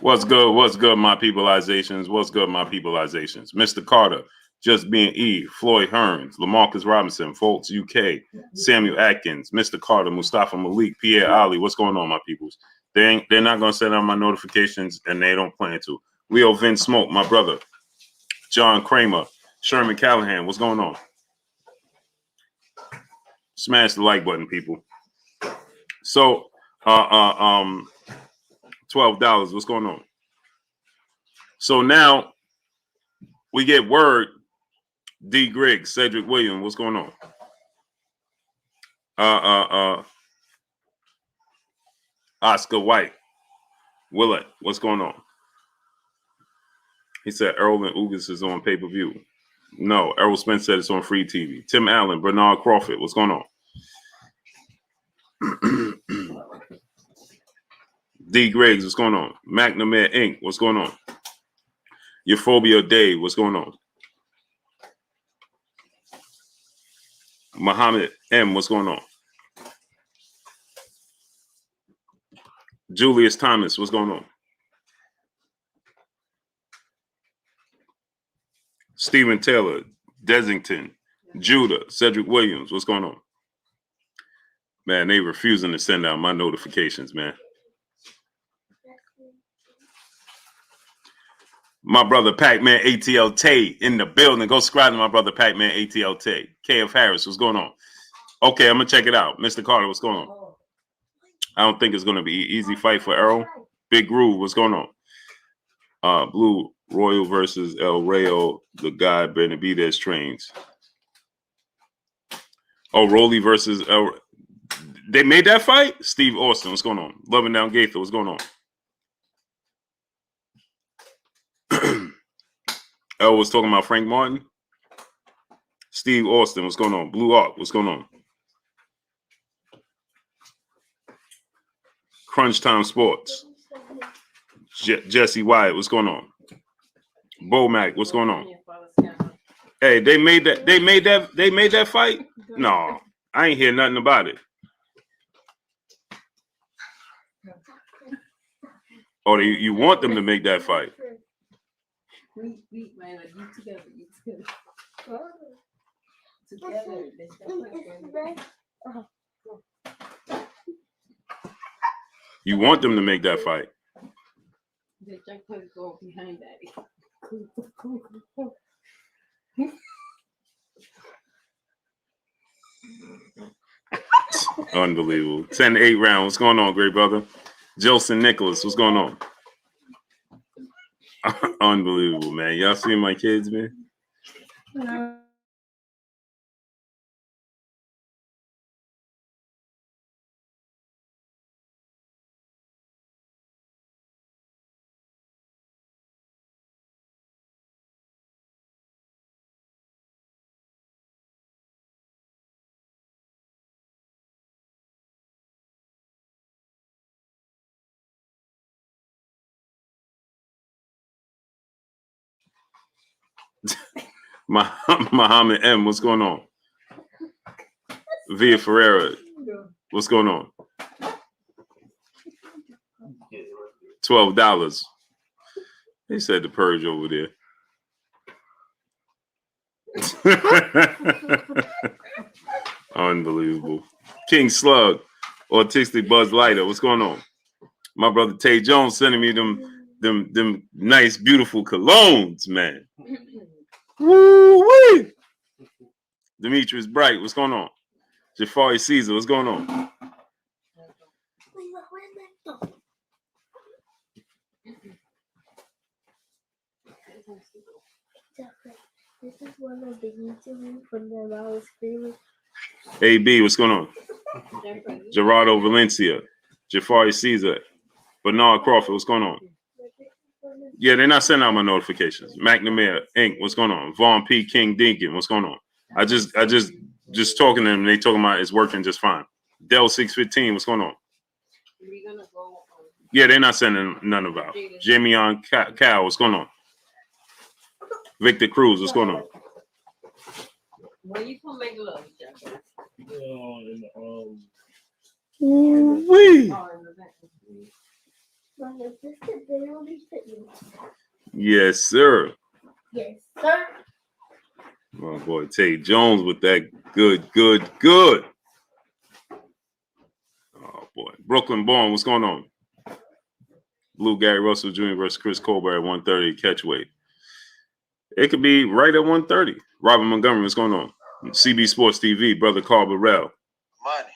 What's good? What's good, my peopleizations? What's good, my peopleizations? Mr. Carter, Just Being E, Floyd Hearns, Lamarcus Robinson, Folks UK, Samuel Atkins, Mr. Carter, Mustafa Malik, Pierre Ali. What's going on, my peoples? They're not gonna send out my notifications, and they don't plan to. Leo Vin Smoke, my brother, John Kramer, Sherman Callahan. What's going on? Smash the like button, people. So, $12. What's going on? So now we get word. D. Griggs, Cedric Williams. What's going on? Oscar White, Willett. What's going on? He said Errol and Ugas is on pay-per-view. No, Errol Spence said it's on free TV. Tim Allen, Bernard Crawford. What's going on? D. Griggs, what's going on? McNamara Inc., what's going on? Euphobia Dave, what's going on? Muhammad M., what's going on? Julius Thomas, what's going on? Stephen Taylor, Desington, Judah, Cedric Williams, what's going on? Man, they refusing to send out my notifications, man. My brother Pac-Man ATL Tay in the building. Go subscribe to my brother Pac-Man ATL Tay. KF Harris, what's going on? Okay, I'm going to check it out. Mr. Carter, what's going on? I don't think it's going to be an easy fight for Errol. Big Groove, what's going on? Blue Royal versus El Rayo, the guy Benavidez trains. Oh, Rolly versus El. They made that fight? Steve Austin, what's going on? Loving Down Gaither, what's going on? El was talking about Frank Martin. Steve Austin, what's going on? Blue Arc, what's going on? Crunch Time Sports. Jesse Wyatt, what's going on? Bo Mac, what's going on? Hey, they made that fight? No, I ain't hear nothing about it. Oh, you want them to make that fight? You want them to make that fight? Unbelievable. 10-8 round. What's going on, great brother? Jolson Nicholas, what's going on? Unbelievable, man. Y'all see my kids, man? No. Muhammad M., what's going on? Via Ferreira, what's going on? $12. They said the purge over there. Unbelievable. King Slug, Autistic Buzz Lighter, what's going on? My brother Tay Jones sending me them nice, beautiful colognes, man. Woo-wee! Demetrius Bright, what's going on? Jafari Caesar, what's going on? This is one of the YouTube from the Rouse favorite. AB, what's going on? Gerardo Valencia, Jafari Caesar, Bernard Crawford, what's going on? Yeah, they're not sending out my notifications. McNamara Inc., what's going on? Vaughn P. King Dinkin, what's going on? I just talking to them, they talking about it's working just fine. Dell 615, what's going on? Yeah, they're not sending none about. Jamie on Cal, what's going on? Victor Cruz, what's going on? When you come make love, Wee. My assistant barely fit me. Yes, sir. Yes, sir. My boy Tay Jones with that good. Oh boy, Brooklyn Born, what's going on? Blue Gary Russell Jr. versus Chris Colbert at 130 catchweight. It could be right at 130. Robert Montgomery, what's going on? CB Sports TV, brother Carl Burrell. Money.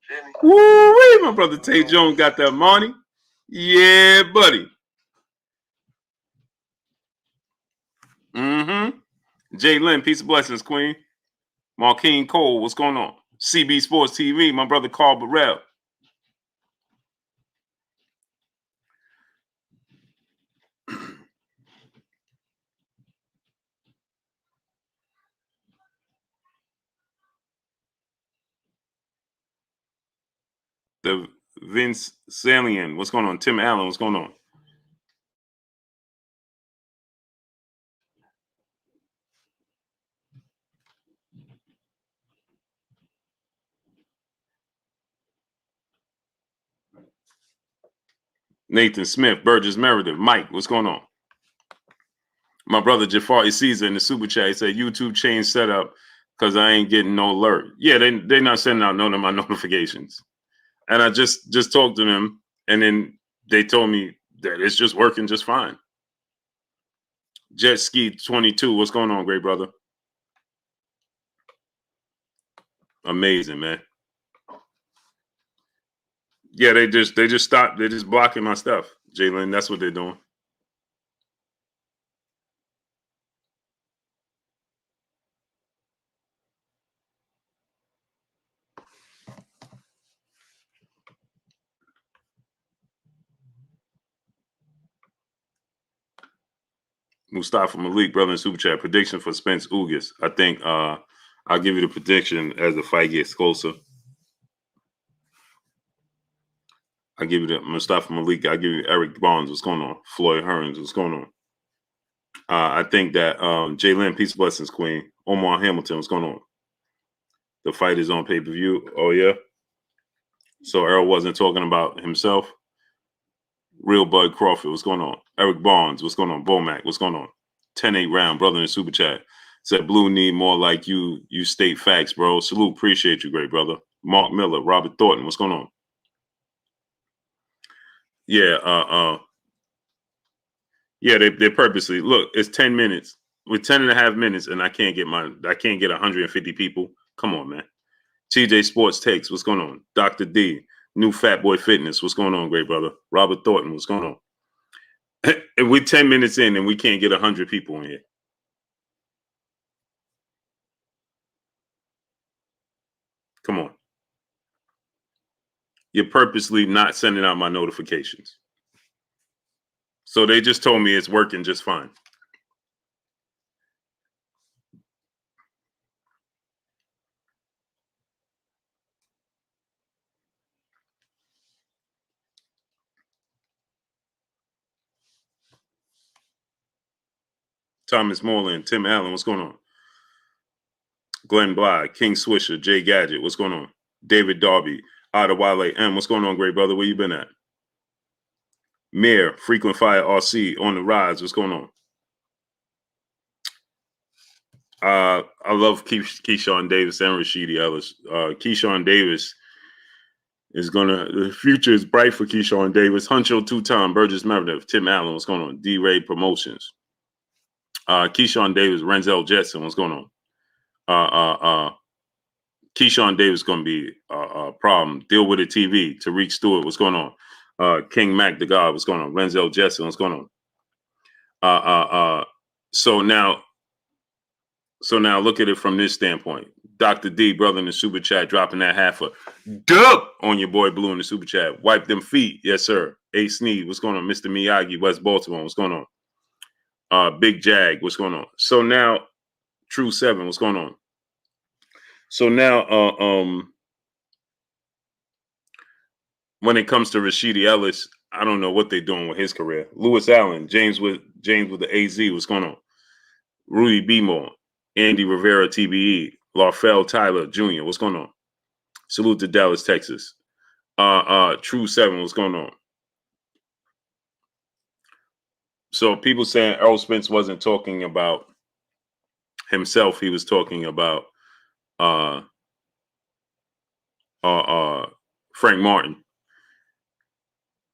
Jimmy. Woo, my brother Tay Jones got that money. Yeah, buddy. Jay Lynn, peace of blessings, Queen. Marquine Cole, what's going on? CB Sports TV, my brother Carl Burrell. The Vince Salian, what's going on? Tim Allen, what's going on? Nathan Smith, Burgess Meredith, Mike, what's going on? My brother Jafari Caesar in the super chat, he said YouTube changed setup because I ain't getting no alert. Yeah, they're not sending out none of my notifications. And I just talked to them, and then they told me that it's just working just fine. Jet Ski 22, what's going on, great brother? Amazing, man. Yeah, they just stopped. They're just blocking my stuff, Jalen. That's what they're doing. Mustafa Malik, brother in super chat. Prediction for Spence Ugas. I think I'll give you the prediction as the fight gets closer. I'll give you the Mustafa Malik. I'll give you Eric Barnes. What's going on? Floyd Hearns. What's going on? I think that Jalen, peace blessings, Queen. Omar Hamilton. What's going on? The fight is on pay-per-view. Oh, yeah? So Errol wasn't talking about himself. Real Bud Crawford. What's going on? Eric Barnes. What's going on? Bomac. What's going on? 10-8 round. Brother in the super chat. Said Blue need more like you. You state facts, bro. Salute. Appreciate you, great brother. Mark Miller. Robert Thornton. What's going on? Yeah, yeah, they purposely look. It's 10 minutes with 10 and a half minutes, and I can't get 150 people. Come on, man. TJ Sports Takes. What's going on? Dr. D. New Fat Boy Fitness. What's going on, great brother? Robert Thornton. What's going on? And we're 10 minutes in, and we can't get 100 people in here. Come on. You're purposely not sending out my notifications. So they just told me it's working just fine. Thomas Moreland, Tim Allen, what's going on? Glenn Bly, King Swisher, Jay Gadget, what's going on? David Darby, Adewale M, what's going on, great brother? Where you been at? Mayor, Frequent Fire RC, on the rise, what's going on? I love Keyshawn Davis and Rashidi Ellis. Keyshawn Davis is the future is bright for Keyshawn Davis. Huncho 2-time, Burgess Meredith, Tim Allen, what's going on? D-Ray Promotions. Keyshawn Davis, Renzel Jetson, what's going on? Keyshawn Davis going to be a problem. Deal with it TV. Tariq Stewart, what's going on? King Mac the God, what's going on? Renzel Jetson, what's going on? So now look at it from this standpoint. Dr. D, brother in the super chat, dropping that half a dub on your boy Blue in the super chat. Wipe them feet. Yes, sir. A Sneed, what's going on? Mr. Miyagi, West Baltimore, what's going on? Big Jag, what's going on? So now, True 7, what's going on? So now, when it comes to Rashidi Ellis, I don't know what they're doing with his career. Lewis Allen, James with the AZ, what's going on? Rudy Beemore, Andy Rivera, TBE, Larfell Tyler Jr., what's going on? Salute to Dallas, Texas. True 7, what's going on? So people saying Errol Spence wasn't talking about himself. He was talking about Frank Martin.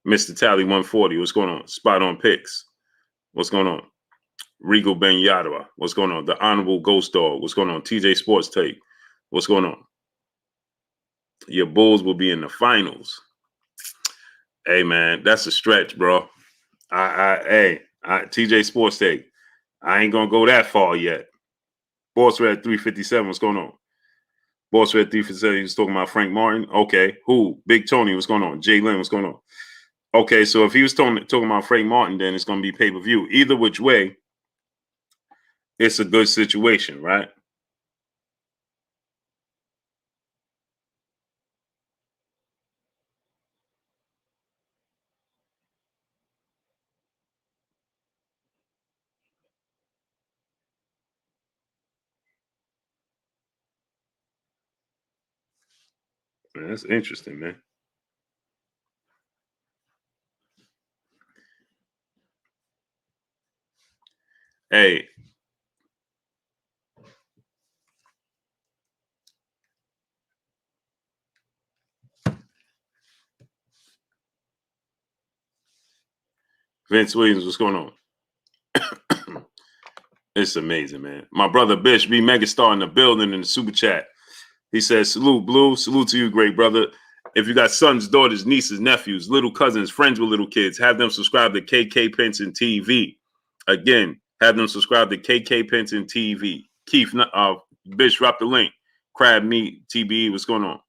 Mr. Tally 140. What's going on? Spot on picks. What's going on? Regal Ben Yadwa. What's going on? The Honorable Ghost Dog. What's going on? TJ Sports Tape. What's going on? Your Bulls will be in the finals. Hey man, that's a stretch, bro. TJ Sports Tape. I ain't gonna go that far yet. Boss Red 357. What's going on? Boss Red 357. He was talking about Frank Martin. Okay. Who? Big Tony. What's going on? Jay Lynn. What's going on? Okay, so if he was talking about Frank Martin, then it's going to be pay-per-view. Either which way, it's a good situation, right? Man, that's interesting, man. Hey. Vince Williams, what's going on? It's amazing, man. My brother Bish, be megastar in the building in the super chat. He says, salute, Blue. Salute to you, great brother. If you got sons, daughters, nieces, nephews, little cousins, friends with little kids, have them subscribe to KK Penson TV. Again, have them subscribe to KK Penson TV. Keith, Bish, drop the link. Crab Meat TBE, what's going on?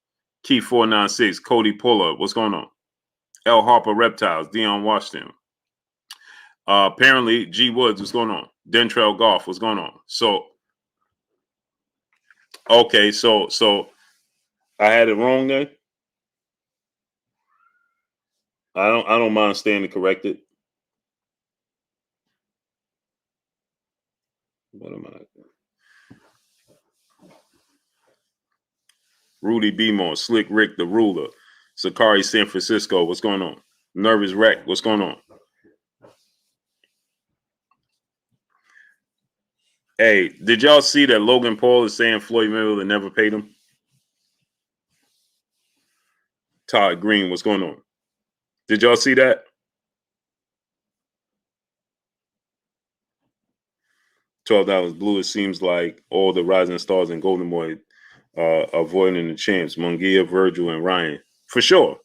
Keith 496, Cody Puller, what's going on? L Harper Reptiles, Dion Washington. Apparently, G Woods, what's going on? Dentrell Golf, what's going on? So, okay, so I had it wrong then. I don't mind staying corrected. What am I? Rudy Beamore, Slick Rick the Ruler, Sakari San Francisco, what's going on? Nervous Wreck, what's going on? Hey, did y'all see that Logan Paul is saying Floyd Mayweather never paid him? Todd Green, what's going on? Did y'all see that? $12 Blue, it seems like all the rising stars in Golden Boy avoiding the champs, Munguia, Virgil, and Ryan. For sure.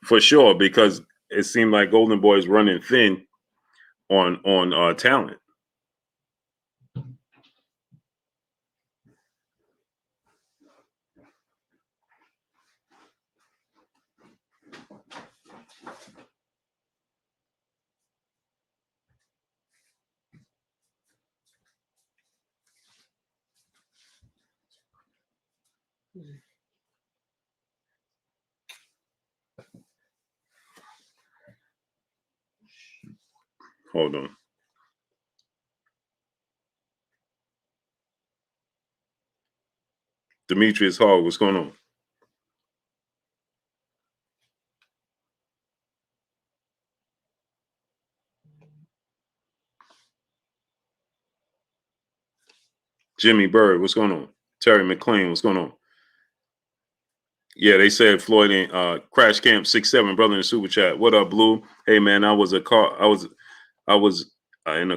For sure, because it seemed like Golden Boy is running thin on talent. Hold on. Demetrius Hall, what's going on? Jimmy Bird, what's going on? Terry McLean, what's going on? Yeah, they said Floyd and Crash Camp 6'7", brother in the super chat. What up, Blue? Hey man, I was in a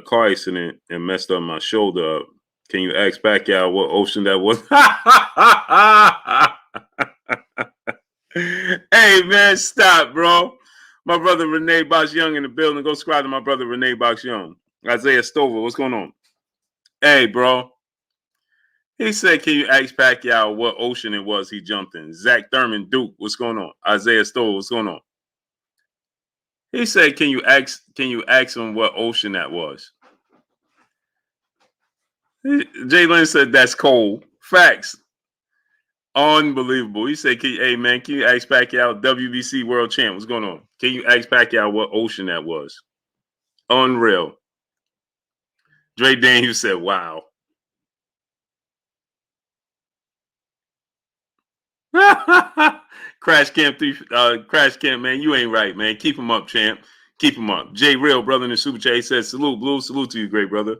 car accident and messed up my shoulder up. Can you ask Pacquiao what ocean that was? Hey man, stop, bro. My brother Renee Box Young in the building. Go subscribe to my brother Renee Box Young. Isaiah Stover, what's going on? Hey, bro. He said, can you ask Pacquiao what ocean it was he jumped in? Zach Thurman, Duke, what's going on? Isaiah Stover, what's going on? He said, can you ask him what ocean that was? Jalen said, that's cold. Facts. Unbelievable. He said, hey, man, can you ask Pacquiao, WBC world champ, what's going on? Can you ask Pacquiao what ocean that was? Unreal. Dre Daniels said, wow. Crash Camp, man, you ain't right, man. Keep him up, champ. Keep him up. Jay Real, brother in the super chat, he says, salute, Blue. Salute to you, great brother.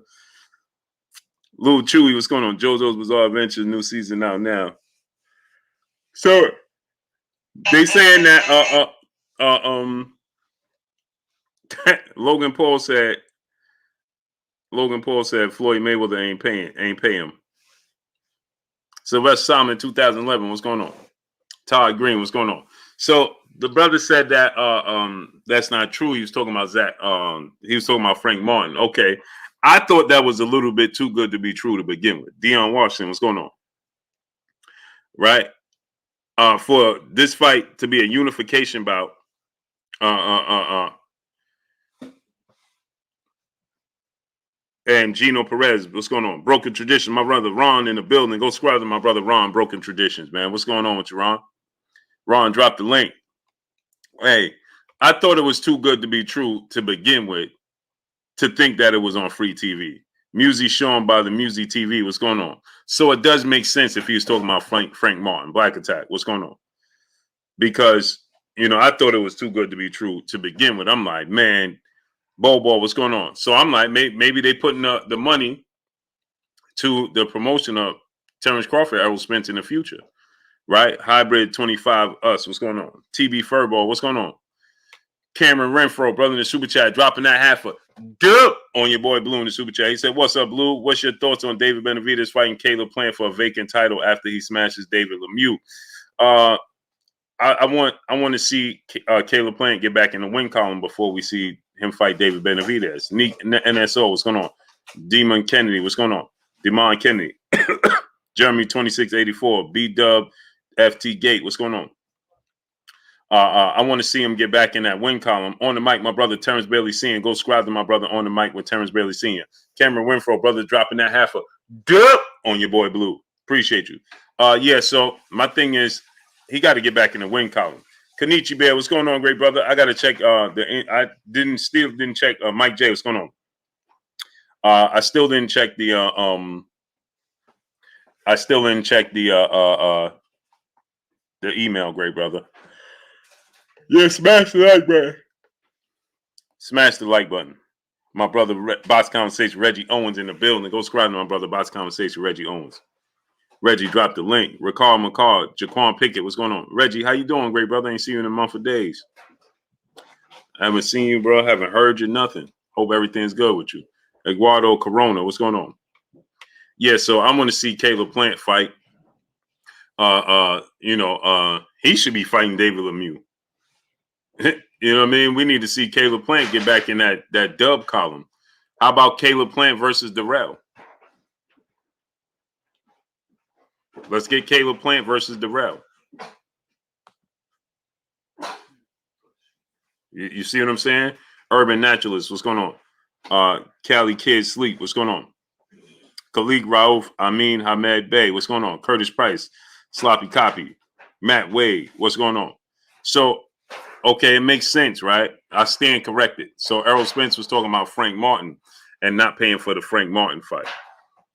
Lil Chewy, what's going on? JoJo's Bizarre Adventures, new season out now. So they saying that Logan Paul said Floyd Mayweather ain't pay him. Sylvester Simon 2011, what's going on? Todd Green, what's going on? So the brother said that that's not true. He was talking about Zach. He was talking about Frank Martin. Okay, I thought that was a little bit too good to be true to begin with. Deion Washington, what's going on? Right? For this fight to be a unification bout. And Gino Perez, what's going on? Broken Tradition, my brother Ron in the building. Go subscribe to my brother Ron, Broken Traditions, man. What's going on with you, Ron? Ron, drop the link. Hey, I thought it was too good to be true to begin with to think that it was on free TV. Music shown by the Music TV. What's going on? So it does make sense if he was talking about Frank Martin, Black Attack. What's going on? Because, you know, I thought it was too good to be true to begin with. I'm like, man, Bobo, what's going on? So I'm like, maybe they putting the money to the promotion of Terrence Crawford, Errol Spence in the future, right? Hybrid 25 us, what's going on? TB Furbo, what's going on? Cameron Renfro, brother in the super chat, dropping that half a dub on your boy Blue in the super chat. He said, what's up, Blue? What's your thoughts on David Benavidez fighting Caleb Plant for a vacant title after he smashes David Lemieux? I want to see Caleb Plant get back in the win column before we see him fight David Benavidez. NSO, what's going on? Demon Kennedy, what's going on? Demon Kennedy. Jeremy 2684, B-Dub, FT Gate, what's going on? I want to see him get back in that win column. On the mic, my brother Terrence Bailey Sr. Go subscribe to my brother On the Mic with Terrence Bailey Sr. Cameron Winfro, brother, dropping that half a dub on your boy Blue. Appreciate you. Yeah, so my thing is, he got to get back in the win column. Kenichi Bear, what's going on, great brother? I got to check. I didn't check Mike J. What's going on? I still didn't check the. I still didn't check the email, great brother. Yeah, smash the like button. Smash the like button. My brother, Box Conversation, Reggie Owens in the building. Go subscribe to my brother, Box Conversation, Reggie Owens. Reggie dropped the link. Ricard McCall, Jaquan Pickett, what's going on? Reggie, how you doing, great brother? Ain't seen you in a month of days. I haven't seen you, bro. Haven't heard you, nothing. Hope everything's good with you. Eduardo Corona, what's going on? Yeah, so I want to see Caleb Plant fight. He should be fighting David Lemieux. You know what I mean? We need to see Caleb Plant get back in that dub column. How about Caleb Plant versus Darrell? Let's get Caleb Plant versus Darrell. You see what I'm saying? Urban Naturalist, what's going on? Cali Kid Sleep, what's going on? Khalid Rauf, Amin Hamed Bey, what's going on? Curtis Price, Sloppy Copy, Matt Wade, what's going on? So, okay, it makes sense, right? I stand corrected. So Errol Spence was talking about Frank Martin and not paying for the Frank Martin fight.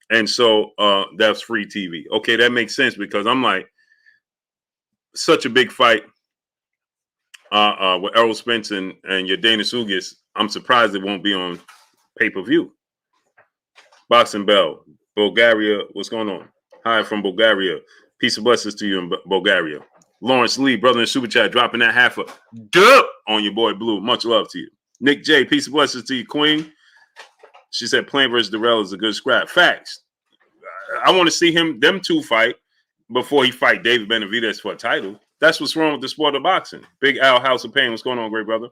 And so that's free TV. Okay, that makes sense because I'm like, such a big fight with Errol Spence and Yordenis Ugas. I'm surprised it won't be on pay-per-view. Boxing Bell, Bulgaria, what's going on? Hi from Bulgaria. Peace and blessings to you in Bulgaria. Lawrence Lee, brother in Super Chat, dropping that half a dub on your boy Blue. Much love to you. Nick J, peace and blessings to you, Queen. She said Plant versus Darrell is a good scrap. Facts. I want to see them two fight before he fight David Benavidez for a title. That's what's wrong with the sport of boxing. Big Al House of Pain. What's going on, great brother?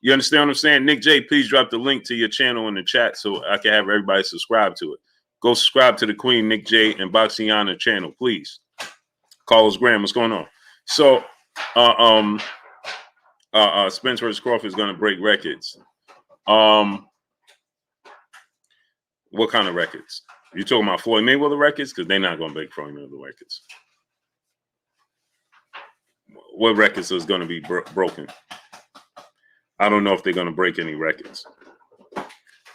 You understand what I'm saying? Nick J, please drop the link to your channel in the chat so I can have everybody subscribe to it. Go subscribe to the Queen, Nick J, and Boxiana channel, please. Carlos Graham, what's going on? So, Spence versus Crawford is going to break records. What kind of records? You talking about Floyd Mayweather records? Because they're not going to break Floyd Mayweather records. What records is going to be broken? I don't know if they're going to break any records.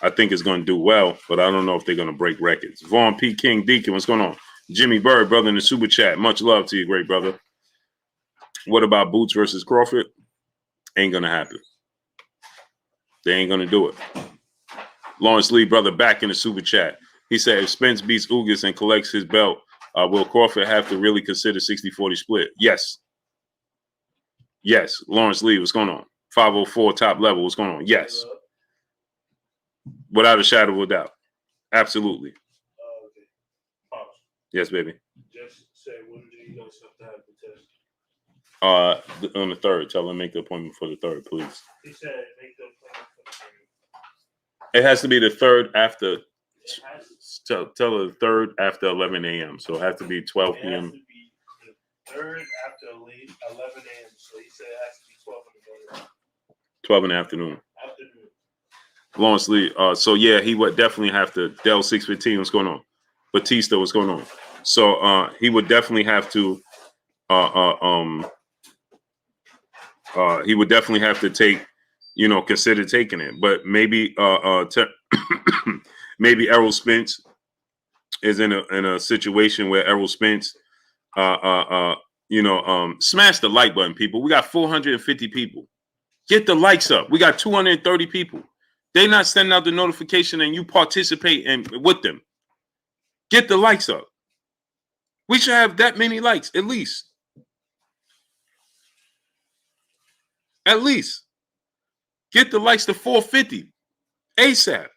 I think it's going to do well, but I don't know if they're going to break records. Vaughn P. King Deacon, what's going on? Jimmy Bird, brother in the super chat. Much love to you, great brother. What about Boots versus Crawford? Ain't going to happen. They ain't gonna do it. Lawrence Lee, brother, back in the super chat. He said if Spence beats Ugas and collects his belt, will Crawford have to really consider 60-40 split? Yes. Yes. Lawrence Lee, what's going on? 504 top level, what's going on? Yes. Without a shadow of a doubt. Absolutely. Okay. Pause. Yes, baby. Just say, when do you guys have to have the test? On the 3rd. Tell him make the appointment for the 3rd, please. He said, make the appointment for the 3rd. It has to be the 3rd after. It has to Tell her the 3rd after 11 a.m. So it has to be 12 It has p.m. to be the 3rd after 11 a.m. So he said it has to be 12 in the morning. 12 in the afternoon. Afternoon. Lawrence Lee. So yeah, he would definitely have to. Dell 615. What's going on? Batista. What's going on? So he would definitely have to. He would definitely have to take. Consider taking it. But maybe maybe Errol Spence is in a situation where Errol Spence smash the like button, people. We got 450 people. Get the likes up. We got 230 people. They not sending out the notification and you participate with them. Get the likes up. We should have that many likes, at least. At least. Get the likes to 450 ASAP.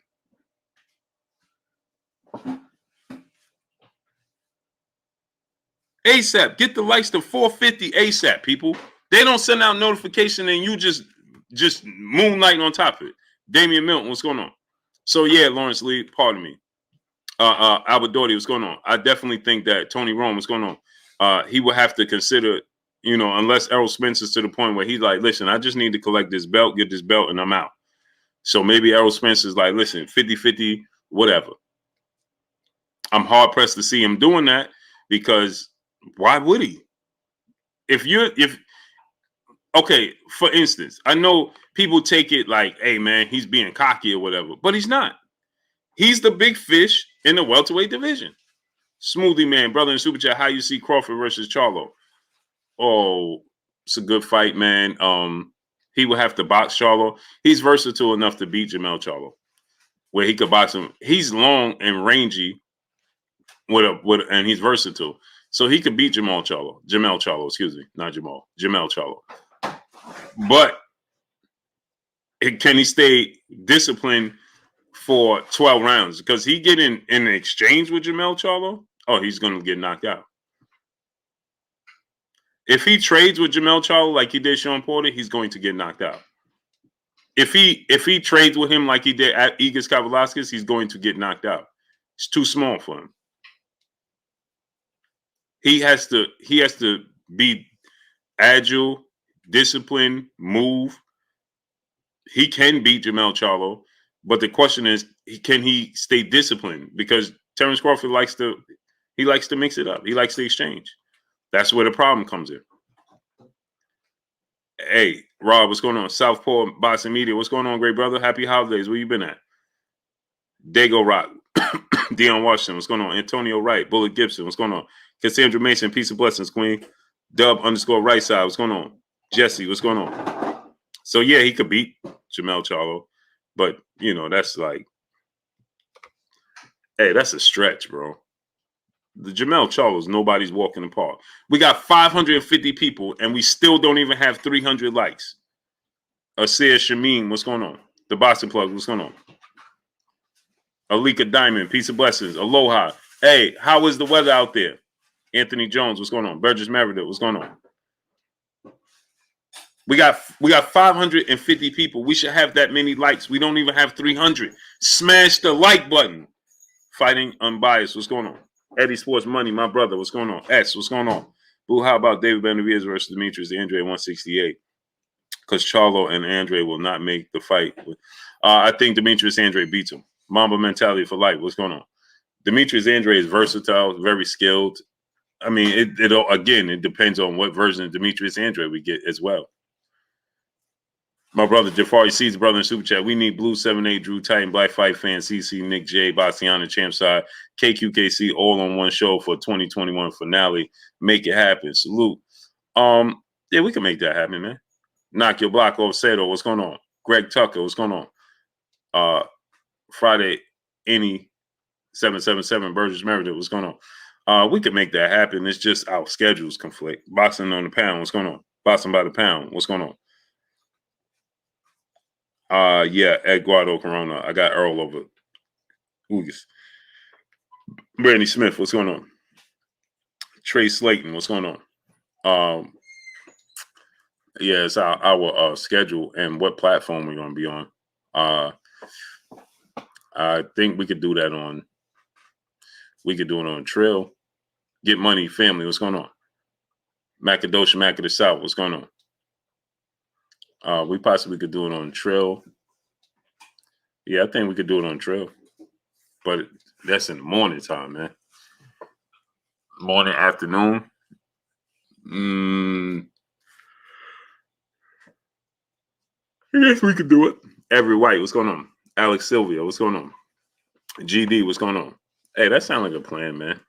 ASAP. Get the likes to 450 ASAP, people. They don't send out notification and you just moonlighting on top of it. Damian Milton, what's going on? So yeah, Lawrence Lee, pardon me. Albert Doherty, what's going on? I definitely think that Tony Rome, what's going on? He will have to consider, unless Errol Spence is to the point where he's like, listen, I just need to collect this belt, get this belt, and I'm out. So maybe Errol Spence is like, listen, 50-50, whatever. I'm hard pressed to see him doing that because why would he? Okay, for instance, I know people take it like, hey, man, he's being cocky or whatever, but he's not. He's the big fish in the welterweight division. Smoothie Man, brother in Super Chat, how you see Crawford versus Charlo? Oh, it's a good fight, man. He would have to box Charlo. He's versatile enough to beat Jamel Charlo, where he could box him. He's long and rangy, and he's versatile. So he could beat Jamel Charlo, excuse me, not Jamel Charlo. But can he stay disciplined for 12 rounds? Because he get in an exchange with Jamel Charlo, he's going to get knocked out. If he trades with Jamel Charlo like he did Sean Porter, he's going to get knocked out. If he trades with him like he did at Ugas Kavaliauskas, he's going to get knocked out. It's too small for him. He has to be agile, disciplined, move. He can beat Jamel Charlo, but the question is, can he stay disciplined? Because Terrence Crawford likes to mix it up. He likes to exchange. That's where the problem comes in. Hey, Rob, what's going on? Southpaw Boxing Media, what's going on, great brother? Happy holidays. Where you been at? Dago Rock, Deion Washington, what's going on? Antonio Wright, Bullet Gibson, what's going on? Cassandra Mason, peace and blessings, Queen. Dub_right side, what's going on? Jesse, what's going on? So yeah, he could beat Jamel Charlo, but that's like, hey, that's a stretch, bro. The Jamel Charlo's nobody's walking apart. We got 550 people, and we still don't even have 300 likes. Asir Shameen, what's going on? The Boston Plug, what's going on? Alika Diamond, peace and blessings. Aloha. Hey, how is the weather out there? Anthony Jones, what's going on? Burgess Meredith, what's going on? We got 550 people. We should have that many likes. We don't even have 300. Smash the like button. Fighting Unbiased, what's going on? Eddie Sports Money, my brother, what's going on? S, what's going on? Boo, how about David Benavidez versus Demetrius Andre 168? Because Charlo and Andre will not make the fight. I think Demetrius Andre beats him. Mamba mentality for life. What's going on? Demetrius Andre is versatile, very skilled. I mean, it depends on what version of Demetrius Andre we get as well. My brother Jafari Seeds, brother in Super Chat. We need Blue 78, Drew Titan, Black Fight Fan, CC, Nick J, Bastiana, Champside, KQKC, all on one show for 2021 finale. Make it happen. Salute. Yeah, we can make that happen, man. Knock your block off, Seto. What's going on? Greg Tucker, what's going on? Friday, any 777 Burgess Meredith. What's going on? We could make that happen. It's just our schedules conflict. Boxing on the pound. What's going on? Boxing by the pound. What's going on? Yeah, Eduardo Corona. I got Errol over Ugas. Brandy Smith. What's going on? Trey Slayton. What's going on? Yeah, it's our schedule and what platform we're going to be on. I think we could do that on. We could do it on Trill. Get Money Family. What's going on? Macadosha, Mac of the South. What's going on? We possibly could do it on Trill. Yeah, I think we could do it on Trill. But that's in the morning time, man. Morning, afternoon. Yes, we could do it. Every White. What's going on? Alex Sylvia. What's going on? GD. What's going on? Hey, that sounds like a plan, man.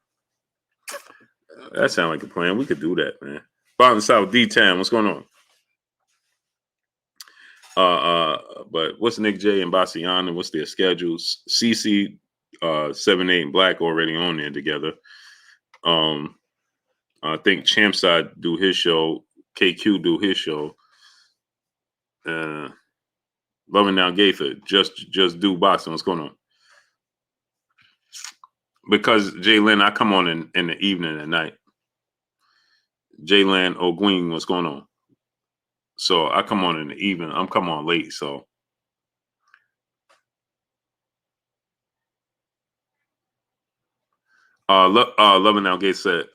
That sounds like a plan. We could do that, man. Bottom South D-Town. What's going on? But what's Nick J and Bassiana? What's their schedules? CC 7-8 and Black already on there together. I think Champside do his show. KQ do his show. Loving Now Gaither just do boxing. What's going on? Because Jalen, I come on in the evening at night. Jalen O'Gween, what's going on? So I come on in the evening. I'm come on late. So Loving Now Gates said,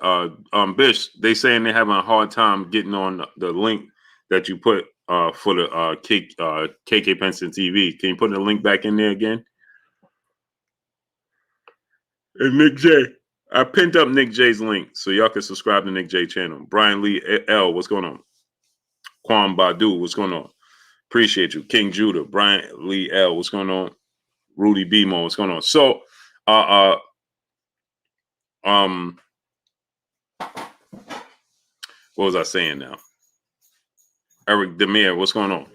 Bish, they saying they're having a hard time getting on the link that you put for the KK Penson TV. Can you put the link back in there again? And Nick J. I pinned up Nick J's link so y'all can subscribe to Nick J channel. Brian Lee L, what's going on? Kwam Badu, what's going on? Appreciate you. King Judah, Brian Lee L, what's going on? Rudy Bemo, what's going on? So, what was I saying now? Eric Demir, what's going on?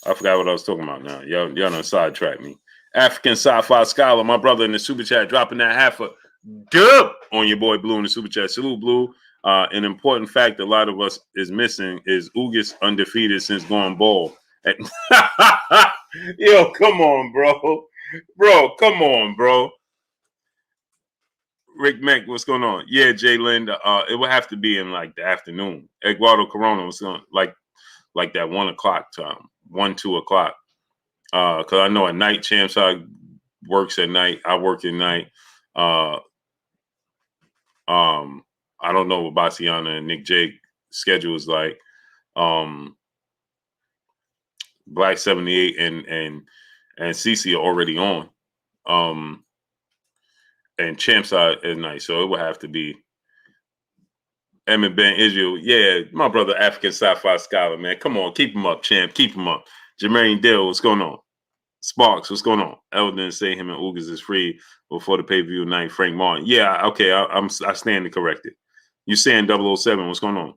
I forgot what I was talking about now. Y'all done sidetracked me. African Sci-Fi Scholar, my brother in the super chat, dropping that half a good on your boy Blue in the super chat. Salute, Blue. An important fact a lot of us is missing is Ugas undefeated since going bald. Yo, come on, bro. Bro, come on, bro. Rick Mack, what's going on? Yeah, Jay Linda. It would have to be in like the afternoon. Eduardo Corona was going like that 1 o'clock time, 1-2 o'clock. Because I know at night Champs works at night. I work at night. I don't know what Bassiana and Nick J schedule is like. Black 78 and CC are already on. And Champs at night. So it would have to be Emmett Ben Israel. Yeah, my brother African Sci-Fi Scholar, man. Come on, keep him up, champ. Keep him up. Jermaine Dill, what's going on? Sparks, what's going on? Eldon say him and Ugas is free before the pay-per-view night. Frank Martin. Yeah, okay, I stand to correct it. You saying 007, what's going on?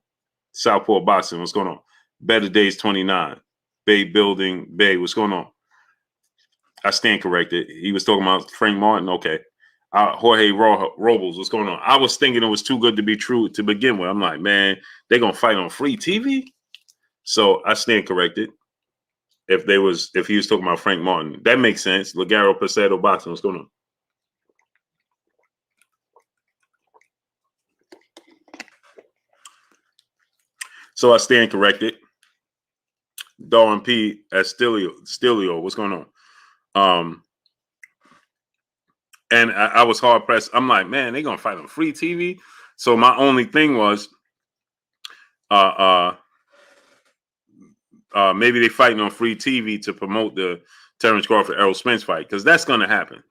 Southport Boxing, what's going on? Better Days 29. Bay Building, Bay, what's going on? I stand corrected. He was talking about Frank Martin, okay. Jorge Robles, what's going on? I was thinking it was too good to be true to begin with. I'm like, man, they're going to fight on free TV? So I stand corrected. If he was talking about Frank Martin, that makes sense. Ligaro Pasado Boxing, what's going on? So I stand corrected. Darwin P. at Stilio, what's going on? And I was hard pressed. I'm like, man, they're gonna fight on free TV. So my only thing was, maybe they fighting on free TV to promote the Terrence Crawford Errol Spence fight, because that's gonna happen.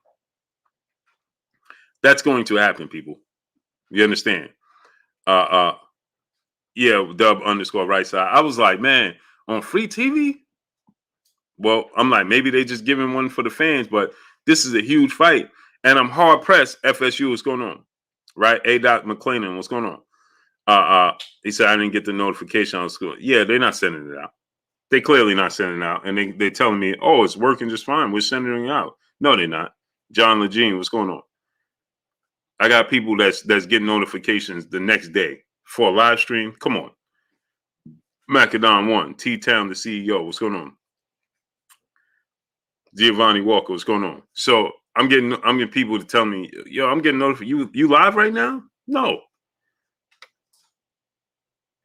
That's going to happen, people. You understand? Yeah, Dub_ right side. I was like, man, on free TV. Well, I'm like, maybe they just giving one for the fans, but this is a huge fight. And I'm hard pressed. FSU, what's going on? Right? A. McClellan, what's going on? He said I didn't get the notification on school. Yeah, they're not sending it out. They clearly not sending out, and they're telling me, "Oh, it's working just fine. We're sending it out." No, they're not. John Legene, what's going on? I got people that's getting notifications the next day for a live stream. Come on, Macadon One, T Town, the CEO. What's going on? Giovanni Walker, what's going on? So I'm getting people to tell me, "Yo, I'm getting notified. You live right now?" No.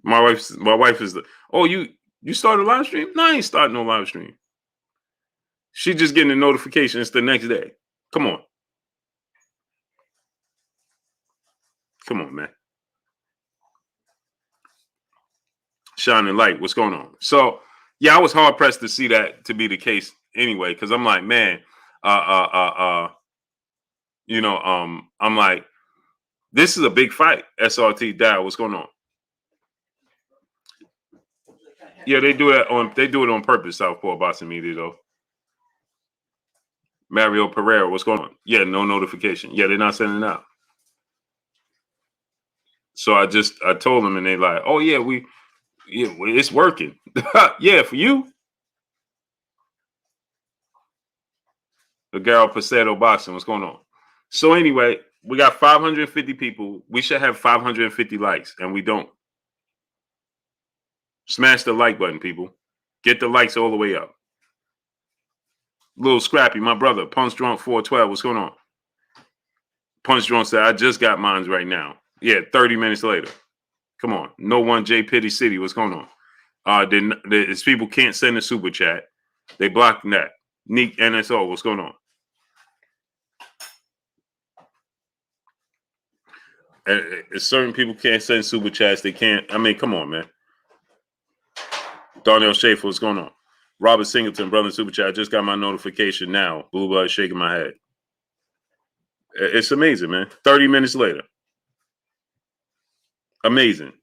My wife is the. Oh, you started a live stream? No, I ain't starting no live stream. She just getting a notification. It's the next day. Come on. Come on, man. Shining light. What's going on? So, yeah, I was hard pressed to see that to be the case anyway, because I'm like, man, I'm like, this is a big fight. SRT Dow. What's going on? Yeah, they do it on purpose, Southpaw Boxing Media, though. Mario Pereira, what's going on? Yeah, no notification. Yeah, they're not sending it out. So I told them, and they like, oh yeah, it's working. Yeah, for you. The Garo Pacedo Boxing, what's going on? So anyway, we got 550 people. We should have 550 likes, and we don't. Smash the like button, people. Get the likes all the way up. Little Scrappy, my brother, Punch Drunk 412, what's going on? Punch Drunk said, I just got mines right now. Yeah, 30 minutes later. Come on. No one J Pity City, what's going on? These people can't send a super chat. They blocked that. Neek NSO, what's going on? Certain people can't send super chats. They can't. I mean, come on, man. Darnell Schaefer, what's going on? Robert Singleton, brother super chat. I just got my notification now. Blue blood shaking my head. It's amazing, man. 30 minutes later. Amazing.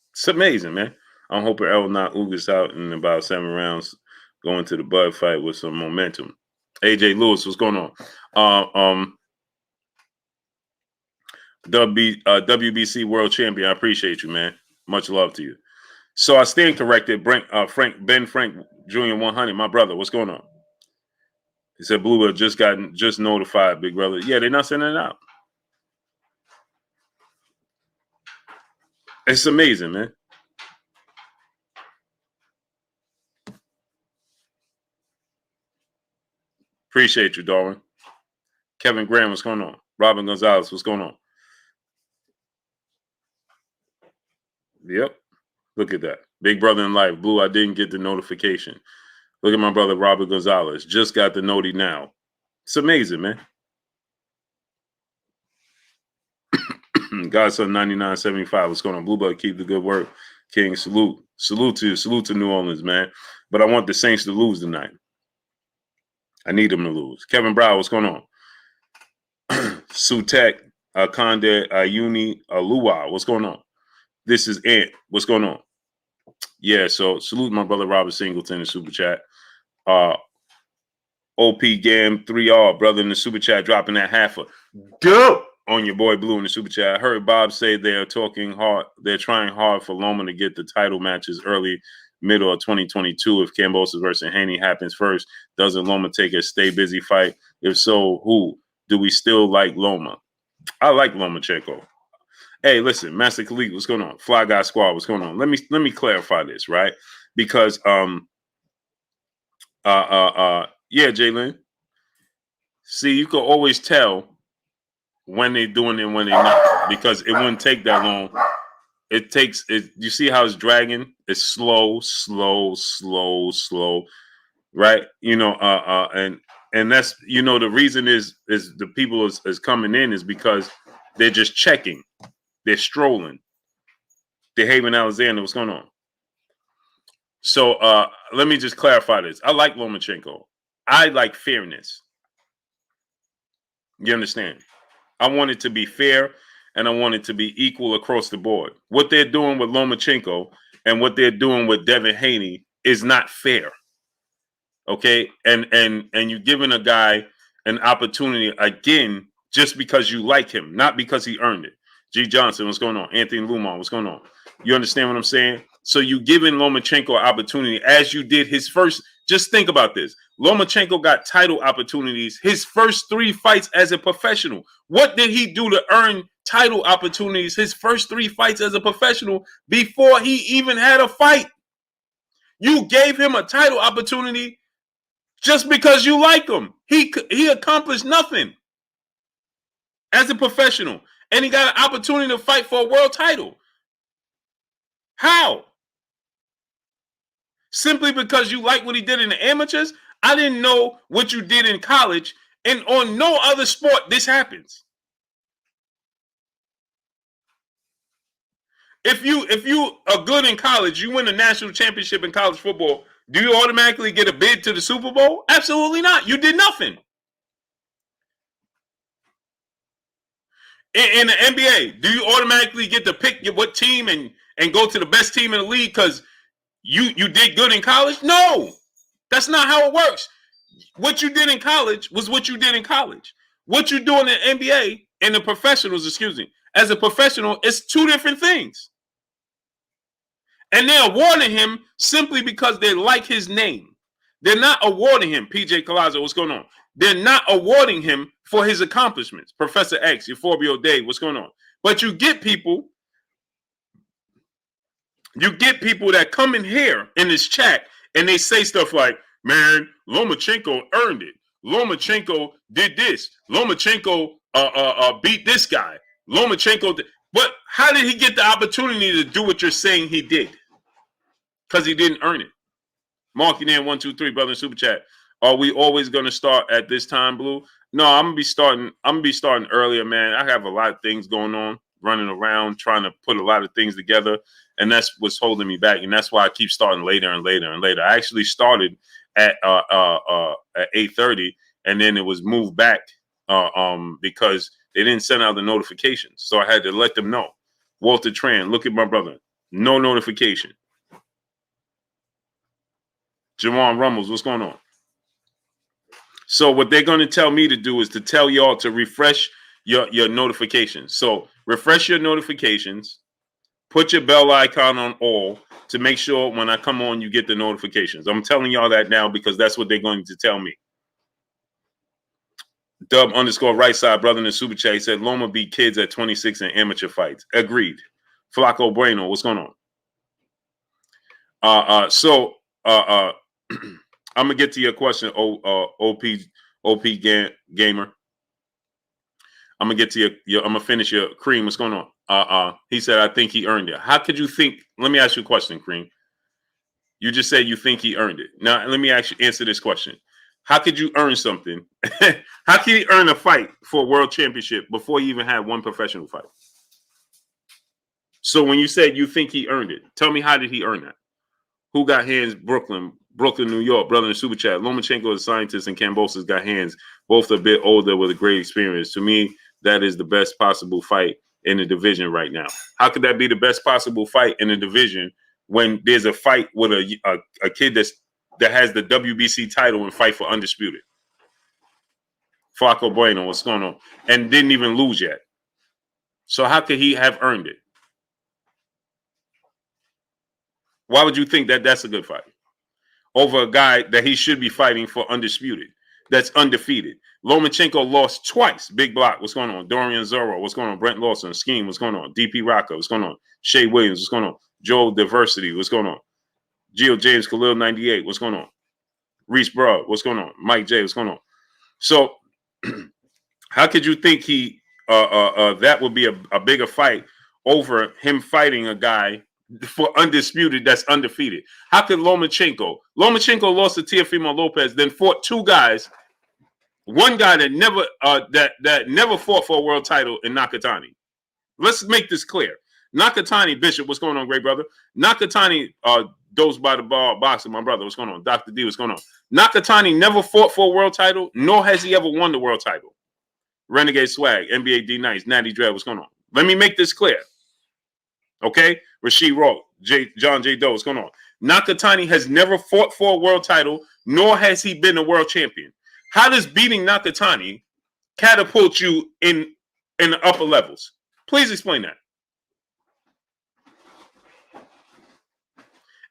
It's amazing, man. I'm hoping Errol knock Ugas out in about 7 rounds, going to the Bud fight with some momentum. AJ Lewis, what's going on? WBC World Champion. I appreciate you, man. Much love to you. So I stand corrected. Ben Frank Jr. 100, my brother. What's going on? He said Blue just notified, big brother. Yeah, they're not sending it out. It's amazing, man. Appreciate you, Darwin. Kevin Graham, what's going on? Robin Gonzalez, what's going on? Yep. Look at that. Big brother in life. Blue, I didn't get the notification. Look at my brother, Robert Gonzalez. Just got the noti now. It's amazing, man. Godson 9975. What's going on? Blue Blood, keep the good work. King, salute. Salute to you. Salute to New Orleans, man. But I want the Saints to lose tonight. I need them to lose. Kevin Brown, what's going on? Sutek, Conde, Ayuni, Luwa, what's going on? This is Ant. What's going on? Yeah, so salute my brother Robert Singleton in the super chat. OP Gam 3R, brother in the super chat, dropping that half a go on your boy Blue in the super chat. I heard Bob say they're trying hard for Loma to get the title matches early, middle of 2022. If Kambosos versus Haney happens first, doesn't Loma take a stay busy fight? If so, who? Do we still like Loma? I like Lomachenko. Hey, listen, Master Khalid, what's going on? Fly Guy Squad, what's going on? Let me clarify this, right? Because yeah, Jalen. See, you can always tell when they're doing it and when they're not, because it wouldn't take that long. It takes it. You see how it's dragging? It's slow, right? And that's the reason is the people is coming in is because they're just checking, they're strolling. They're Haven Alexander, what's going on? So let me just clarify this. I like Lomachenko. I like fairness. You understand? I want it to be fair, and I want it to be equal across the board. What they're doing with Lomachenko and what they're doing with Devin Haney is not fair. Okay, and you're giving a guy an opportunity again just because you like him, not because he earned it. G. Johnson, what's going on? Anthony Lumon, what's going on? You understand what I'm saying? So you giving Lomachenko an opportunity as you did his first. Just think about this. Lomachenko got title opportunities his first 3 fights as a professional. What did he do to earn title opportunities his first 3 fights as a professional before he even had a fight? You gave him a title opportunity just because you like him. He accomplished nothing as a professional, and he got an opportunity to fight for a world title. How? Simply because you like what he did in the amateurs? I didn't know what you did in college, and on no other sport this happens. If you are good in college, you win a national championship in college football, do you automatically get a bid to the Super Bowl? Absolutely not. You did nothing. In the NBA, do you automatically get to pick what team and go to the best team in the league because you did good in college? No, that's not how it works. What you did in college was what you did in college. What you do in the NBA and the professionals, as a professional, it's 2 different things. And they're awarding him simply because they like his name. They're not awarding him, PJ Collazo, what's going on? They're not awarding him for his accomplishments. Professor X, Euphorbia Dave, what's going on? But you get people that come in here in this chat and they say stuff like, man, Lomachenko earned it. Lomachenko did this. Lomachenko beat this guy. Lomachenko but how did he get the opportunity to do what you're saying he did? Because he didn't earn it. Marky Dan 123, brother in super chat. Are we always gonna start at this time, Blue? No, I'm gonna be starting earlier, man. I have a lot of things going on, running around, trying to put a lot of things together, and that's what's holding me back. And that's why I keep starting later and later and later. I actually started at 8:30, and then it was moved back because they didn't send out the notifications, so I had to let them know. Walter Tran, look at my brother, no notification. Jawan Rummels, what's going on? So what they're going to tell me to do is to tell y'all to refresh your notifications. So refresh your notifications, put your bell icon on all to make sure when I come on, you get the notifications. I'm telling y'all that now because that's what they're going to tell me. Dub _ right side, brother in the super chat, he said Loma beat kids at 26 in amateur fights. Agreed. Flaco Bueno, what's going on? I'm gonna get to your question, OP gamer. I'm gonna get to your I'm gonna finish your Cream. What's going on? He said, I think he earned it. How could you think? Let me ask you a question, Cream. You just said you think he earned it. Now let me actually answer this question. How could you earn something? How can he earn a fight for a world championship before he even had one professional fight? So when you said you think he earned it, tell me, how did he earn that? Who got hands? Brooklyn, New York, brother in super chat. Lomachenko is a scientist and Kambosos got hands, both a bit older with a great experience. To me, that is the best possible fight in the division right now. How could that be the best possible fight in the division when there's a fight with a kid that has the WBC title and fight for undisputed? Flaco Bueno, what's going on? And didn't even lose yet. So how could he have earned it? Why would you think that that's a good fight over a guy that he should be fighting for undisputed, that's undefeated? Lomachenko lost twice. Big Block, what's going on? Dorian Zorro, what's going on? Brent Lawson, Scheme, what's going on? DP Rocco, what's going on? Shay Williams, what's going on? Joel Diversity, what's going on? Geo James Khalil 98, what's going on? Reese Broad, what's going on? Mike J, what's going on? So how could you think that would be a bigger fight over him fighting a guy for undisputed that's undefeated? How could Lomachenko lost to Teofimo Lopez, then fought 2 guys, one guy that never that never fought for a world title in Nakatani. Let's make this clear. Nakatani, Bishop, what's going on, great brother? Nakatani, Dose by the Ball Boxing, my brother, what's going on? Dr. D, what's going on? Nakatani never fought for a world title, nor has he ever won the world title. Renegade Swag, NBA D Nice, Natty Dread, what's going on? Let me make this clear. Okay? Rasheed Rowe, John J. Doe, what's going on? Nakatani has never fought for a world title, nor has he been a world champion. How does beating Nakatani catapult you in the upper levels? Please explain that.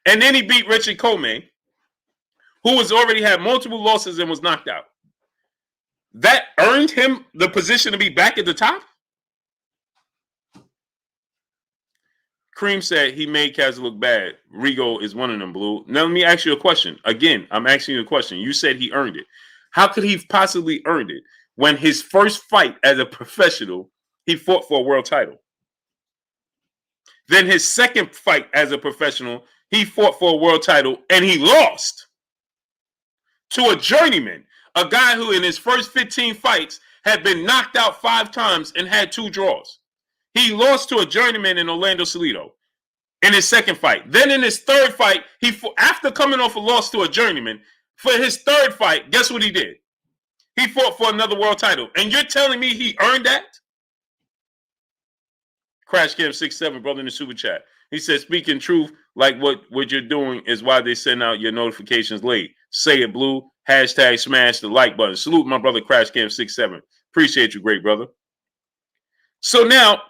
And then he beat Richard Comey, who has already had multiple losses and was knocked out. That earned him the position to be back at the top? Cream said he made Kaz look bad. Rigo is one of them, Blue. Now, let me ask you a question. Again, I'm asking you a question. You said he earned it. How could he possibly earned it when his first fight as a professional, he fought for a world title? Then his second fight as a professional, he fought for a world title and he lost to a journeyman, a guy who in his first 15 fights had been knocked out 5 times and had 2 draws. He lost to a journeyman in Orlando Salido in his second fight. Then in his third fight, after coming off a loss to a journeyman, for his third fight, guess what he did? He fought for another world title. And you're telling me he earned that? Crash Cam 67, brother in the super chat. He said, speaking truth, like what you're doing is why they send out your notifications late. Say it, Blue. Hashtag smash the like button. Salute my brother Crash Cam 67. Appreciate you, great brother. So now,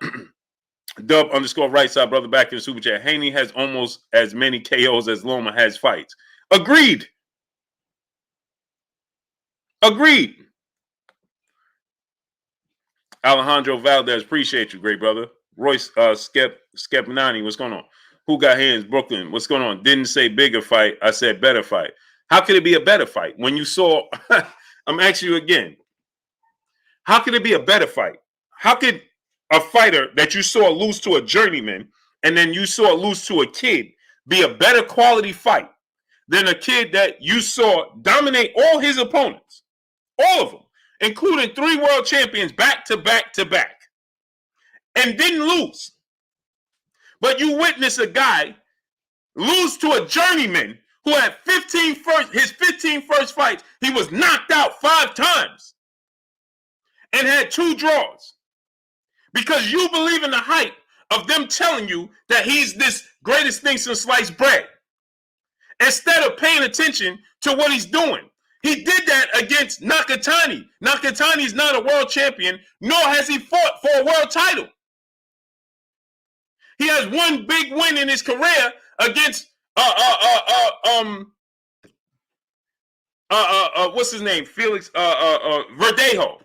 Dub _ right side, brother, back in the super chat. Haney has almost as many KOs as Loma has fights. Agreed. Agreed. Alejandro Valdez, appreciate you, great brother. Royce Skepnani, what's going on? Who got hands? Brooklyn, what's going on? Didn't say bigger fight. I said better fight. How could it be a better fight when you saw? I'm asking you again. How could it be a better fight? How could a fighter that you saw lose to a journeyman and then you saw lose to a kid be a better quality fight than a kid that you saw dominate all his opponents, all of them, including 3 world champions back to back to back, and didn't lose? But you witness a guy lose to a journeyman who had his 15 first fights, he was knocked out 5 times and had 2 draws. Because you believe in the hype of them telling you that he's this greatest thing since sliced bread, instead of paying attention to what he's doing. He did that against Nakatani. Nakatani's not a world champion, nor has he fought for a world title. He has one big win in his career against what's his name? Felix Verdejo.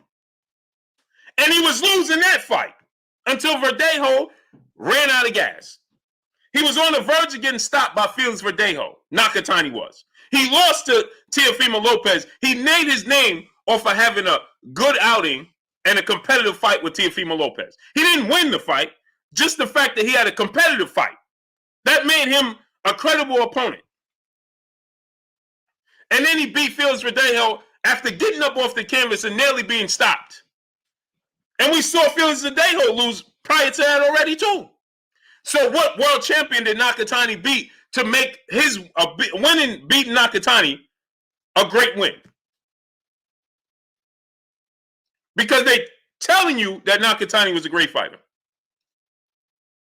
And he was losing that fight until Verdejo ran out of gas. He was on the verge of getting stopped by Felix Verdejo. Nakatani was. He lost to Teofimo Lopez. He made his name off of having a good outing and a competitive fight with Teofimo Lopez. He didn't win the fight, just the fact that he had a competitive fight. That made him a credible opponent. And then he beat Felix Verdejo after getting up off the canvas and nearly being stopped. And we saw Felix Verdejo lose prior to that already too. So what world champion did Nakatani beat to make his winning beating Nakatani a great win? Because they telling you that Nakatani was a great fighter.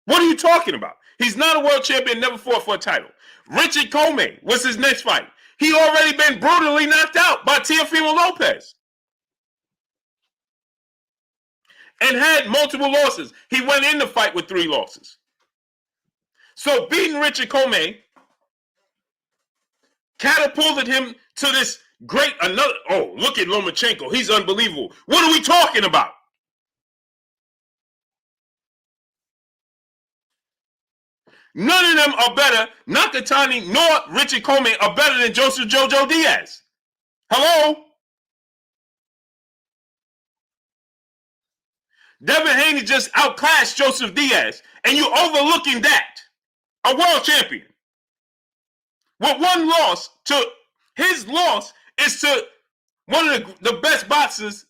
What are you talking about? He's not a world champion, never fought for a title. Richard Comey was his next fight. He already been brutally knocked out by Teofimo Lopez. And had multiple losses. He went in the fight with 3 losses. So beating Richard Comey catapulted him to this great look at Lomachenko. He's unbelievable. What are we talking about? None of them are better. Nakatani nor Richard Comey are better than Joseph Jojo Diaz. Hello? Devin Haney just outclassed Joseph Diaz, and you're overlooking that. A world champion. With one loss, his loss is to one of the best boxers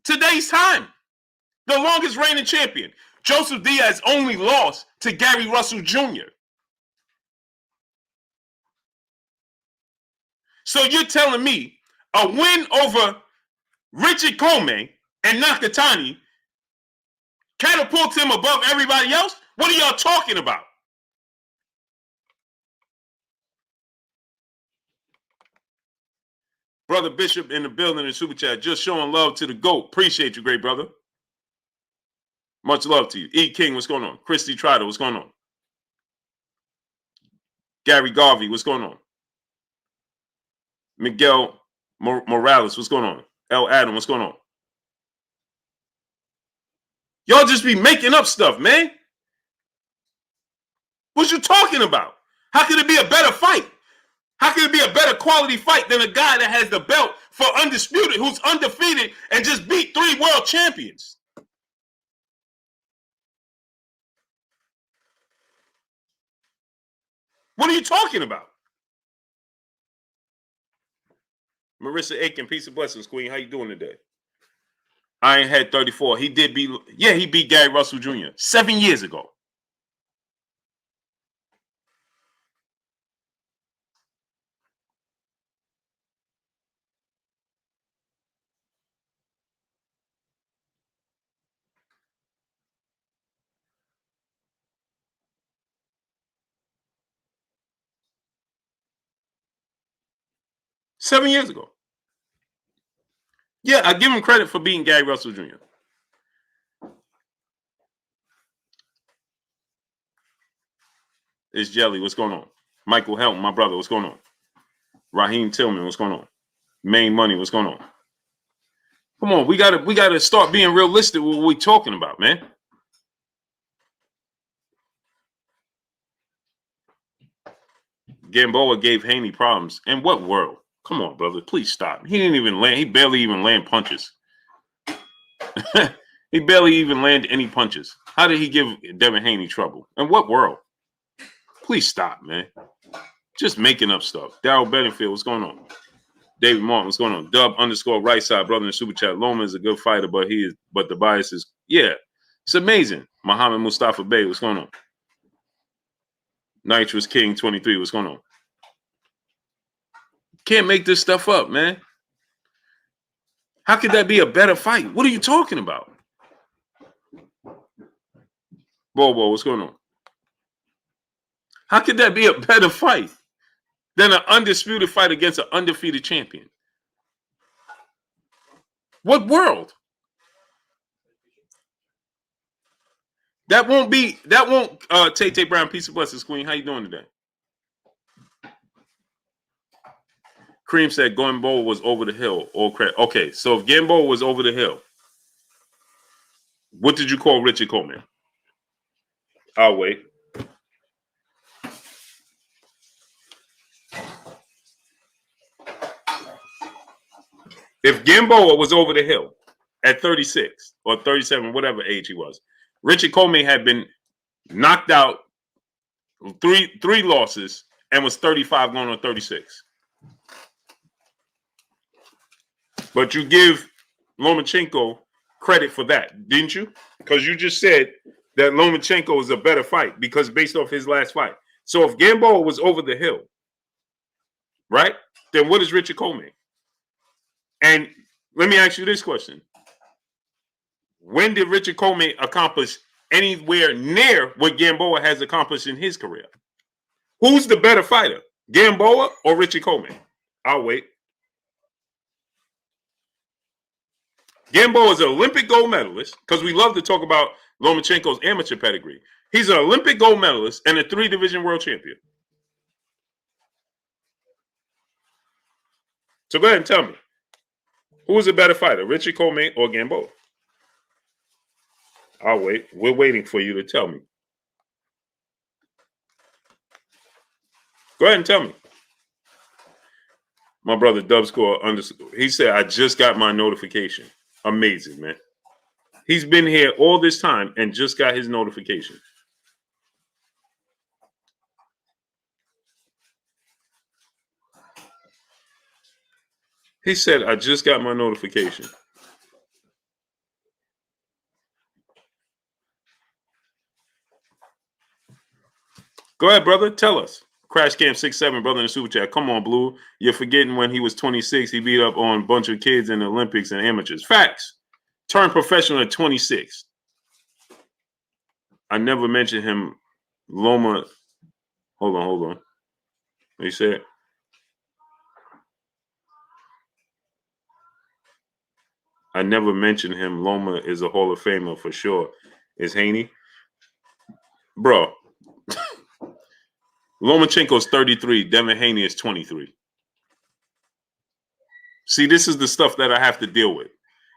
today's time. The longest reigning champion. Joseph Diaz only lost to Gary Russell Jr. So you're telling me a win over Richard Comey and Nakatani catapults him above everybody else? What are y'all talking about? Brother Bishop in the building in Super Chat. Just showing love to the GOAT. Appreciate you, great brother. Much love to you. E. King, what's going on? Christy Trotter, what's going on? Gary Garvey, what's going on? Miguel Morales, what's going on? L. Adam, what's going on? Y'all just be making up stuff, man. What you talking about? How could it be a better fight? How could it be a better quality fight than a guy that has the belt for undisputed, who's undefeated and just beat 3 world champions? What are you talking about? Marissa Aiken, peace and blessings, Queen. How you doing today? Ironhead 34. He did beat, he beat Gary Russell Jr. 7 years ago. Seven years ago. Yeah, I give him credit for beating Gary Russell Jr. It's Jelly. What's going on? Michael Helm, my brother. What's going on? Raheem Tillman. What's going on? Main Money. What's going on? Come on, we gotta start being realistic with what we're talking about, man. Gamboa gave Haney problems. In what world? Come on, brother. Please stop. He didn't even land. He barely even land punches. He barely even landed any punches. How did he give Devin Haney trouble? In what world? Please stop, man. Just making up stuff. Darryl Bedingfield, what's going on? David Martin, what's going on? Dub _ right side, brother in the super chat. Loma is a good fighter, but the bias is, it's amazing. Muhammad Mustafa Bey, what's going on? Nitrous King 23, what's going on? Can't make this stuff up, man. How could that be a better fight? What are you talking about? Bobo, what's going on? How could that be a better fight than an undisputed fight against an undefeated champion? What world? That won't Tay Brown, peace of blessings, Queen. How you doing today? Cream said Gamboa was over the hill. All credit. Okay, so if Gamboa was over the hill, what did you call Richard Coleman? I'll wait. If Gamboa was over the hill at 36 or 37, whatever age he was, Richard Coleman had been knocked out, three losses, and was 35 going on 36. But you give Lomachenko credit for that, didn't you? Because you just said that Lomachenko is a better fight because based off his last fight. So if Gamboa was over the hill, right, then what is Richard Coleman? And let me ask you this question. When did Richard Coleman accomplish anywhere near what Gamboa has accomplished in his career? Who's the better fighter, Gamboa or Richard Coleman? I'll wait. Gamboa is an Olympic gold medalist, because we love to talk about Lomachenko's amateur pedigree. He's an Olympic gold medalist and a 3-division world champion. So go ahead and tell me, who is a better fighter, Richard Coleman or Gamboa? I'll wait. We're waiting for you to tell me. Go ahead and tell me. My brother Dubscore he said, I just got my notification. Amazing, man. He's been here all this time and just got his notification. He said, I just got my notification. Go ahead, brother. Tell us. Crash Camp 67, brother in the super chat. Come on, Blue. You're forgetting when he was 26, he beat up on a bunch of kids in the Olympics and amateurs. Facts. Turned professional at 26. I never mentioned him. Loma. Hold on. What you said? I never mentioned him. Loma is a Hall of Famer for sure. Is Haney? Bro. Lomachenko's 33. Devin Haney is 23. See, this is the stuff that I have to deal with.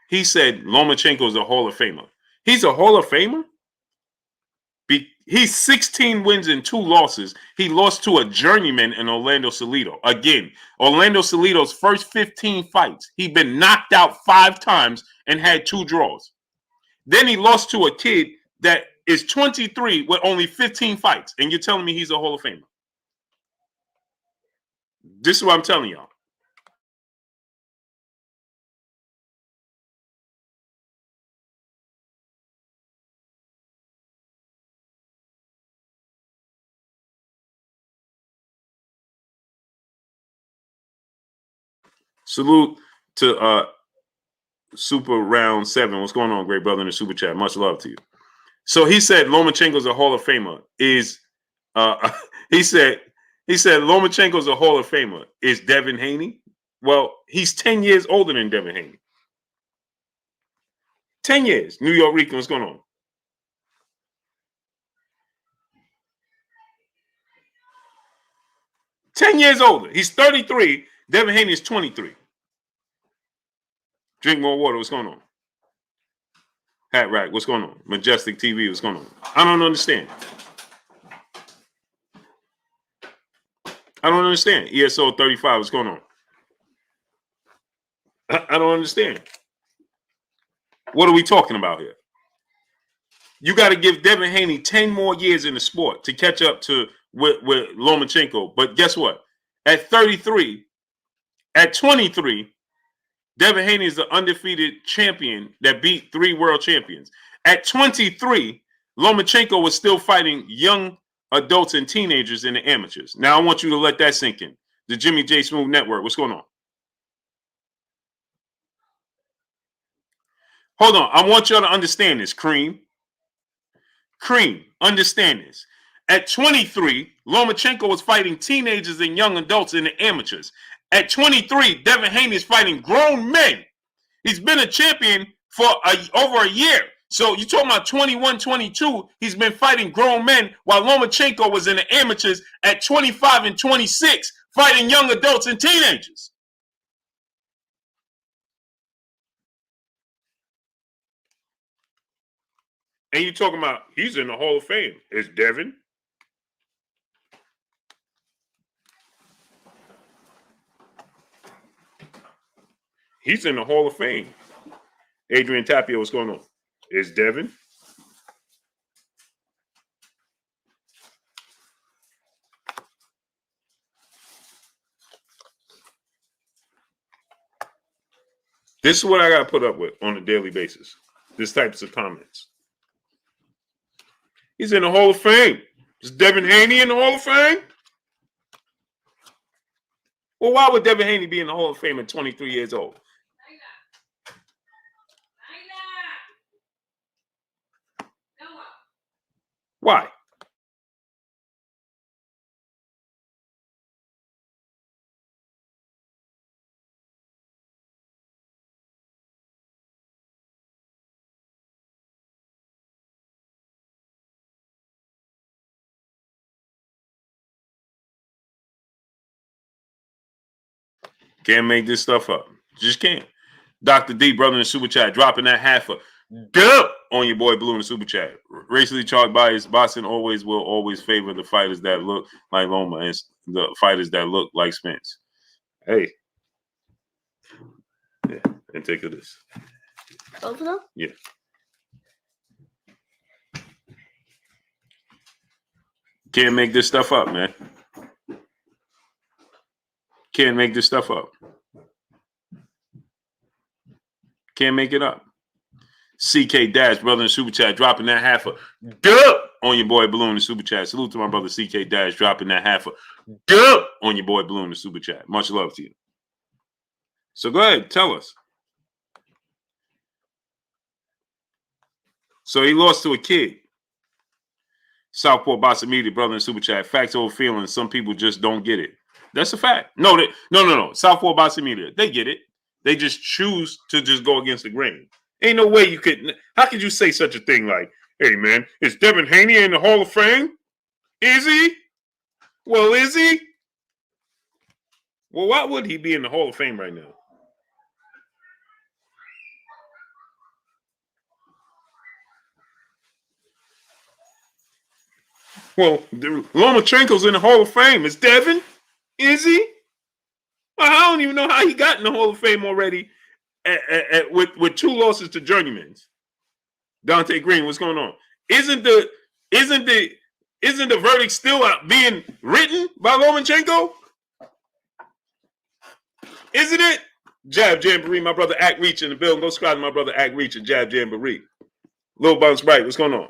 He said Lomachenko is a Hall of Famer. He's a Hall of Famer? He's 16 wins and 2 losses. He lost to a journeyman in Orlando Salido. Again, Orlando Salido's first 15 fights, he'd been knocked out 5 times and had 2 draws. Then he lost to a kid that is 23 with only 15 fights. And you're telling me he's a Hall of Famer? This is what I'm telling y'all. Salute to Super Round 7. What's going on, great brother in the super chat? Much love to you. So he said Lomachenko's a Hall of Famer. He said Lomachenko's a Hall of Famer. Is Devin Haney? Well, he's 10 years older than Devin Haney. 10 years. New York Rican, what's going on? $10 years older. He's 33. Devin Haney is 23. Drink more water. What's going on? Hat Rack. What's going on? Majestic TV. What's going on? I don't understand. I don't understand. ESO 35. What's going on? I don't understand. What are we talking about here? You got to give Devin Haney 10 more years in the sport to catch up to with Lomachenko. But guess what? At 33, at 23, Devin Haney is the undefeated champion that beat 3 world champions. At 23, Lomachenko was still fighting young adults and teenagers in the amateurs. Now I want you to let that sink in. The Jimmy J Smooth Network. What's going on? Hold on. I want y'all to understand this, Cream. Cream, understand this. At 23, Lomachenko was fighting teenagers and young adults in the amateurs. At 23, Devin Haney is fighting grown men. He's been a champion for over a year. So you're talking about 21, 22. He's been fighting grown men while Lomachenko was in the amateurs at 25 and 26, fighting young adults and teenagers. And you're talking about he's in the Hall of Fame. Is Devin? He's in the Hall of Fame. Adrian Tapia, what's going on? Is Devin? This is what I got to put up with on a daily basis. This types of comments. He's in the Hall of Fame. Is Devin Haney in the Hall of Fame? Well, why would Devin Haney be in the Hall of Fame at 23 years old? Why? Can't make this stuff up. Just can't. Dr. D, brother in the super chat, dropping that half a dub on your boy Blue in the super chat. Racially charged bias, boxing will always favor the fighters that look like Loma and the fighters that look like Spence. Hey. Yeah, and take of this. Both of them? Yeah. Can't make this stuff up, man. Can't make this stuff up. Can't make it up. CK Dash, brother in super chat, dropping that half a dub on your boy Blue in the super chat. Salute to my brother CK Dash, dropping that half a dub on your boy Blue in the super chat. Much love to you. So go ahead, tell us. So he lost to a kid. Southport Bossa Media, brother in super chat. Facts over feelings. Some people just don't get it. That's a fact. No. Southport Bossa Media, they get it. They just choose to just go against the grain. Ain't no way you could. How could you say such a thing like, hey, man, is Devin Haney in the Hall of Fame? Is he? Well, is he? Well, why would he be in the Hall of Fame right now? Well, Lomachenko's in the Hall of Fame. Is Devin? Is he? Well, I don't even know how he got in the Hall of Fame already with 2 losses to journeymans. Dante Green, what's going on? Isn't the verdict still being written by Lomachenko? Isn't it? Jab Jamboree, my brother Act Reach in the building. Go subscribe to my brother Act Reach and Jab Jamboree. Lil Bounce Bright, what's going on?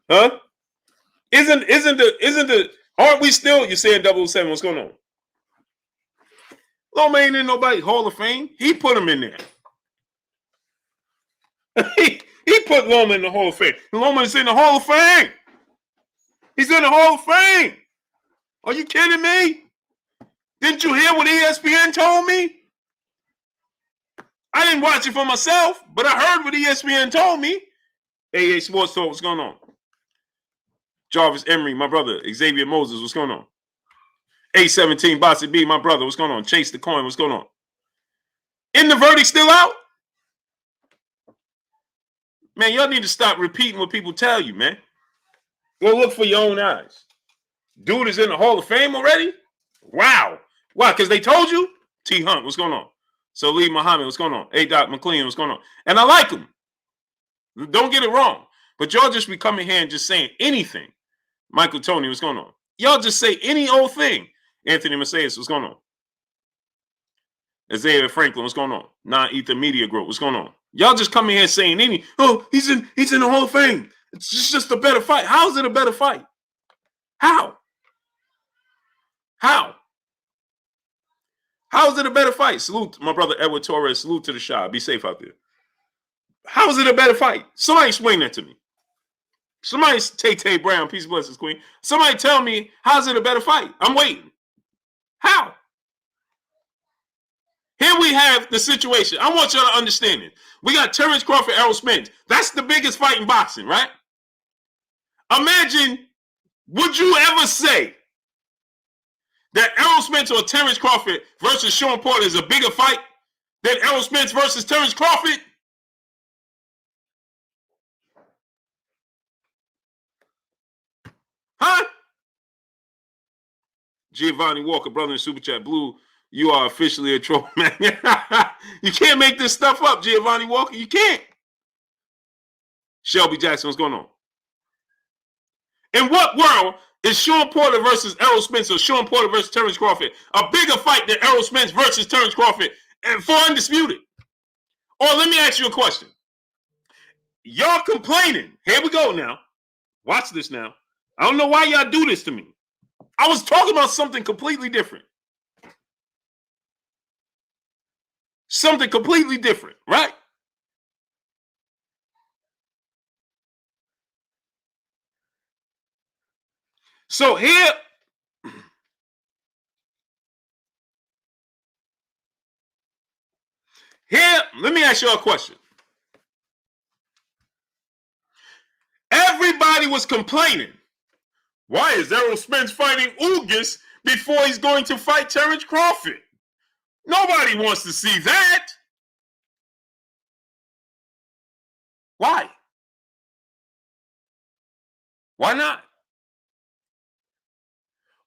Huh? Aren't we still? You're saying 007, what's going on? Loma ain't in nobody Hall of Fame. He put him in there. he put Loma in the Hall of Fame. Loma is in the Hall of Fame. He's in the Hall of Fame. Are you kidding me? Didn't you hear what ESPN told me? I didn't watch it for myself, but I heard what ESPN told me. AA Sports Talk, what's going on? Jarvis Emery, my brother. Xavier Moses, what's going on? A17 Bossy B, my brother, what's going on? Chase the Coin, what's going on? Isn't the verdict still out? Man, y'all need to stop repeating what people tell you, man. Go look for your own eyes. Dude is in the Hall of Fame already? Wow. Why? Because they told you? T. Hunt, what's going on? So Lee Muhammad, what's going on? A. Doc McLean, what's going on? And I like him. Don't get it wrong. But y'all just be coming here and just saying anything. Michael Tony, what's going on? Y'all just say any old thing. Anthony Messias, what's going on? Isaiah Franklin, what's going on? Non-Ether Media Group, what's going on? Y'all just come in here saying he's in the Hall of Fame. It's just a better fight. How is it a better fight? How? How is it a better fight? Salute my brother Edward Torres. Salute to the shop. Be safe out there. How is it a better fight? Somebody explain that to me. Somebody, Tay Brown, peace and blessings, Queen. Somebody tell me, how's it a better fight? I'm waiting. How? Here we have the situation. I want y'all to understand it. We got Terrence Crawford, Errol Spence. That's the biggest fight in boxing, right? Imagine, would you ever say that Errol Spence or Terrence Crawford versus Sean Porter is a bigger fight than Errol Spence versus Terrence Crawford? Huh? Giovanni Walker, brother in Super Chat Blue, you are officially a troll, man. You can't make this stuff up, Giovanni Walker. You can't. Shelby Jackson, what's going on? In what world is Sean Porter versus Errol Spence or Sean Porter versus Terrence Crawford a bigger fight than Errol Spence versus Terrence Crawford and for undisputed? Or let me ask you a question. Y'all complaining. Here we go now. Watch this now. I don't know why y'all do this to me. I was talking about something completely different. Something completely different, right? So here let me ask you a question. Everybody was complaining. Why is Errol Spence fighting Ugas before he's going to fight Terrence Crawford? Nobody wants to see that. Why? Why not?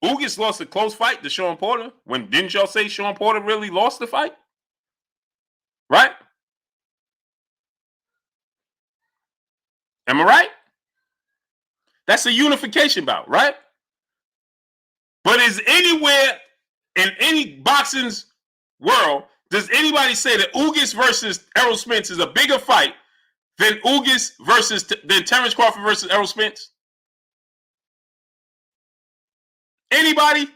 Ugas lost a close fight to Sean Porter. When didn't y'all say Sean Porter really lost the fight? Right? Am I right? That's a unification bout, right? But is anywhere in any boxing's world, does anybody say that Ugas versus Errol Spence is a bigger fight than than Terrence Crawford versus Errol Spence? Anybody?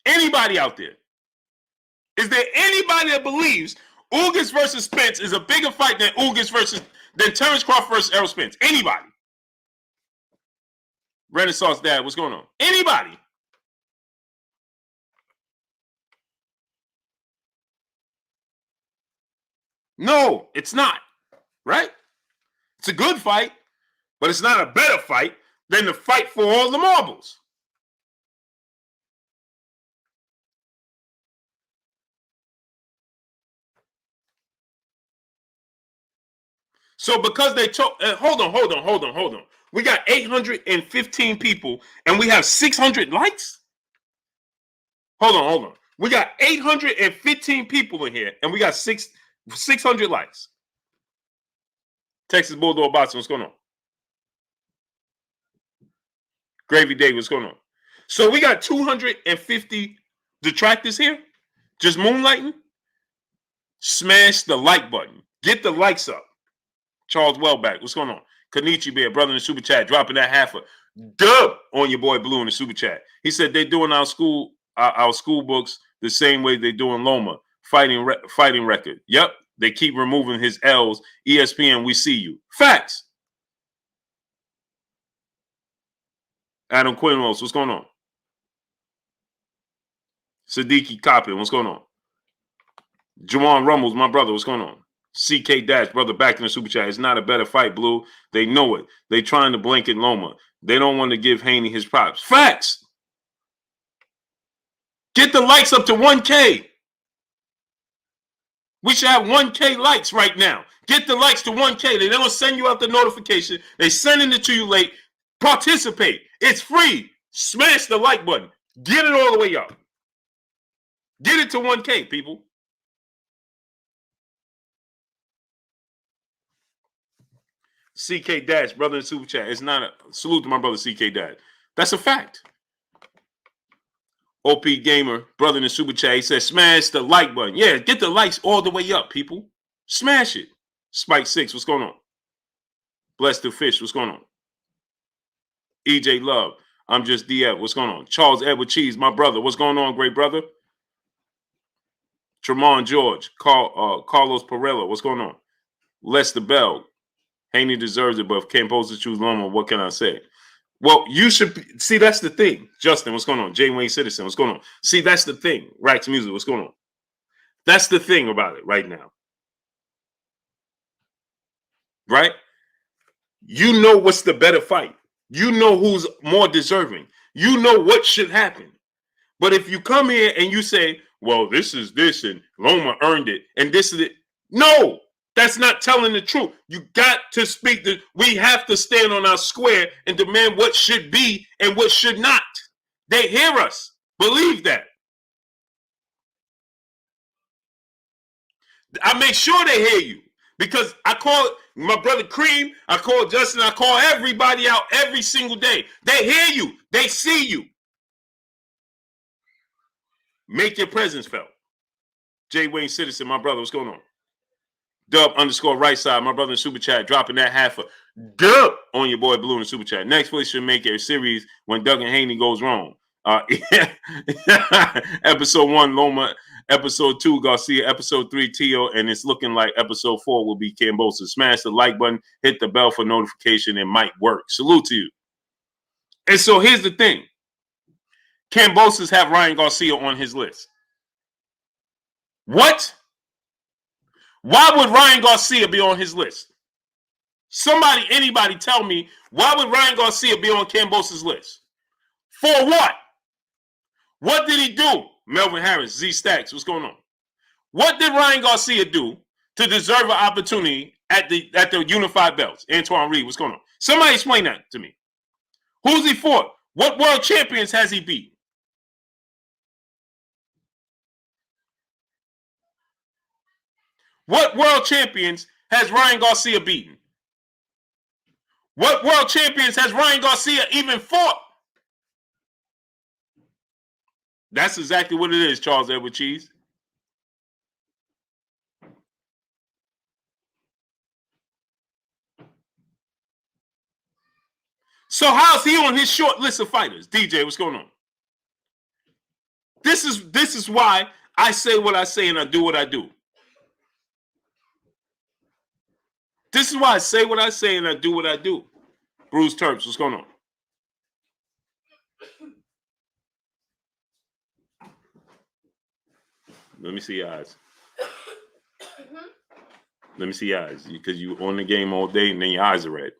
Anybody out there? Is there anybody that believes Ugas versus Spence is a bigger fight than Terrence Crawford versus Errol Spence? Anybody? Renaissance Dad, what's going on? Anybody? No, it's not. Right? It's a good fight, but it's not a better fight than the fight for all the marbles. So because they told, hold on. We got 815 people and we have 600 likes? Hold on. We got 815 people in here and we got 600 likes. Texas Bulldog Boxing, what's going on? Gravy Day, what's going on? So we got 250 detractors here, just moonlighting. Smash the like button. Get the likes up. Charles Wellback, what's going on? Kanichi Bear, brother in the super chat, dropping that half a dub on your boy Blue in the super chat. He said they're doing our school books the same way they're doing Loma fighting record. Yep, they keep removing his L's. ESPN, we see you. Facts. Adam Quinlos, what's going on? Siddiqui Coppin, what's going on? Juwan Rumbles, my brother, what's going on? CK Dash, brother, back in the super chat. It's not a better fight, Blue. They know it. They trying to blanket Loma. They don't want to give Haney his props. Facts. Get the likes up to 1K. We should have 1K likes right now. Get the likes to 1K. They don't send you out the notification. They sending it to you late. Participate. It's free. Smash the like button. Get it all the way up. Get it to 1K, people. CK Dash, brother in super chat. It's not a salute to my brother CK Dash. That's a fact. OP Gamer, brother in the super chat, he says smash the like button. Yeah, get the likes all the way up, people. Smash it. Spike 6, what's going on? Bless the Fish, what's going on? EJ Love, I'm just DF, what's going on? Charles Edward Cheese, my brother, what's going on, great brother? Tremont George, Carlos Perella, what's going on? Lester Bell, Haney deserves it, but if Kambosos choose Loma, what can I say? Well, you should see. That's the thing. Justin, what's going on? J. Wayne Citizen, what's going on? See, that's the thing. Rax Music, what's going on? That's the thing about it right now. Right? You know what's the better fight. You know who's more deserving. You know what should happen. But if you come here and you say, well, this is this and Loma earned it and this is it. No, that's not telling the truth. You got to speak. We have to stand on our square and demand what should be and what should not. They hear us. Believe that. I make sure they hear you because I call my brother Cream, I call Justin, I call everybody out every single day. They hear you. They see you. Make your presence felt. J. Wayne Citizen, my brother, what's going on? Dub_ right side, my brother in super chat, dropping that half a dub on your boy Blue in the super chat. Next place should make a series when Doug and Haney goes wrong. Episode 1, Loma. Episode 2, Garcia. Episode 3, Tio. And it's looking like episode 4 will be Kambosos. Smash the like button, hit the bell for notification. It might work. Salute to you. And so here's the thing. Kambosos have Ryan Garcia on his list. What? Why would Ryan Garcia be on his list? Anybody tell me, why would Ryan Garcia be on Kambosos' list? For what? What did he do? Melvin Harris, Z Stacks, what's going on? What did Ryan Garcia do to deserve an opportunity at the unified belts? Antoine Reed, what's going on? Somebody explain that to me. Who's he fought? What world champions has he beat? What world champions has Ryan Garcia beaten? What world champions has Ryan Garcia even fought? That's exactly what it is, Charles Edward Cheese. So how's he on his short list of fighters? DJ, what's going on? This is why I say what I say and I do what I do. This is why I say what I say and I do what I do. Bruce Terps, what's going on? Let me see your eyes. Let me see your eyes, because you on the game all day and then your eyes are red.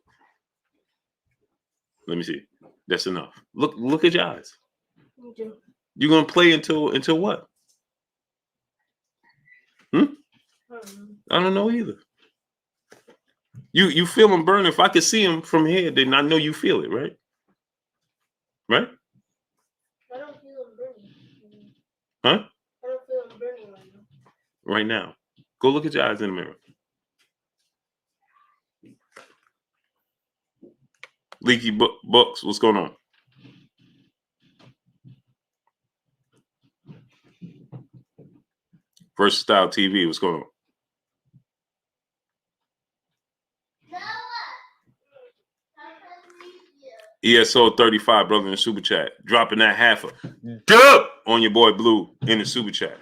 Let me see. That's enough. Look at your eyes. Me too. You're gonna play until what? I I don't know either. You feel them burning. If I could see them from here, then I know you feel it, right? Right? I don't feel them burning. Huh? I don't feel them burning right now. Right now. Go look at your eyes in the mirror. Leaky Books, what's going on? Versatile TV, what's going on? ESO 35, brother, in the super chat. Dropping that half a dub on your boy Blue in the super chat.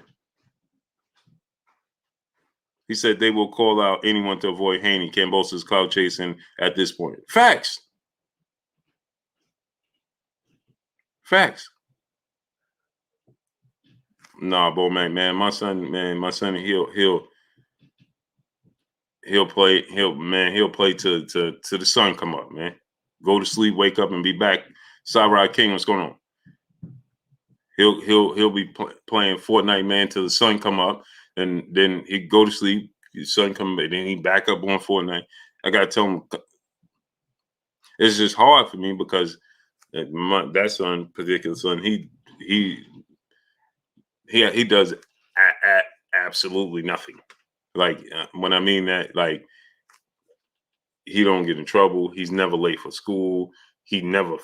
He said they will call out anyone to avoid Haney. Kambosos cloud chasing at this point. Facts. Facts. Nah, bro, man, my son, he'll play till the sun come up, man. Go to sleep, wake up, and be back. Samurai King, what's going on? He'll be playing Fortnite, man, till the sun come up, and then he go to sleep. The sun come, and then he back up on Fortnite. I gotta tell him it's just hard for me because that son, particular son, he does absolutely nothing. Like when I mean that, like he don't get in trouble. He's never late for school. He never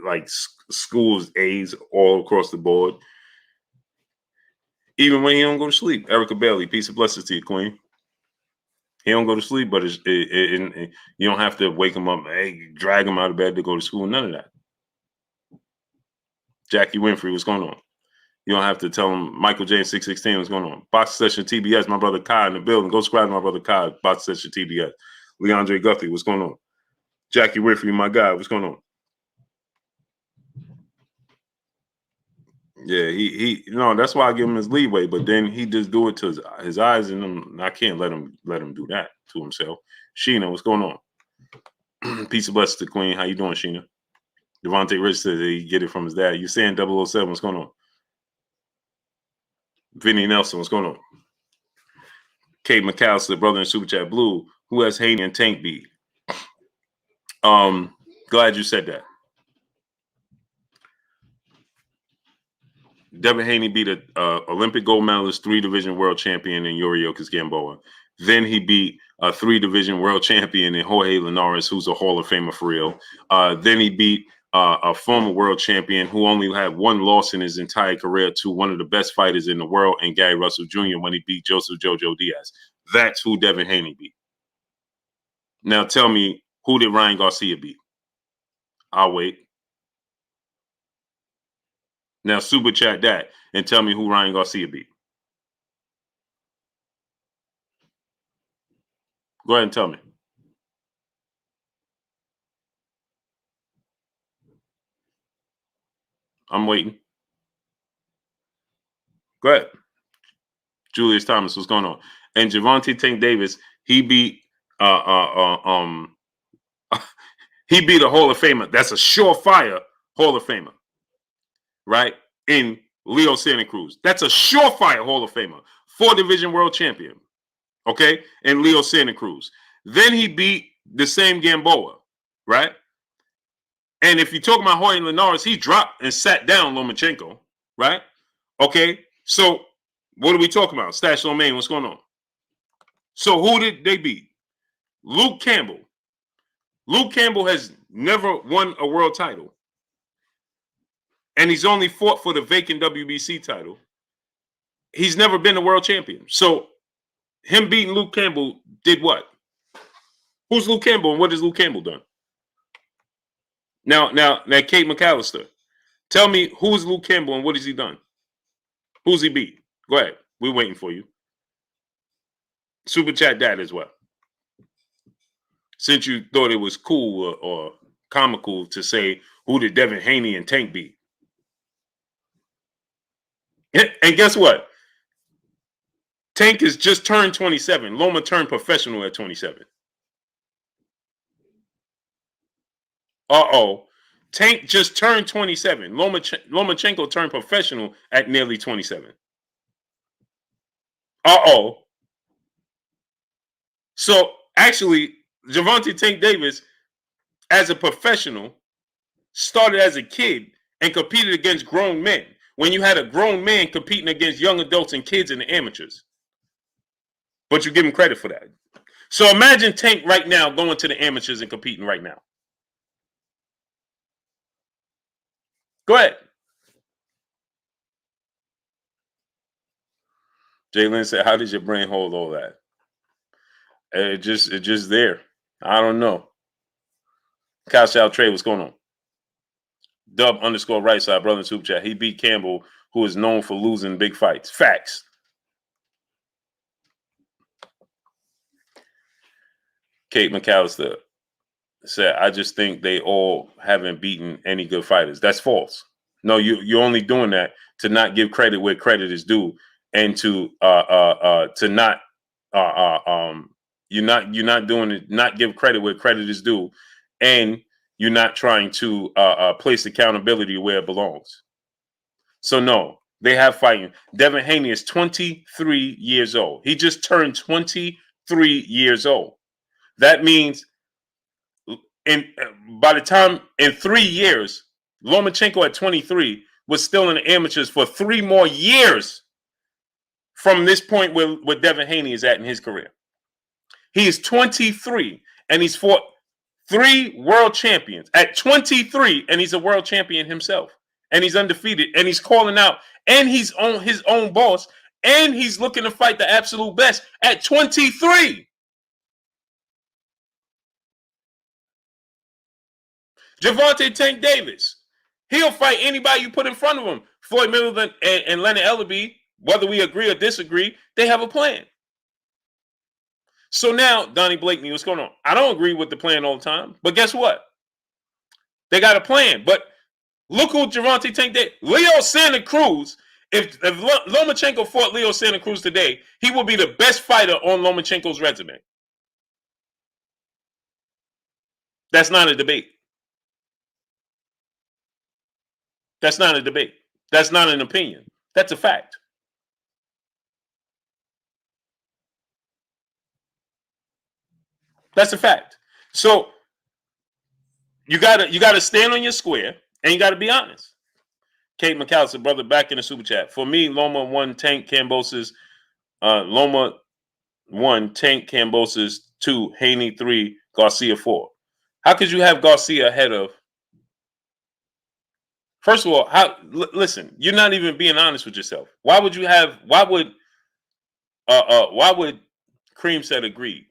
like school's A's all across the board. Even when he don't go to sleep. Erica Bailey, peace and blessings to you, Queen. He don't go to sleep, but you don't have to wake him up, drag him out of bed to go to school. None of that. Jackie Winfrey, what's going on? You don't have to tell him. Michael J 616, what's going on? Box Session TBS, my brother Kai in the building. Go subscribe to my brother Kai, Box Session TBS. Leandre Guthrie, what's going on? Jackie Winfrey, my guy, what's going on? Yeah, he that's why I give him his leeway, but then he just do it to his eyes, and I can't let him do that to himself. Sheena, what's going on? Peace of blessings to Queen. How you doing, Sheena? Devontae Rich says he get it from his dad. You saying 007, what's going on? Vinny Nelson, what's going on? Kate McAllister, brother in Super Chat Blue, who has Haney and Tank beat? Glad you said that. Devin Haney beat a Olympic gold medalist, 3-division world champion in Yuriorkis Gamboa. Then he beat a 3-division world champion in Jorge Linares, who's a Hall of Famer for real. Then he beat a former world champion who only had one loss in his entire career to one of the best fighters in the world, and Gary Russell Jr. when he beat Joseph Jojo Diaz. That's who Devin Haney beat. Now tell me, who did Ryan Garcia beat? I'll wait. Now super chat that and tell me who Ryan Garcia beat. Go ahead and tell me. I'm waiting. Go ahead. Julius Thomas, what's going on? And Javante Tank Davis, he beat he beat a Hall of Famer. That's a surefire Hall of Famer, right? In Leo Santa Cruz. That's a surefire Hall of Famer. 4-division world champion, okay? In Leo Santa Cruz. Then he beat the same Gamboa, right? And if you talk about Jorge Linares, he dropped and sat down Lomachenko, right? Okay, so what are we talking about? Stash Lomain, what's going on? So who did they beat? Luke Campbell. Luke Campbell has never won a world title. And he's only fought for the vacant WBC title. He's never been a world champion. So him beating Luke Campbell did what? Who's Luke Campbell and what has Luke Campbell done? Now, Kate McAllister, tell me who's Luke Campbell and what has he done? Who's he beat? Go ahead. We're waiting for you. Super chat that as well. Since you thought it was cool or comical to say, who did Devin Haney and Tank beat? And guess what? Tank has just turned 27. Loma turned professional at 27. Uh-oh. Tank just turned 27. Lomachenko turned professional at nearly 27. Uh-oh. So, actually, Gervonta Tank Davis, as a professional, started as a kid and competed against grown men. When you had a grown man competing against young adults and kids in the amateurs. But you give him credit for that. So imagine Tank right now going to the amateurs and competing right now. Go ahead. Jalen said, how does your brain hold all that? It's just there. I don't know. Cash out trade, what's going on? Dub_right side, brother in super chat. He beat Campbell, who is known for losing big fights. Facts. Kate McAllister said, I just think they all haven't beaten any good fighters. That's false. No, you're only doing that to not give credit where credit is due, and to not you're not doing it, not give credit where credit is due, and you're not trying to place accountability where it belongs. So no, they have fighting. Devin Haney is 23 years old. He just turned 23 years old. That means by the time in 3 years, Lomachenko at 23 was still in the amateurs for 3 more years from this point where Devin Haney is at in his career. He is 23 and he's fought 3 world champions at 23, and he's a world champion himself, and he's undefeated, and he's calling out, and he's on his own boss, and he's looking to fight the absolute best at 23. Gervonta Tank Davis, he'll fight anybody you put in front of him. Floyd Mayweather and Leonard Ellerbe, whether we agree or disagree, they have a plan. So now, Donnie Blakeney, what's going on? I don't agree with the plan all the time, but guess what? They got a plan. But look who Gervonta Tank Davis, Leo Santa Cruz. If Lomachenko fought Leo Santa Cruz today, he will be the best fighter on Lomachenko's resume. That's not a debate. That's not a debate. That's not an opinion. That's a fact. That's a fact. So you gotta stand on your square, and you gotta be honest. Kate McAllister, brother, back in the super chat. For me, Loma 1, Tank Kambosos. Loma 1, Tank Kambosos 2, Haney 3, Garcia 4. How could you have Garcia ahead of? First of all, listen, you're not even being honest with yourself. Why would Cream said agreed?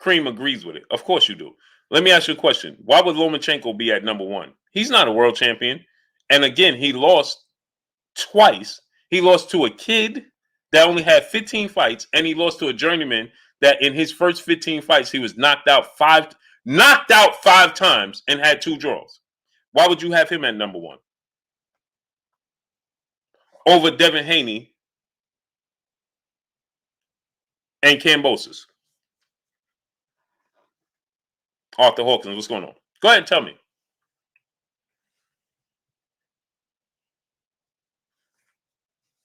Cream agrees with it. Of course you do. Let me ask you a question. Why would Lomachenko be at number 1? He's not a world champion. And again, he lost twice. He lost to a kid that only had 15 fights, and he lost to a journeyman that in his first 15 fights, he was knocked out five times and had 2 draws. Why would you have him at number 1? Over Devin Haney and Kambosos. Arthur Hawkins, what's going on? Go ahead and tell me.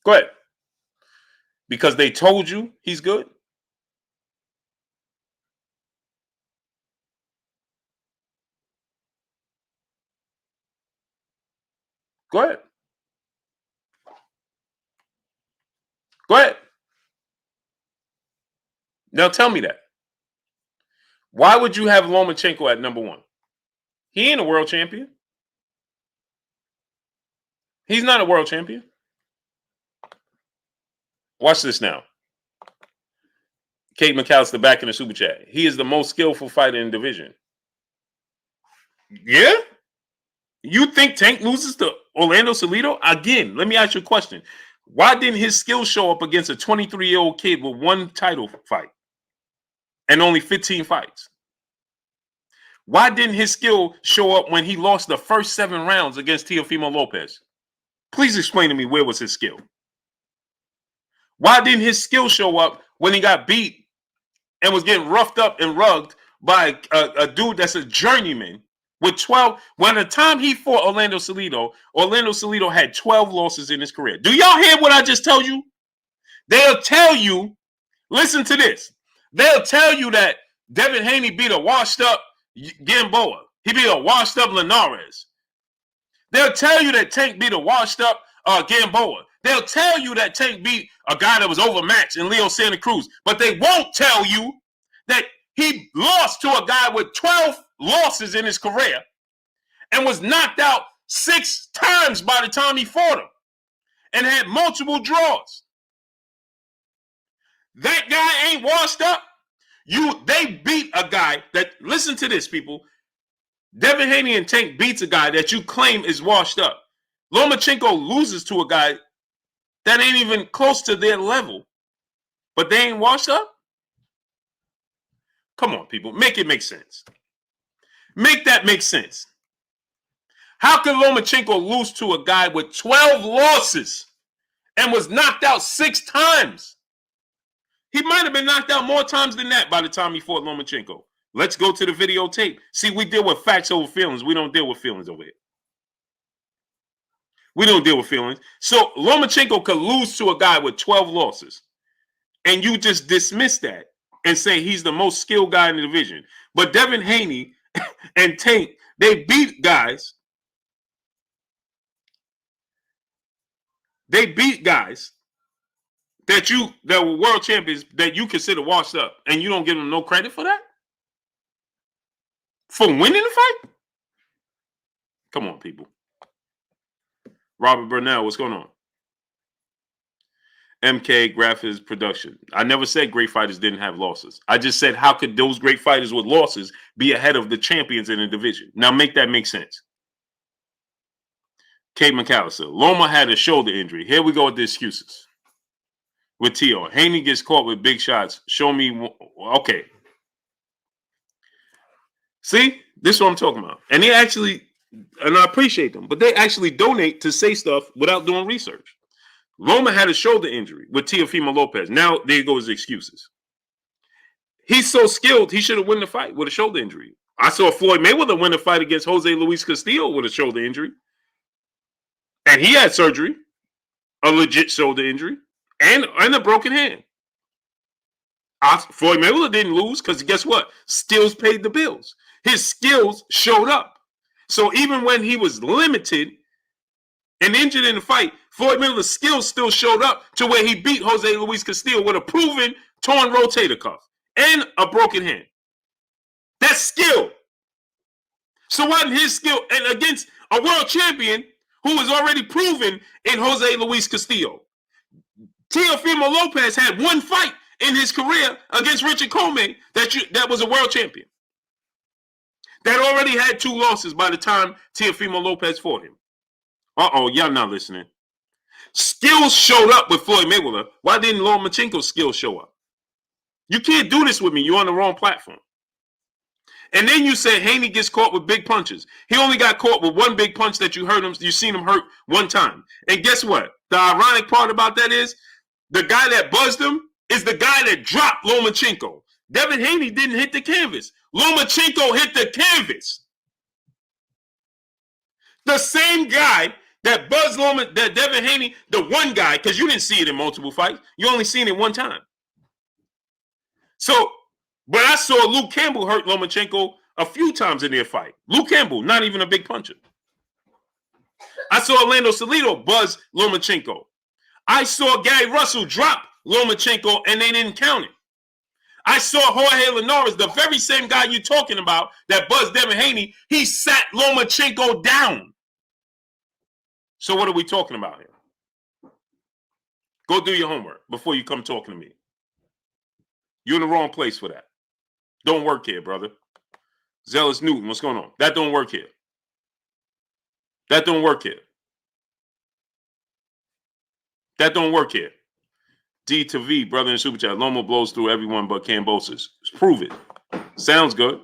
Go ahead. Because they told you he's good? Go ahead. Go ahead. Now tell me that. Why would you have Lomachenko at number 1? He ain't a world champion. He's not a world champion. Watch this now. Kate McAllister back in the super chat. He is the most skillful fighter in the division. Yeah? You think Tank loses to Orlando Salido? Again, let me ask you a question. Why didn't his skill show up against a 23-year-old kid with 1 title fight and only 15 fights? Why didn't his skill show up when he lost the first 7 rounds against Teofimo Lopez? Please explain to me, where was his skill? Why didn't his skill show up when he got beat and was getting roughed up and rugged by a dude that's a journeyman with 12? When the time he fought Orlando Salido had 12 losses in his career. Do y'all hear what I just told you? They'll tell you, listen to this. They'll tell you that Devin Haney beat a washed up Gamboa. He beat a washed up Linares. They'll tell you that Tank beat a washed up Gamboa. They'll tell you that Tank beat a guy that was overmatched in Leo Santa Cruz. But they won't tell you that he lost to a guy with 12 losses in his career and was knocked out 6 times by the time he fought him and had multiple draws. That guy ain't washed up. They beat a guy that, listen to this, people. Devin Haney and Tank beats a guy that you claim is washed up. Lomachenko loses to a guy that ain't even close to their level, but they ain't washed up? Come on, people. Make it make sense. Make that make sense. How could Lomachenko lose to a guy with 12 losses and was knocked out 6 times? He might have been knocked out more times than that by the time he fought Lomachenko. Let's go to the videotape. See, we deal with facts over feelings. We don't deal with feelings over here. We don't deal with feelings. So Lomachenko could lose to a guy with 12 losses, and you just dismiss that and say he's the most skilled guy in the division. But Devin Haney and Tank, they beat guys. They beat guys that were world champions that you consider washed up, and you don't give them no credit for that? For winning the fight? Come on, people. Robert Burnell, what's going on? MK Graphics Production. I never said great fighters didn't have losses. I just said, how could those great fighters with losses be ahead of the champions in the division? Now make that make sense. Kate McAllister. Loma had a shoulder injury. Here we go with the excuses. With Tio. Haney gets caught with big shots. Show me. Okay. See? This is what I'm talking about. And they actually, and I appreciate them, but they actually donate to say stuff without doing research. Loma had a shoulder injury with Teofimo Lopez. Now, there go his excuses. He's so skilled, he should have won the fight with a shoulder injury. I saw Floyd Mayweather win a fight against Jose Luis Castillo with a shoulder injury. And he had surgery, a legit shoulder injury, and a broken hand. Floyd Mayweather didn't lose because guess what? Skills paid the bills. His skills showed up. So even when he was limited and injured in the fight, Floyd Mayweather's skills still showed up to where he beat Jose Luis Castillo with a proven torn rotator cuff and a broken hand. That's skill. So wasn't his skill, and against a world champion who was already proven in Jose Luis Castillo. Teofimo Lopez had one fight in his career against Richard Coleman that was a world champion. That already had 2 losses by the time Teofimo Lopez fought him. Y'all not listening. Skills showed up with Floyd Mayweather. Why didn't Lomachenko's skills show up? You can't do this with me. You're on the wrong platform. And then you say Haney gets caught with big punches. He only got caught with one big punch that you seen him hurt one time. And guess what? The ironic part about that is the guy that buzzed him is the guy that dropped Lomachenko. Devin Haney didn't hit the canvas. Lomachenko hit the canvas. The same guy that buzzed that Devin Haney, the one guy, because you didn't see it in multiple fights. You only seen it one time. So, but I saw Luke Campbell hurt Lomachenko a few times in their fight. Luke Campbell, not even a big puncher. I saw Orlando Salido buzz Lomachenko. I saw Gary Russell drop Lomachenko and they didn't count it. I saw Jorge Linares, the very same guy you're talking about that buzzed Devin Haney, he sat Lomachenko down. So what are we talking about here? Go do your homework before you come talking to me. You're in the wrong place for that. Don't work here, brother. Zealous Newton, what's going on? That don't work here. That don't work here. That don't work here. D to V, brother in Super Chat. Loma blows through everyone but Kambosos. Prove it. Sounds good.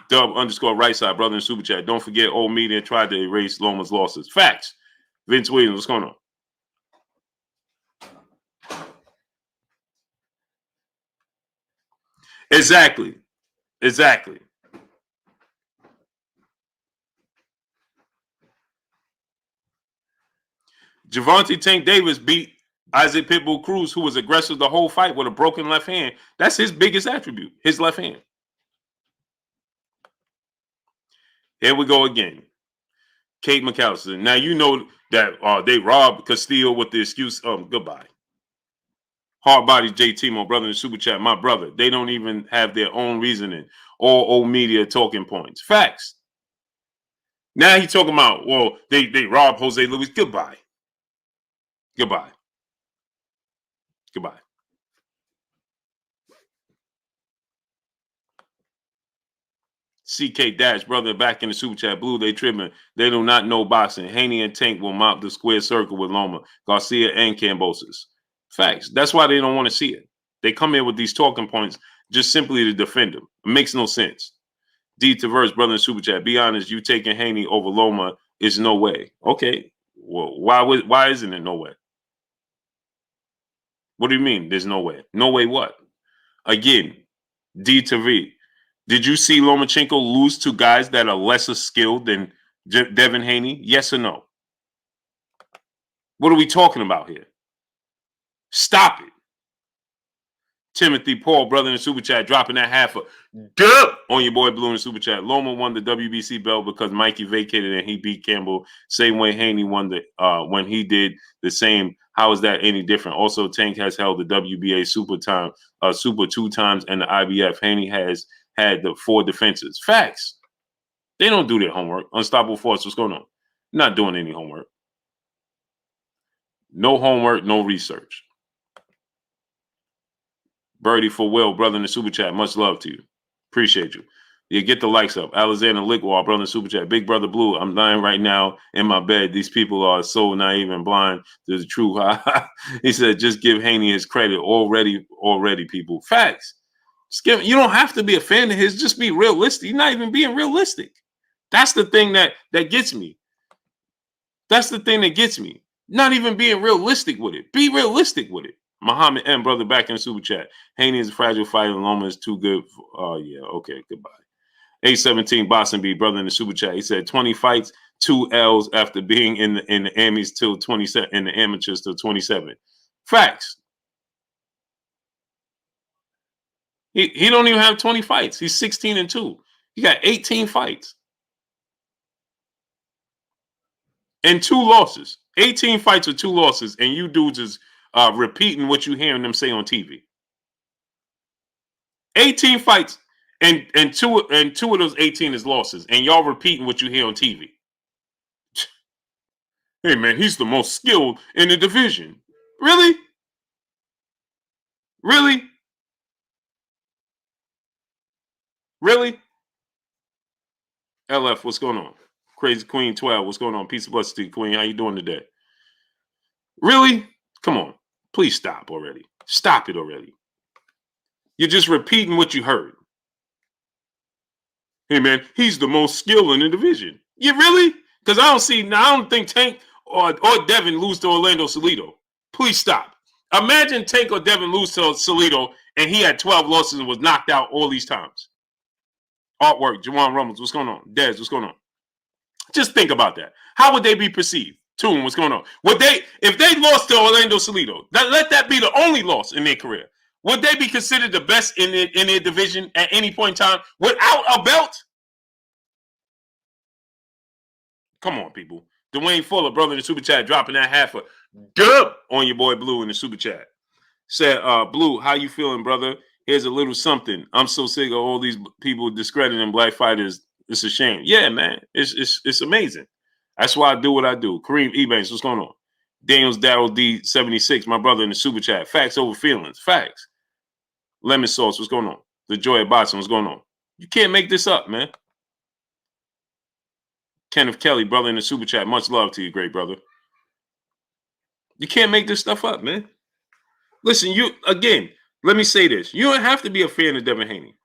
Dub _ right side, brother in Super Chat. Don't forget old media tried to erase Loma's losses. Facts. Vince Williams, what's going on? Exactly. Exactly. Javante Tank Davis beat Isaac Pitbull Cruz, who was aggressive the whole fight with a broken left hand. That's his biggest attribute, his left hand. Here we go again. Kate McAllister. Now you know that they robbed Castillo with the excuse, goodbye. Hard body JT, my brother in the super chat, my brother. They don't even have their own reasoning. All old media talking points. Facts. Now he's talking about, well, they robbed Jose Luis. Goodbye. Goodbye. Goodbye. CK Dash, brother, back in the super chat. Blue, they tripping. They do not know boxing. Haney and Tank will mop the square circle with Loma, Garcia, and Kambosos. Facts. That's why they don't want to see it. They come in with these talking points just simply to defend them. It makes no sense. D Traverse, brother in super chat. Be honest, you taking Haney over Loma is no way. Okay. Well, why isn't it no way? What do you mean there's no way? No way what? Again, D to V. Did you see Lomachenko lose to guys that are lesser skilled than Devin Haney? Yes or no? What are we talking about here? Stop it. Timothy Paul, brother in the super chat, dropping that half a dub on your boy Blue in the super chat. Loma won the WBC belt because Mikey vacated and he beat Campbell. Same way Haney won the when he did the same. How is that any different? Also, Tank has held the WBA super 2 times and the IBF. Haney has had the 4 defenses. Facts. They don't do their homework. Unstoppable Force, what's going on? Not doing any homework. No homework, no research. Birdie for Will, brother in the super chat. Much love to you. Appreciate you. Yeah, get the likes up. Alexander Lickwall, brother in the super chat. Big brother Blue, I'm dying right now in my bed. These people are so naive and blind to the truth. He said, just give Haney his credit. Already, people. Facts. You don't have to be a fan of his. Just be realistic. You're not even being realistic. That's the thing that gets me. That's the thing that gets me. Not even being realistic with it. Be realistic with it. Muhammad M, brother, back in the super chat. Haney is a fragile fighter. Loma is too good. Yeah, okay, goodbye. 817 Boston B, brother in the super chat. He said 20 fights, 2 L's after being in the Amis till 27, in the amateurs till 27. Facts. He don't even have 20 fights. He's 16-2. He got 18 fights and 2 losses. 18 fights with 2 losses, and you dudes is repeating what you hearing them say on TV. 18 fights and two of those 18 is losses, and y'all repeating what you hear on TV. Hey man, he's the most skilled in the division. Really? Really? Really? LF, what's going on? Crazy Queen 12, what's going on? Peace of blessings to you, Queen. How you doing today? Really? Come on. Please stop already. Stop it already. You're just repeating what you heard. Hey man, he's the most skilled in the division. You really? Because I don't think Tank or Devin lose to Orlando Salido. Please stop. Imagine Tank or Devin lose to Salido and he had 12 losses and was knocked out all these times. Artwork, Jawan Rummels, what's going on? Dez, what's going on? Just think about that. How would they be perceived? Tune, what's going on? If they lost to Orlando Salido, let that be the only loss in their career. Would they be considered the best in their division at any point in time without a belt? Come on, people. Dwayne Fuller, brother in the super chat, dropping that half a dub on your boy Blue in the super chat. Said, Blue, how you feeling, brother? Here's a little something. I'm so sick of all these people discrediting black fighters. It's a shame. Yeah, man. It's amazing. That's why I do what I do. Kareem Ebanks, what's going on? Daniels Darrell D76, my brother in the super chat. Facts over feelings. Facts. Lemon Sauce, what's going on? The Joy of Boxing, what's going on? You can't make this up, man. Kenneth Kelly, brother in the super chat. Much love to you, great brother. You can't make this stuff up, man. Listen, let me say this. You don't have to be a fan of Devin Haney.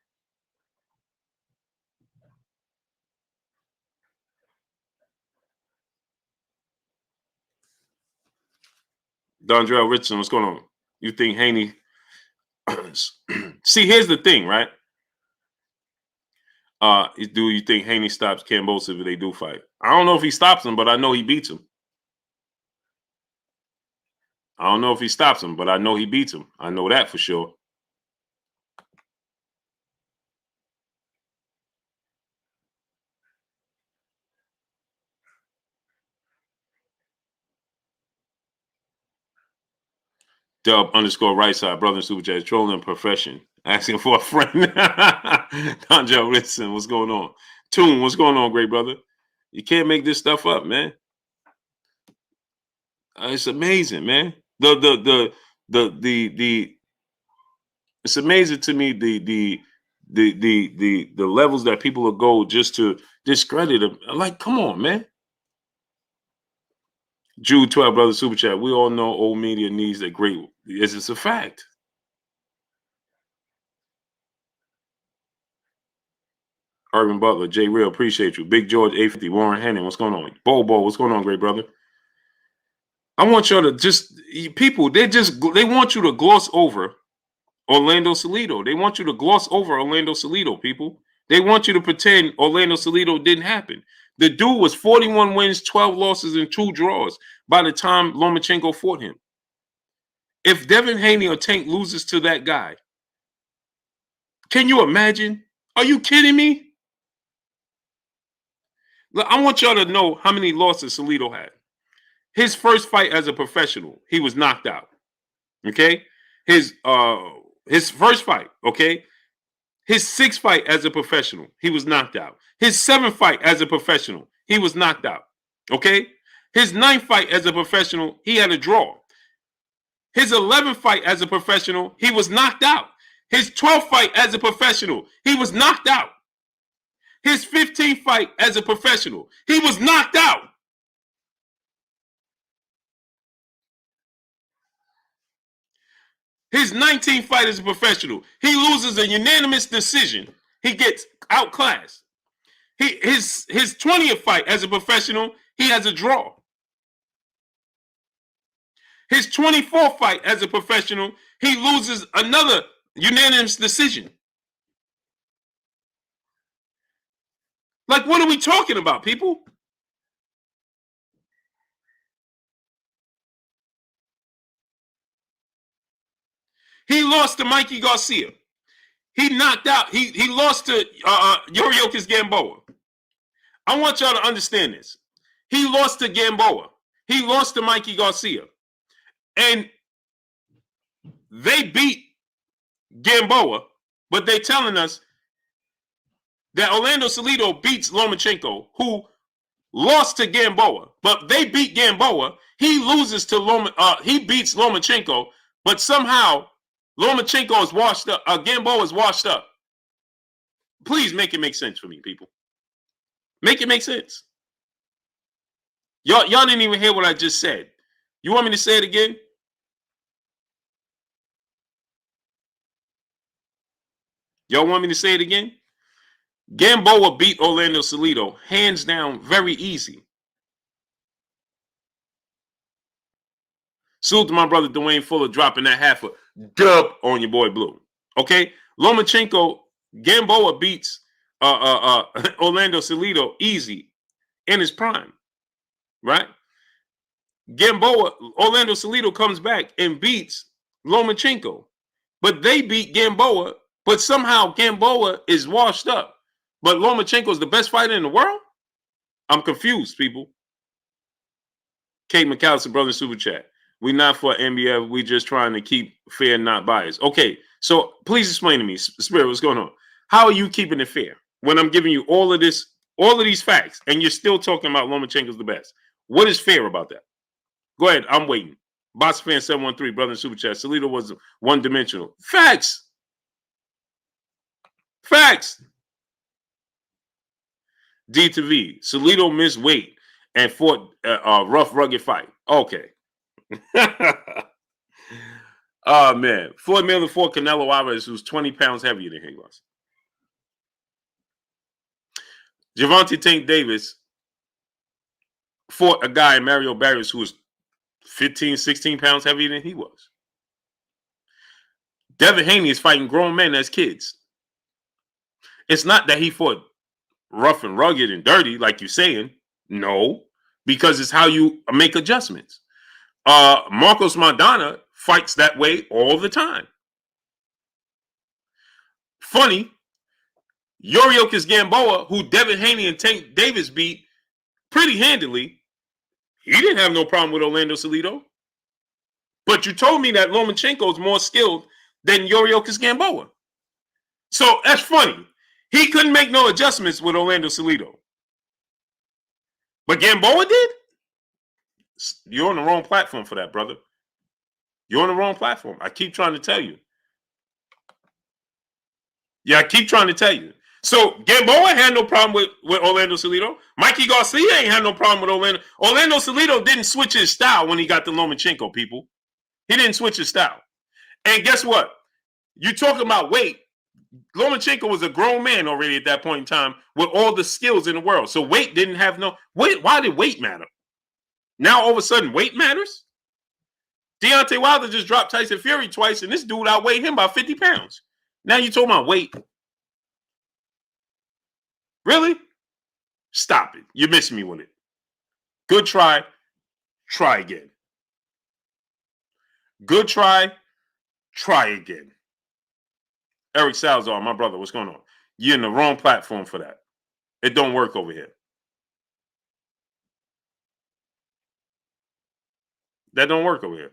Dondrell Richardson, what's going on? You think Haney... See, here's the thing, right? Do you think Haney stops Kambosos if they do fight? I don't know if he stops him, but I know he beats him. I don't know if he stops him, but I know he beats him. I know that for sure. Dub _ right side, brother super chat, trolling profession, asking for a friend. Donjo, listen, what's going on? Toon, what's going on, great brother? You can't make this stuff up, man. It's amazing, man. The it's amazing to me the levels that people will go just to discredit him. Like, come on, man. Jude 12, brother super chat. We all know old media needs a great. It's a fact. Urban Butler, J Real, appreciate you. Big George 850, Warren Haney, what's going on? Bobo, what's going on, great brother? I want y'all to just people. They want you to gloss over Orlando Salido. They want you to gloss over Orlando Salido, people. They want you to pretend Orlando Salido didn't happen. The dude was 41 wins, 12 losses, and 2 draws by the time Lomachenko fought him. If Devin Haney or Tank loses to that guy, can you imagine? Are you kidding me? Look, I want y'all to know how many losses Salido had. His first fight as a professional, he was knocked out. Okay? His first fight, okay? His 6th fight as a professional, he was knocked out. His 7th fight as a professional, he was knocked out. Okay? His 9th fight as a professional, he had a draw. His 11th fight as a professional, he was knocked out. His 12th fight as a professional, he was knocked out. His 15th fight as a professional, he was knocked out. His 19th fight as a professional, he loses a unanimous decision. He gets outclassed. His 20th fight as a professional, he has a draw. His 24th fight as a professional, he loses another unanimous decision. Like, what are we talking about, people? He lost to Mikey Garcia. He knocked out. He lost to Yuriokis Gamboa. I want y'all to understand this. He lost to Gamboa. He lost to Mikey Garcia. And they beat Gamboa, but they're telling us that Orlando Salido beats Lomachenko, who lost to Gamboa, but they beat Gamboa. He loses to he beats Lomachenko, but somehow Lomachenko is washed up. Gamboa is washed up. Please make it make sense for me, people. Make it make sense. Y'all didn't even hear what I just said. You want me to say it again? Y'all want me to say it again? Gamboa beat Orlando Salido, hands down, very easy. Salute to my brother Dwayne Fuller dropping that half a dub on your boy Blue. Okay, Lomachenko, Gamboa beats Orlando Salido easy in his prime, right? Gamboa, Orlando Salido comes back and beats Lomachenko, but they beat Gamboa, but somehow Gamboa is washed up. But Lomachenko is the best fighter in the world? I'm confused, people. Kate McAllister, brother super chat. We not for NBF. We just trying to keep fair, not biased. Okay, so please explain to me, Spirit, what's going on? How are you keeping it fair when I'm giving you all of these facts, and you're still talking about Lomachenko's the best? What is fair about that? Go ahead, I'm waiting. Box fan 713, brother super chat. Salido was one-dimensional. Facts. Facts. D to V. Salido missed weight and fought a rough, rugged fight. Okay. Oh, man. Floyd Mayweather fought Canelo Alvarez, who's 20 pounds heavier than he was. Gervonta Tank Davis fought a guy, Mario Barrios, who was 15, 16 pounds heavier than he was. Devin Haney is fighting grown men as kids. It's not that he fought rough and rugged and dirty, like you're saying. No, because it's how you make adjustments. Marcos Maidana fights that way all the time. Funny, Yuriorkis Gamboa, who Devin Haney and Tank Davis beat pretty handily, he didn't have no problem with Orlando Salido. But you told me that Lomachenko is more skilled than Yuriorkis Gamboa. So that's funny. He couldn't make no adjustments with Orlando Salido. But Gamboa did? You're on the wrong platform for that, brother. You're on the wrong platform. I keep trying to tell you. Yeah, I keep trying to tell you. So Gamboa had no problem with Orlando Salido. Mikey Garcia ain't had no problem with Orlando. Orlando Salido didn't switch his style when he got the Lomachenko, people. He didn't switch his style. And guess what? You talking about weight. Lomachenko was a grown man already at that point in time with all the skills in the world. So weight didn't have no weight. Why did weight matter? Now all of a sudden weight matters? Deontay Wilder just dropped Tyson Fury twice, and this dude outweighed him by 50 pounds. Now you talking about weight? Really? Stop it. You're missing me with it. Good try. Try again. Good try. Try again. Eric Salazar, my brother, what's going on? You're in the wrong platform for that. It don't work over here. That don't work over here.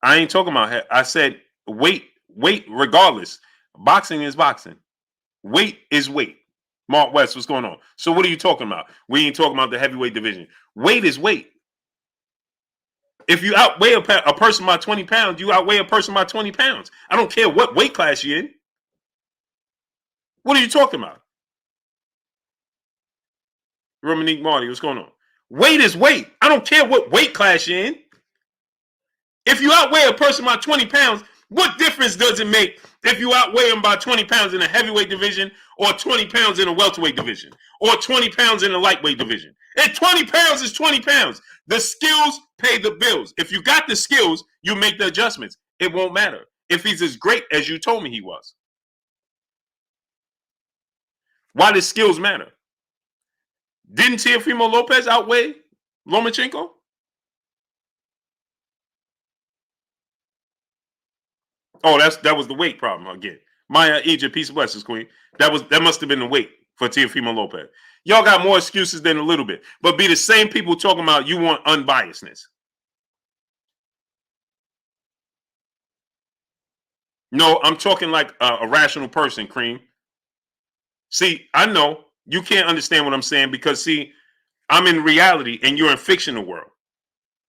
I ain't talking about. I said weight regardless. Boxing is boxing. Weight is weight. Mark West, what's going on? So what are you talking about? We ain't talking about the heavyweight division. Weight is weight. If you outweigh a person by 20 pounds, you outweigh a person by 20 pounds. I don't care what weight class you're in. What are you talking about? Romanique Marty, what's going on? Weight is weight. I don't care what weight class you're in. If you outweigh a person by 20 pounds, what difference does it make if you outweigh them by 20 pounds in a heavyweight division or 20 pounds in a welterweight division or 20 pounds in a lightweight division? And 20 pounds is 20 pounds. The skills pay the bills. If you got the skills, you make the adjustments. It won't matter if he's as great as you told me he was. Why does skills matter? Didn't Teofimo Lopez outweigh Lomachenko? Oh, that was the weight problem again. Maya Egypt, peace of blessings, Queen. That must have been the weight for Teofimo Lopez. Y'all got more excuses than a little bit, but be the same people talking about you want unbiasedness. No, I'm talking like a rational person, Cream. See, I know you can't understand what I'm saying because, see, I'm in reality and you're in fictional world.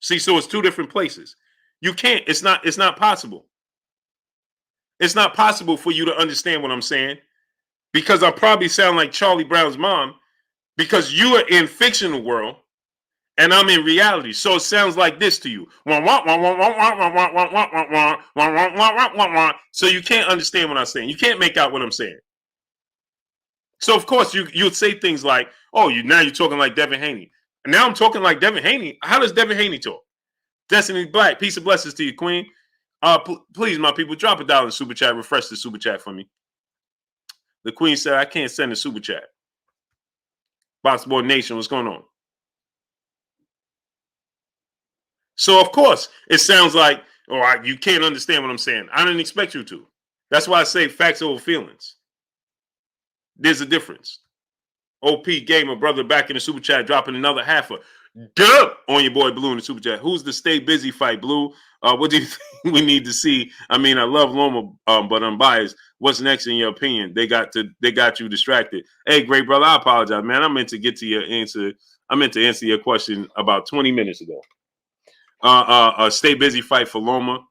See, so it's two different places. You can't. It's not possible. It's not possible for you to understand what I'm saying because I probably sound like Charlie Brown's mom because you are in fictional world and I'm in reality. So it sounds like this to you. So you can't understand what I'm saying. You can't make out what I'm saying. So of course you'd say things like, "Oh, now you're talking like Devin Haney." And now I'm talking like Devin Haney. How does Devin Haney talk? Destiny Black, peace and blessings to you, Queen. Please, my people, drop $1 in super chat. Refresh the super chat for me. The Queen said, "I can't send a super chat." Boxboard Nation, what's going on? So of course it sounds like, "Oh, you can't understand what I'm saying." I didn't expect you to. That's why I say facts over feelings. There's a difference. OP Gamer, brother, back in the super chat, dropping another half a dub on your boy Blue in the super chat. Who's the stay busy fight, Blue? What do you think we need to see? I mean, I love Loma, but I'm biased. What's next in your opinion? They got you distracted. Hey, great brother, I apologize, man. I meant to get to your answer. I meant to answer your question about 20 minutes ago. A stay busy fight for Loma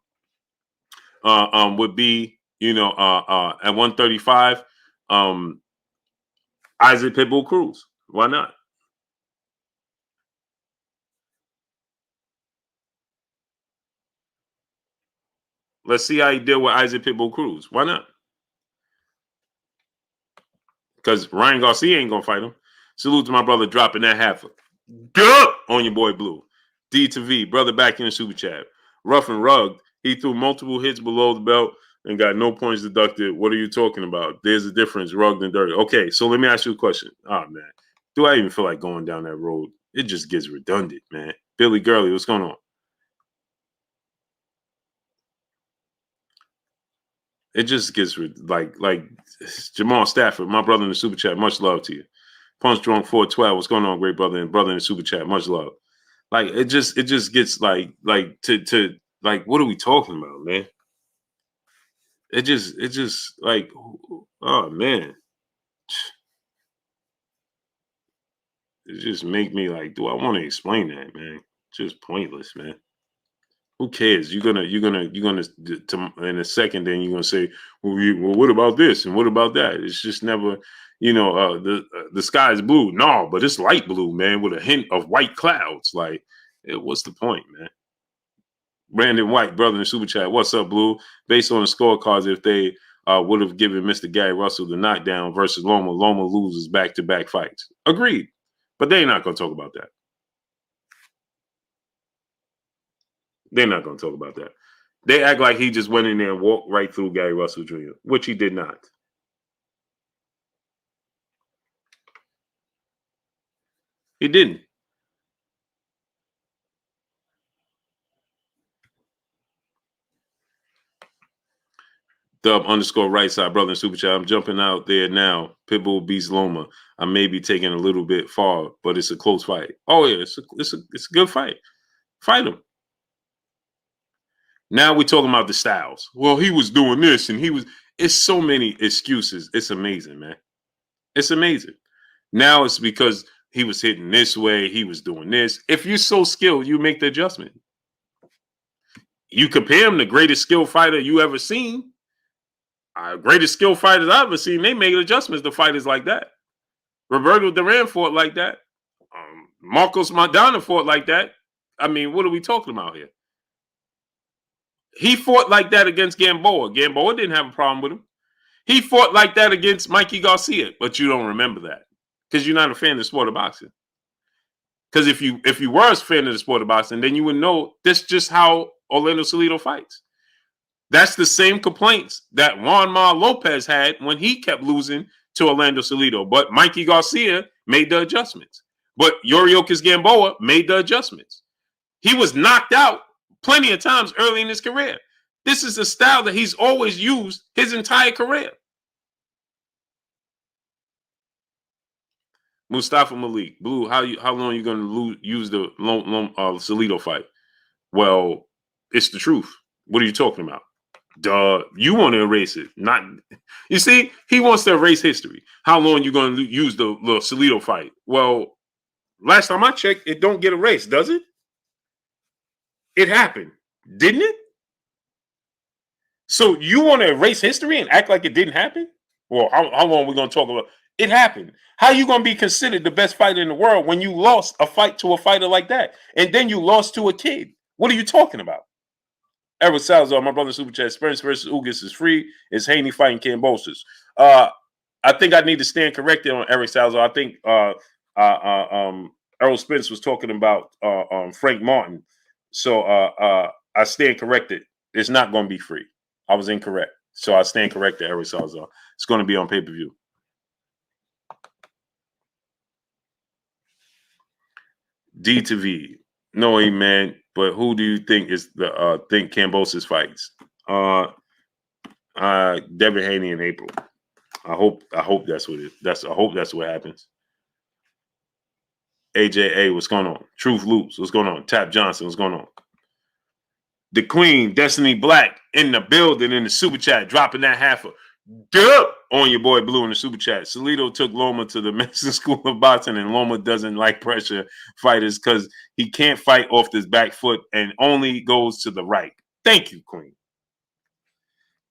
would be, at 135. Isaac Pitbull Cruz. Why not? Let's see how you deal with Isaac Pitbull Cruz. Why not? Because Ryan Garcia ain't going to fight him. Salute to my brother dropping that half on your boy Blue. D to V, brother back in the super chat. Rough and rugged. He threw multiple hits below the belt and got no points deducted. What are you talking about? There's a difference, rugged and dirty. Okay, so let me ask you a question. Oh, man. Do I even feel like going down that road? It just gets redundant, man. Billy Gurley, what's going on? It just gets like Jamal Stafford, my brother in the super chat. Much love to you. Punch Drunk 412. What's going on, great brother and brother in the super chat? Much love. Like it just gets like to what are we talking about, man? It just like, oh man, it just make me like, do I want to explain that, man? Just pointless, man. Who cares? You're gonna in a second. Then you're gonna say, well, what about this and what about that? It's just never, the sky is blue. No, but it's light blue, man, with a hint of white clouds. Like, what's the point, man? Brandon White, brother in the super chat. What's up, Blue? Based on the scorecards, if they would have given Mr. Gary Russell the knockdown versus Loma loses back-to-back fights. Agreed, but they're not gonna talk about that. They're not going to talk about that. They act like he just went in there and walked right through Gary Russell Jr., which he did not. He didn't. Dub _, right side, brother in super chat. I'm jumping out there now. Pitbull beats Loma. I may be taking a little bit far, but it's a close fight. Oh yeah, it's a good fight. Fight him. Now we're talking about the styles. Well, he was doing this and he was. It's so many excuses. It's amazing, man. It's amazing. Now it's because he was hitting this way. He was doing this. If you're so skilled, you make the adjustment. You compare him to the greatest skill fighter you ever seen. Greatest skill fighters I've ever seen, they made adjustments to fighters like that. Roberto Duran fought like that. Marcos Maidana fought like that. I mean, what are we talking about here? He fought like that against Gamboa. Gamboa didn't have a problem with him. He fought like that against Mikey Garcia, but you don't remember that because you're not a fan of the sport of boxing. Because if you were a fan of the sport of boxing, then you would know this just how Orlando Salido fights. That's the same complaints that Juan Ma Lopez had when he kept losing to Orlando Salido. But Mikey Garcia made the adjustments. But Yoriokas Gamboa made the adjustments. He was knocked out plenty of times early in his career. This is a style that he's always used his entire career. Mustafa Malik, Blue, how long are you going to use the Salido fight? Well, it's the truth. What are you talking about? Duh, you want to erase it. Not, you see, he wants to erase history. How long are you going to use the Salido fight? Well, last time I checked, it don't get erased, does it? It happened, didn't it? So you want to erase history and act like it didn't happen? Well, how long are we going to talk about? It happened. How are you going to be considered the best fighter in the world when you lost a fight to a fighter like that? And then you lost to a kid. What are you talking about? Errol Salazar, my brother super chat. Spence versus Ugas is free. It's Haney fighting Kambosos. I think I need to stand corrected on Errol Salazar. I think Errol Spence was talking about Frank Martin. So I stand corrected. It's not going to be free. I was incorrect. So I stand corrected, Errol Salazar. It's going to be on pay-per-view. D to V. No, man. But who do you think is the think Kambosos fights? Devin Haney in April. I hope that's what it is. I hope that's what happens. AJA, what's going on? Truth Loops, what's going on? Tap Johnson, what's going on? The Queen, Destiny Black, in the building in the super chat, dropping that half a dub on your boy Blue in the super chat. Salido took Loma to the Mexican School of Boxing, and Loma doesn't like pressure fighters because he can't fight off this back foot and only goes to the right. Thank you, Queen.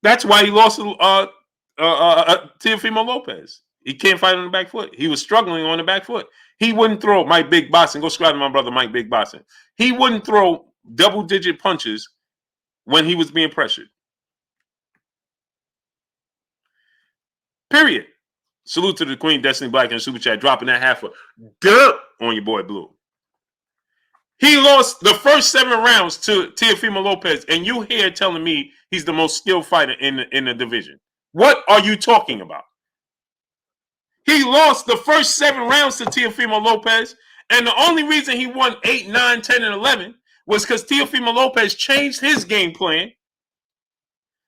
That's why he lost to Teofimo Lopez. He can't fight on the back foot. He was struggling on the back foot. He wouldn't throw Mike Big Boxing. Go subscribe to my brother Mike Big Boxing. He wouldn't throw double-digit punches when he was being pressured. Period. Salute to the Queen, Destiny Black, and Super Chat, dropping that half a dub on your boy Blue. He lost the first 7 rounds to Teofimo Lopez, and you here telling me he's the most skilled fighter in the division. What are you talking about? He lost the first 7 rounds to Teofimo Lopez, and the only reason he won 8, 9, 10, and 11 was because Teofimo Lopez changed his game plan.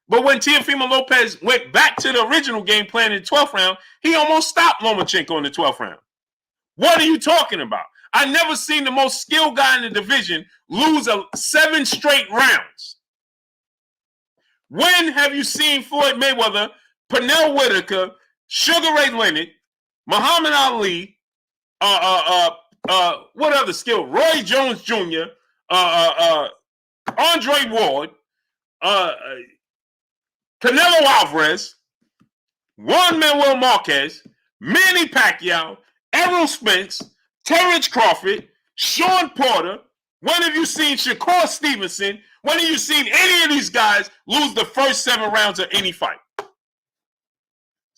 But when Teofimo Lopez went back to the original game plan in the 12th round, he almost stopped Lomachenko in the 12th round. What are you talking about? I never seen the most skilled guy in the division lose 7 straight rounds. When have you seen Floyd Mayweather, Pernell Whitaker, Sugar Ray Leonard, Muhammad Ali, what other skill? Roy Jones Jr., Andre Ward, Canelo Alvarez, Juan Manuel Marquez, Manny Pacquiao, Errol Spence, Terrence Crawford, Sean Porter. When have you seen Shakur Stevenson? When have you seen any of these guys lose the first 7 rounds of any fight?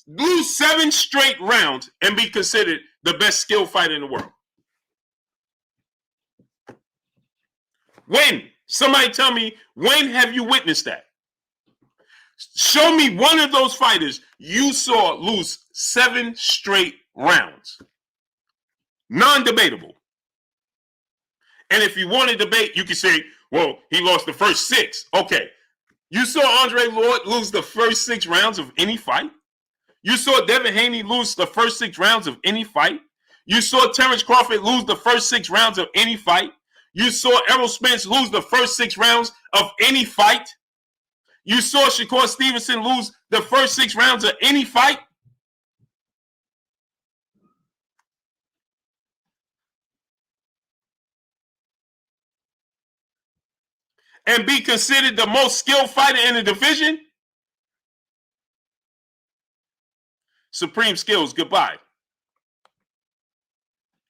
Lose 7 straight rounds and be considered the best skilled fighter in the world. When? Somebody tell me, when have you witnessed that? Show me one of those fighters you saw lose 7 straight rounds. Non-debatable. And if you want to debate, you can say, well, he lost the first 6. Okay. You saw Andre Ward lose the first 6 rounds of any fight? You saw Devin Haney lose the first 6 rounds of any fight? You saw Terrence Crawford lose the first 6 rounds of any fight? You saw Errol Spence lose the first 6 rounds of any fight? You saw Shakur Stevenson lose the first 6 rounds of any fight? And be considered the most skilled fighter in the division? Supreme Skills, goodbye.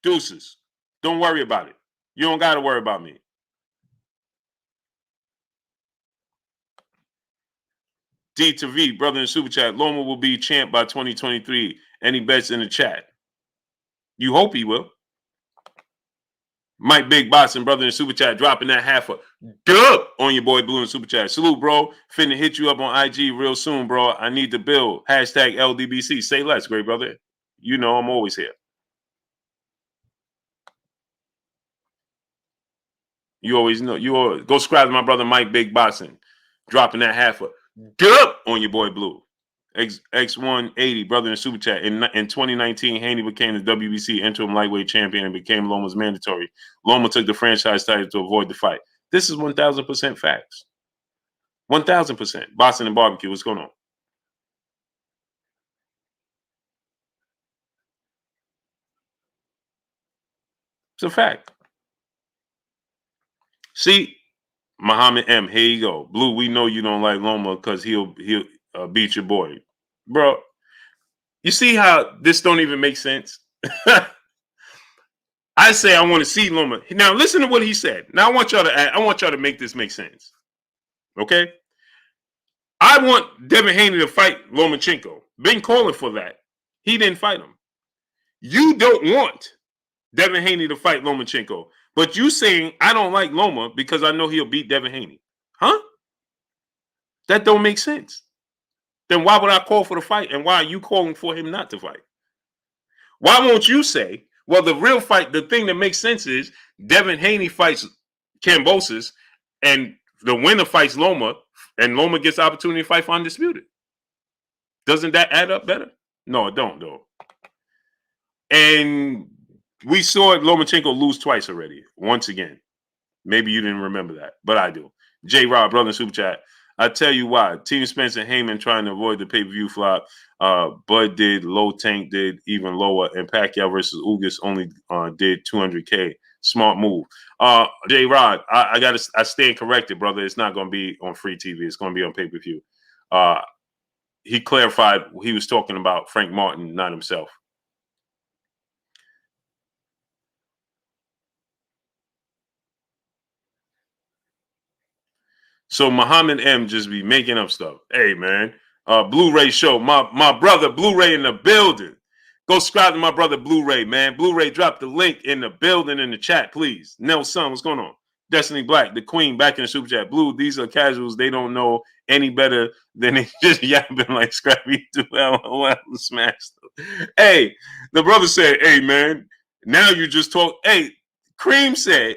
Deuces. Don't worry about it. You don't got to worry about me. D to V, brother in Super Chat. Loma will be champ by 2023. Any bets in the chat? You hope he will. Mike Big Boston, brother in Super Chat, dropping that half a dub on your boy Blue in Super Chat. Salute, bro. Finna hit you up on IG real soon, bro. I need the bill. Hashtag LDBC. Say less, great brother. You know I'm always here. You always know. You always go subscribe to my brother Mike Big Boston, dropping that half a dub on your boy Blue. X180, brother in Super Chat. In 2019, Haney became the WBC interim lightweight champion and became Loma's mandatory. Loma took the franchise title to avoid the fight. This is 1,000% facts. 1,000%. Boston and Barbecue, what's going on? It's a fact. See, Muhammad M, here you go. Blue, we know you don't like Loma because he'll beat your boy. Bro, you see how this don't even make sense? I say I want to see Loma. Now listen to what he said. Now I want y'all to make this make sense. Okay? I want Devin Haney to fight Lomachenko. Been calling for that. He didn't fight him. You don't want Devin Haney to fight Lomachenko. But you saying I don't like Loma because I know he'll beat Devin Haney. Huh? That don't make sense. Then why would I call for the fight? And why are you calling for him not to fight? Why won't you say, well, the real fight, the thing that makes sense is Devin Haney fights Kambosos and the winner fights Loma and Loma gets the opportunity to fight for undisputed. Doesn't that add up better? No, it don't, though. And we saw Lomachenko lose twice already. Once again. Maybe you didn't remember that, but I do. J. Rob, brother in Super Chat. I tell you why. Team Spence and Heyman trying to avoid the pay-per-view flop. Bud did, Low Tank did even lower, and Pacquiao versus Ugas only did 200K. Smart move. J. Rod, I stand corrected, brother. It's not going to be on free TV. It's going to be on pay-per-view. He clarified he was talking about Frank Martin, not himself. So Muhammad M just be making up stuff. Hey, man. Blu-ray show. My brother Blu-ray in the building. Go subscribe to my brother Blu-ray, man. Blu-ray, drop the link in the building in the chat, please. Nelson, what's going on? Destiny Black, the queen, back in the super chat. Blue, these are casuals. They don't know any better than they just yapping like Scrappy to LOL smashed. Hey, the brother said, hey, man, now you just talk. Hey, Cream said,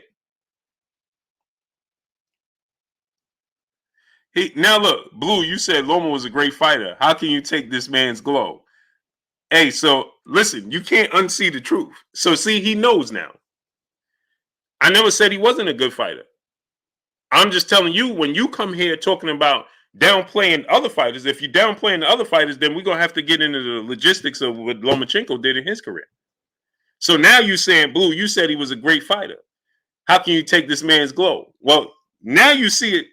now look, Blue, you said Loma was a great fighter. How can you take this man's glow? Hey, so listen, you can't unsee the truth. So see, he knows now. I never said he wasn't a good fighter. I'm just telling you, when you come here talking about downplaying other fighters, if you're downplaying the other fighters, then we're going to have to get into the logistics of what Lomachenko did in his career. So now you're saying, Blue, you said he was a great fighter. How can you take this man's glow? Well, now you see it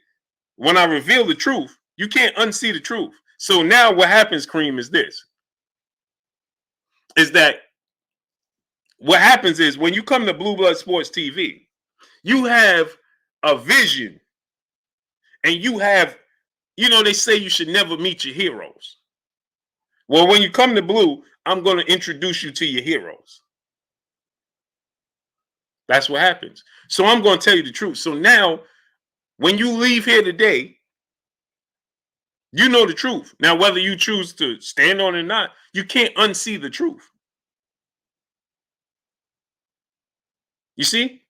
when I reveal the truth. You can't unsee the truth. So now what happens, Cream, is this. Is that what happens is when you come to Blue Blood Sports TV, you have a vision and you have, they say you should never meet your heroes. Well, when you come to Blue, I'm going to introduce you to your heroes. That's what happens. So I'm going to tell you the truth. So now, when you leave here today, you know the truth. Now, whether you choose to stand on it or not, you can't unsee the truth. You see?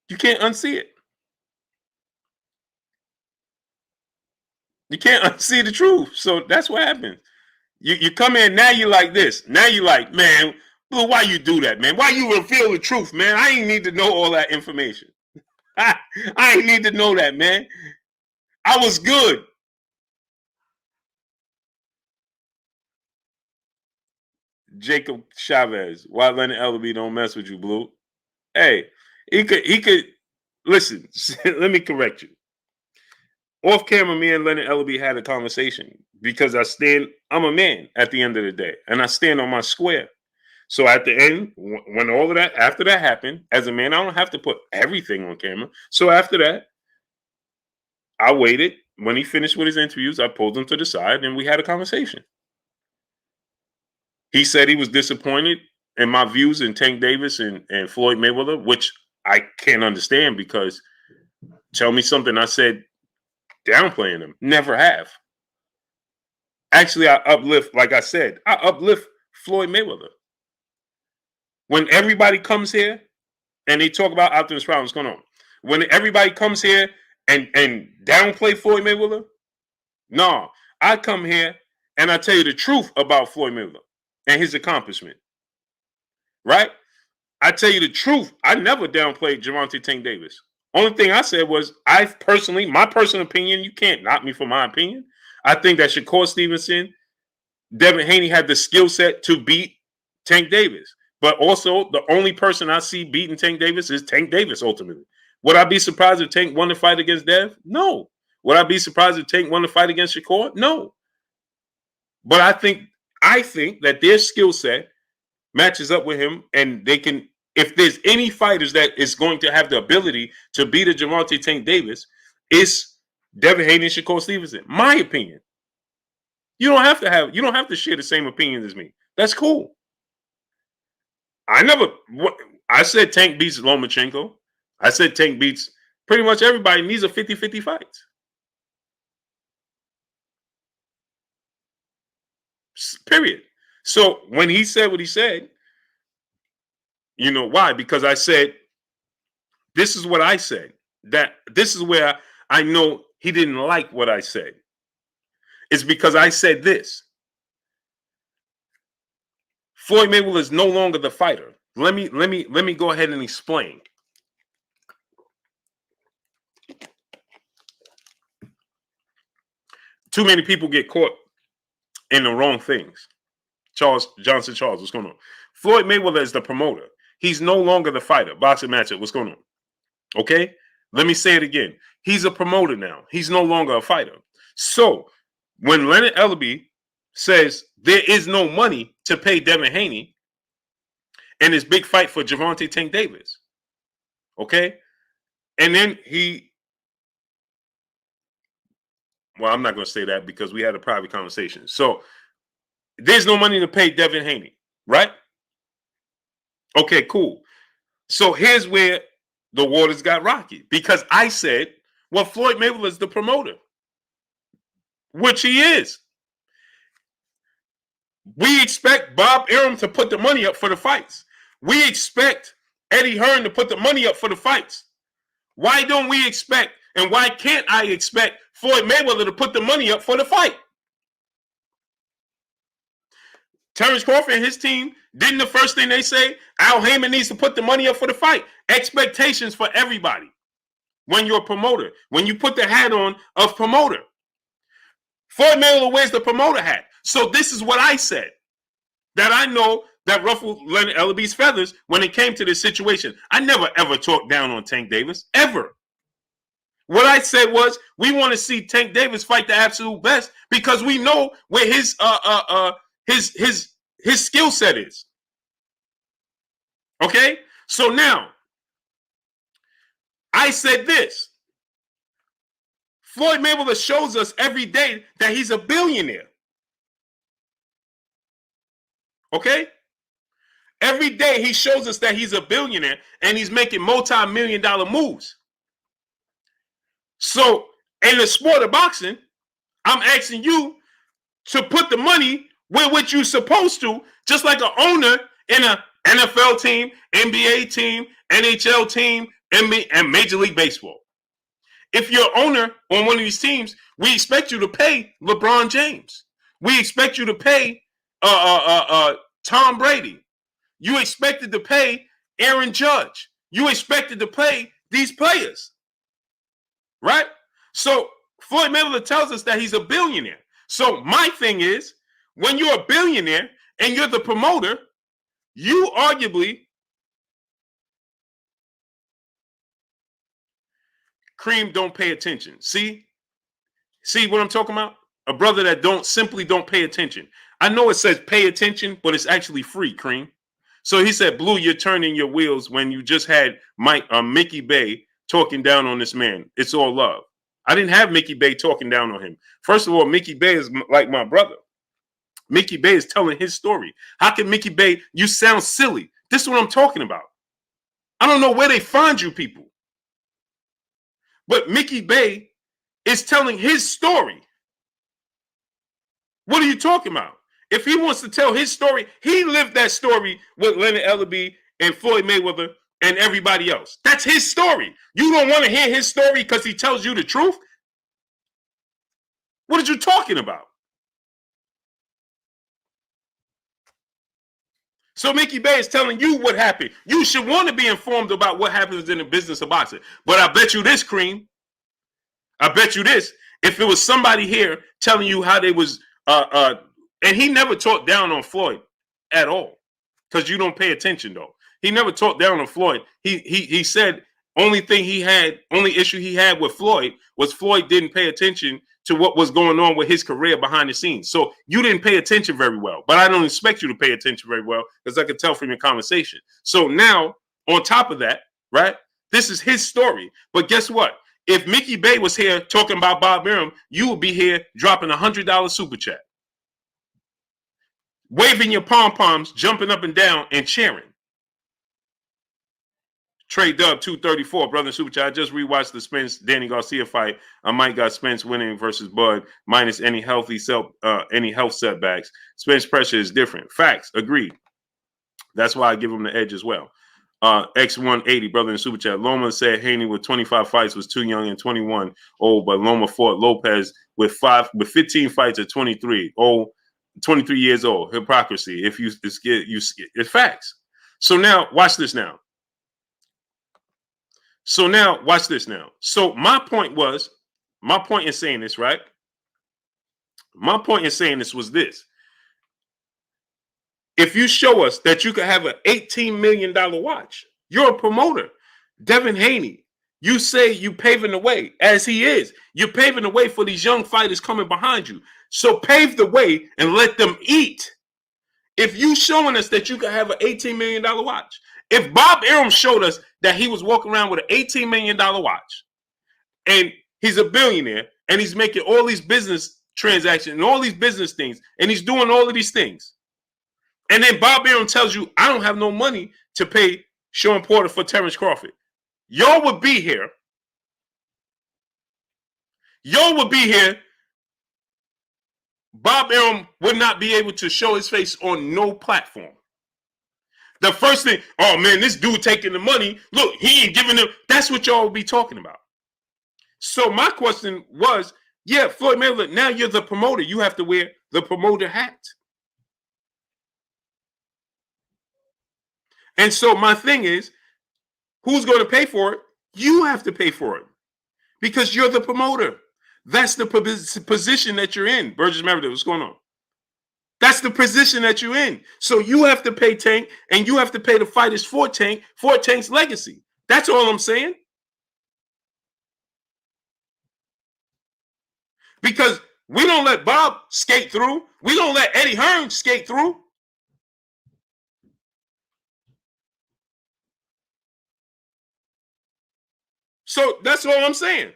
You can't unsee it. You can't unsee the truth. So that's what happens. You come in, now you're like this. Now you're like, man, Blue, why you do that, man? Why you reveal the truth, man? I ain't need to know all that information. I ain't need to know that, man. I was good. Jacob Chavez, why Leonard Ellerby don't mess with you, Blue? Hey, he could listen. Let me correct you. Off camera, me and Leonard Ellerby had a conversation because I'm a man at the end of the day, and I stand on my square. So at the end, when all of that, after that happened, as a man, I don't have to put everything on camera. So after that, I waited. When he finished with his interviews, I pulled him to the side and we had a conversation. He said he was disappointed in my views in Tank Davis and Floyd Mayweather, which I can't understand because tell me something I said downplaying him. Never have. Actually, I uplift Floyd Mayweather. When everybody comes here and they talk about Optimus Prime, what's going on? When everybody comes here and downplay Floyd Mayweather, no, I come here and I tell you the truth about Floyd Mayweather and his accomplishment. Right? I tell you the truth. I never downplayed Gervonta Tank Davis. Only thing I said was my personal opinion, you can't knock me for my opinion. I think that Shakur Stevenson, Devin Haney had the skill set to beat Tank Davis. But also, the only person I see beating Tank Davis is Tank Davis, ultimately. Would I be surprised if Tank won the fight against Dev? No. Would I be surprised if Tank won the fight against Shakur? No. But I think that their skill set matches up with him, and they can, if there's any fighters that is going to have the ability to beat a Gervonta Tank Davis, it's Devin Haney and Shakur Stevenson. My opinion. You don't have to share the same opinion as me. That's cool. I said Tank beats Lomachenko. I said Tank beats pretty much everybody, and these are 50-50 fights. Period. So when he said what he said, you know why? Because I said, this is what I said. That this is where I know he didn't like what I said. It's because I said this. Floyd Mayweather is no longer the fighter. Let me go ahead and explain. Too many people get caught in the wrong things. Johnson Charles, what's going on? Floyd Mayweather is the promoter. He's no longer the fighter. Boxing matchup, what's going on? Okay? Let me say it again. He's a promoter now. He's no longer a fighter. So when Leonard Ellerby says there is no money to pay Devin Haney in his big fight for Gervonta Tank Davis, okay? And then well, I'm not going to say that because we had a private conversation. So there's no money to pay Devin Haney, right? Okay, cool. So here's where the waters got rocky, because I said, well, Floyd Mayweather is the promoter, which he is. We expect Bob Arum to put the money up for the fights. We expect Eddie Hearn to put the money up for the fights. Why don't we expect, and why can't I expect Floyd Mayweather to put the money up for the fight? Terrence Crawford and his team, didn't the first thing they say, Al Heyman needs to put the money up for the fight? Expectations for everybody. When you're a promoter, when you put the hat on of promoter. Floyd Mayweather wears the promoter hat. So this is what I said, that I know that ruffled Leonard Ellaby's feathers when it came to this situation. I never, ever talked down on Tank Davis, ever. What I said was, we want to see Tank Davis fight the absolute best because we know where his skill set is. Okay? So now, I said this. Floyd Mayweather shows us every day that he's a billionaire. Okay? Every day he shows us that he's a billionaire and he's making multi-million-dollar moves. So, in the sport of boxing, I'm asking you to put the money where what you're supposed to, just like an owner in an NFL team, NBA team, NHL team, and Major League Baseball. If you're an owner on one of these teams, we expect you to pay LeBron James. We expect you to pay Tom Brady. You expected to pay Aaron Judge. You expected to pay these players. Right? So Floyd Mayweather tells us that he's a billionaire. So my thing is, when you're a billionaire and you're the promoter, you arguably, Cream, don't pay attention. See what I'm talking about? A brother that simply don't pay attention. I know it says pay attention, but it's actually free, Cream. So he said, Blue, you're turning your wheels when you just had Mickey Bay talking down on this man. It's all love. I didn't have Mickey Bay talking down on him. First of all, Mickey Bay is like my brother. Mickey Bay is telling his story. How can Mickey Bay, you sound silly. This is what I'm talking about. I don't know where they find you people. But Mickey Bay is telling his story. What are you talking about? If he wants to tell his story, he lived that story with Leonard Ellaby and Floyd Mayweather and everybody else. That's his story. You don't want to hear his story because he tells you the truth? What are you talking about? So Mickey Bay is telling you what happened. You should want to be informed about what happens in the business of boxing. But I bet you this, Cream. I bet you this. If it was somebody here telling you how they was, and he never talked down on Floyd at all, because you don't pay attention though. He never talked down on Floyd. He said only issue he had with Floyd was Floyd didn't pay attention to what was going on with his career behind the scenes. So you didn't pay attention very well, but I don't expect you to pay attention very well because I could tell from your conversation. So now, on top of that, right, this is his story. But guess what? If Mickey Bay was here talking about Bob Arum, you would be here dropping $100 super chat, waving your pom-poms, jumping up and down and cheering. Trey Dub 234, brother super chat. I just rewatched the Spence Danny Garcia fight. I might got Spence winning versus Bud minus any health setbacks. Spence pressure is different. Facts, agreed. That's why I give him the edge as well. X180, brother in super chat. Loma said Haney with 25 fights was too young and 21 old, but Loma fought Lopez with 15 fights at 23 years old. Hypocrisy. If it's facts. So now watch this now. So my point in saying this, right? My point in saying this was this. If you show us that you could have an $18 million watch, you're a promoter. Devin Haney, you say you paving the way, as he is. You're paving the way for these young fighters coming behind you. So pave the way and let them eat. If you showing us that you could have an $18 million watch, if Bob Arum showed us that he was walking around with an $18 million watch, and he's a billionaire, and he's making all these business transactions and all these business things, and he's doing all of these things. And then Bob Arum tells you, I don't have no money to pay Sean Porter for Terrence Crawford. Y'all would be here. Y'all would be here. Bob Arum would not be able to show his face on no platform. The first thing, oh man, this dude taking the money. Look, he ain't giving them. That's what y'all would be talking about. So my question was, yeah, Floyd Mayweather, now you're the promoter. You have to wear the promoter hat. And so my thing is, who's going to pay for it? You have to pay for it because you're the promoter. That's the position that you're in. Burgess Meredith, what's going on? That's the position that you're in. So you have to pay Tank, and you have to pay the fighters for Tank's legacy. That's all I'm saying. Because we don't let Bob skate through. We don't let Eddie Hearn skate through. So that's all I'm saying.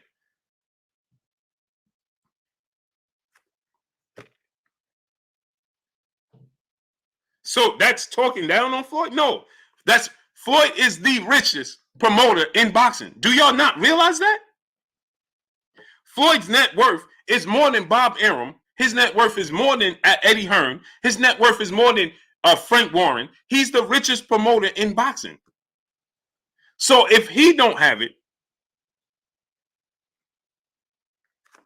So that's talking down on Floyd? No, that's Floyd is the richest promoter in boxing. Do y'all not realize that? Floyd's net worth is more than Bob Arum. His net worth is more than Eddie Hearn. His net worth is more than Frank Warren. He's the richest promoter in boxing. So if he don't have it,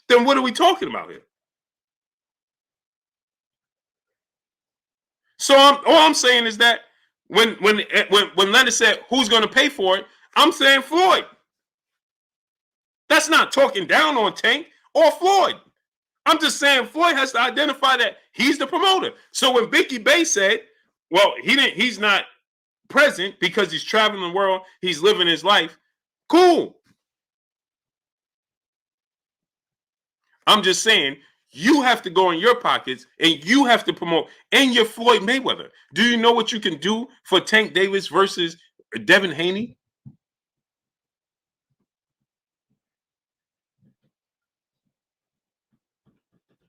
then what are we talking about here? So all I'm saying is that when Leonard said who's going to pay for it, I'm saying Floyd. That's not talking down on Tank or Floyd. I'm just saying Floyd has to identify that he's the promoter. So when Vicky Bay said, well, he's not present because he's traveling the world, he's living his life. Cool. I'm just saying you have to go in your pockets and you have to promote, and you're Floyd Mayweather. Do you know what you can do for Tank Davis versus Devin Haney?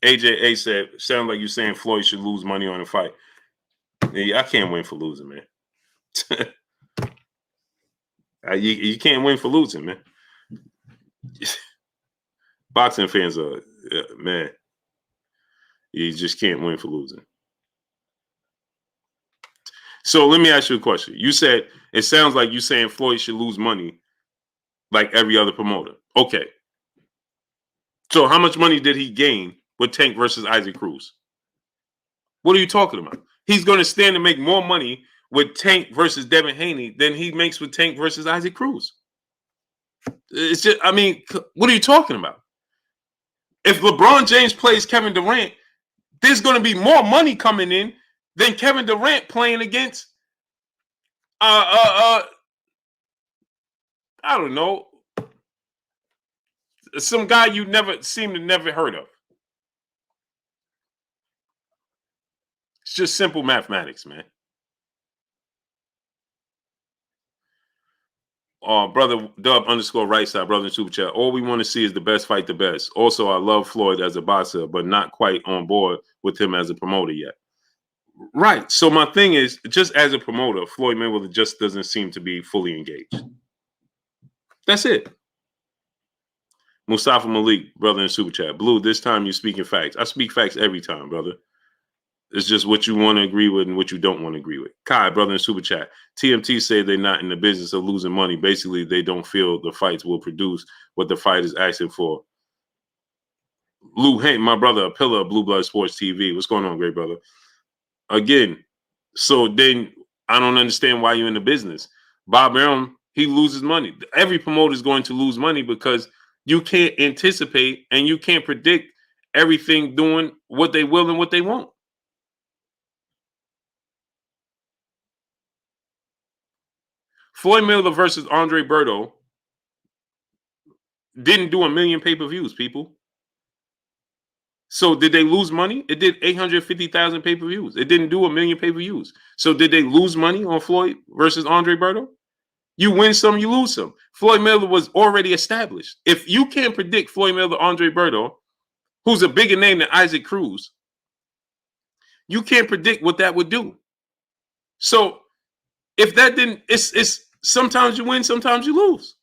AJA said, sound like you're saying Floyd should lose money on a fight. I can't win for losing, man. You can't win for losing, man. Boxing fans are, man, you just can't win for losing. So let me ask you a question. You said, it sounds like you're saying Floyd should lose money like every other promoter. Okay. So how much money did he gain with Tank versus Isaac Cruz? What are you talking about? He's going to stand and make more money with Tank versus Devin Haney than he makes with Tank versus Isaac Cruz. It's just, I mean, what are you talking about? If LeBron James plays Kevin Durant, there's going to be more money coming in than Kevin Durant playing against, I don't know, some guy you never heard of. It's just simple mathematics, man. Brother Dub _ right side, brother in super chat. All we want to see is the best fight the best. Also, I love Floyd as a boxer, but not quite on board with him as a promoter yet. Right. So my thing is, just as a promoter, Floyd Mayweather just doesn't seem to be fully engaged. That's it. Mustafa Malik, brother in super chat. Blue, this time you're speaking facts. I speak facts every time, brother. It's just what you want to agree with and what you don't want to agree with. Kai, brother in super chat. TMT say they're not in the business of losing money. Basically, they don't feel the fights will produce what the fight is asking for. Lou Hank, my brother, a pillar of Blue Blood Sports TV. What's going on, great brother? Again, so then I don't understand why you're in the business. Bob Arum, he loses money. Every promoter is going to lose money because you can't anticipate and you can't predict everything doing what they will and what they won't. Floyd Mayweather versus Andre Berto didn't do 1 million pay-per-views, people. So did they lose money? It did 850,000 pay-per-views. It didn't do 1 million pay-per-views. So did they lose money on Floyd versus Andre Berto? You win some, you lose some. Floyd Mayweather was already established. If you can't predict Floyd Mayweather, Andre Berto, who's a bigger name than Isaac Cruz, you can't predict what that would do. So if that didn't, it's sometimes you win, sometimes you lose.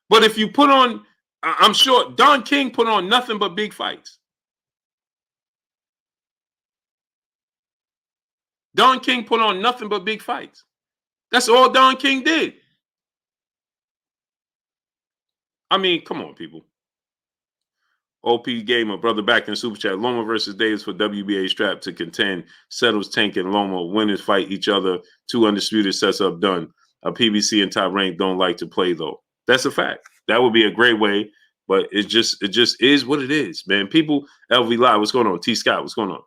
But if you put on, I'm sure Don King put on nothing but big fights. Don King put on nothing but big fights. That's all Don King did. I mean, come on, people. OP Gamer, brother back in the super chat. Loma versus Davis for WBA strap to contend. Settles Tank and Loma. Winners fight each other. 2 undisputed sets up done. A PBC and Top Rank don't like to play though. That's a fact. That would be a great way, but it just is what it is, man. People, LV Live, what's going on? T Scott, what's going on?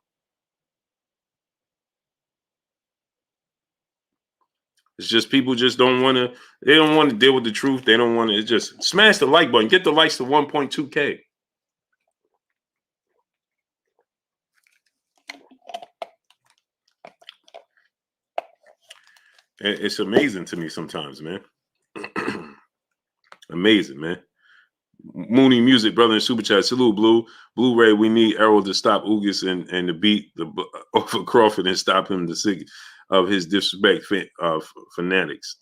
It's just people just don't want to. They don't want to deal with the truth. They don't want to. It's just smash the like button. Get the likes to 1.2K. It's amazing to me sometimes, man. Amazing, man. Mooney Music, brother in Super Chat. Salute, Blue. Blu-ray, we need Errol to stop Ugas and to beat over Crawford and stop him to sick of his disrespect fanatics.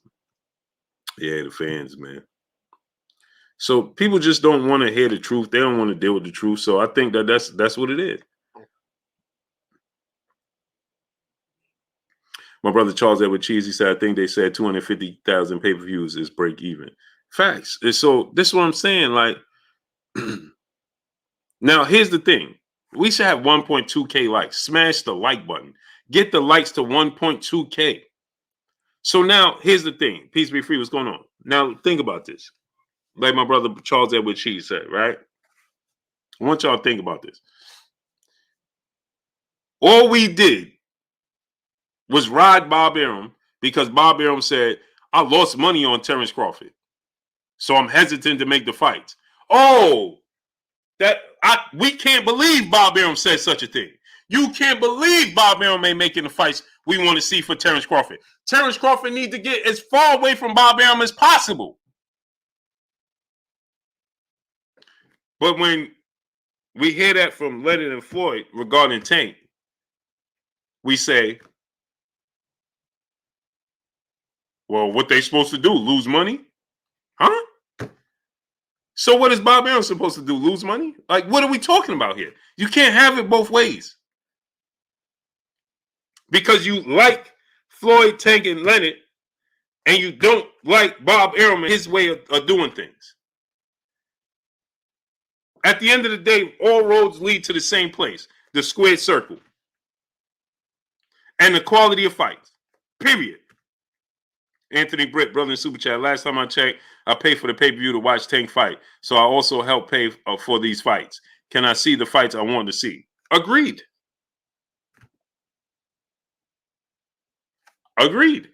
Yeah, the fans, man. So people just don't want to hear the truth. They don't want to deal with the truth. So I think that's what it is. My brother Charles Edward Cheese, he said, I think they said 250,000 pay-per-views is break even. Facts. And so this is what I'm saying. Like, now here's the thing. We should have 1.2K likes. Smash the like button. Get the likes to 1.2K. So now here's the thing. Peace be free. What's going on? Now think about this. Like my brother Charles Edward Cheese said, right? I want y'all to think about this. All we did was ride Bob Arum because Bob Arum said, I lost money on Terrence Crawford. So I'm hesitant to make the fights. Oh, we can't believe Bob Arum said such a thing. You can't believe Bob Arum ain't making the fights we want to see for Terrence Crawford. Terrence Crawford needs to get as far away from Bob Arum as possible. But when we hear that from Leonard and Floyd regarding Tank, we say, well, what they supposed to do? Lose money? Huh? So what is Bob Arum supposed to do? Lose money? Like, what are we talking about here? You can't have it both ways. Because you like Floyd, Tank, and Leonard, and you don't like Bob Arum and his way of doing things. At the end of the day, all roads lead to the same place, the squared circle. And the quality of fights. Period. Anthony Britt, brother in Super Chat. Last time I checked, I pay for the pay-per-view to watch Tank fight. So I also help pay for these fights. Can I see the fights I want to see? Agreed. Agreed.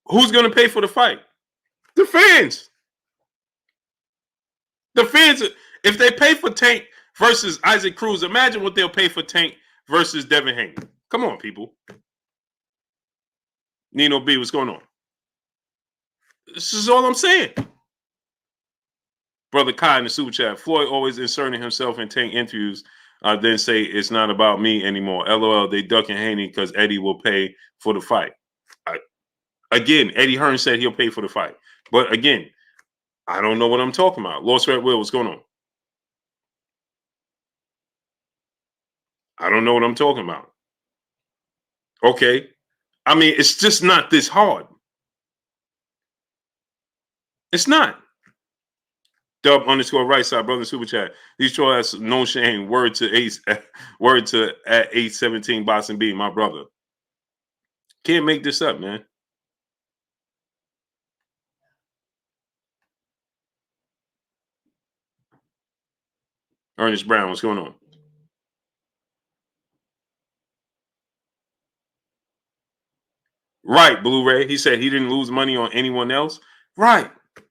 Who's going to pay for the fight? The fans. The fans, if they pay for Tank versus Isaac Cruz, imagine what they'll pay for Tank versus Devin Haney. Come on, people. Nino B, what's going on? This is all I'm saying. Brother Kai in the Super Chat. Floyd always inserting himself in Tank interviews, then say it's not about me anymore. LOL, they ducking Haney because Eddie will pay for the fight. Again, Eddie Hearn said he'll pay for the fight. But again, I don't know what I'm talking about. Lost Red Will, what's going on? I don't know what I'm talking about. Okay. I mean, it's just not this hard. It's not. Dub _ right side, brother Super Chat. These trolls has no shame. Word to Ace. Word to at 817 Boston B, my brother. Can't make this up, man. Ernest Brown, what's going on? Right, Blu-ray. He said he didn't lose money on anyone else. Right.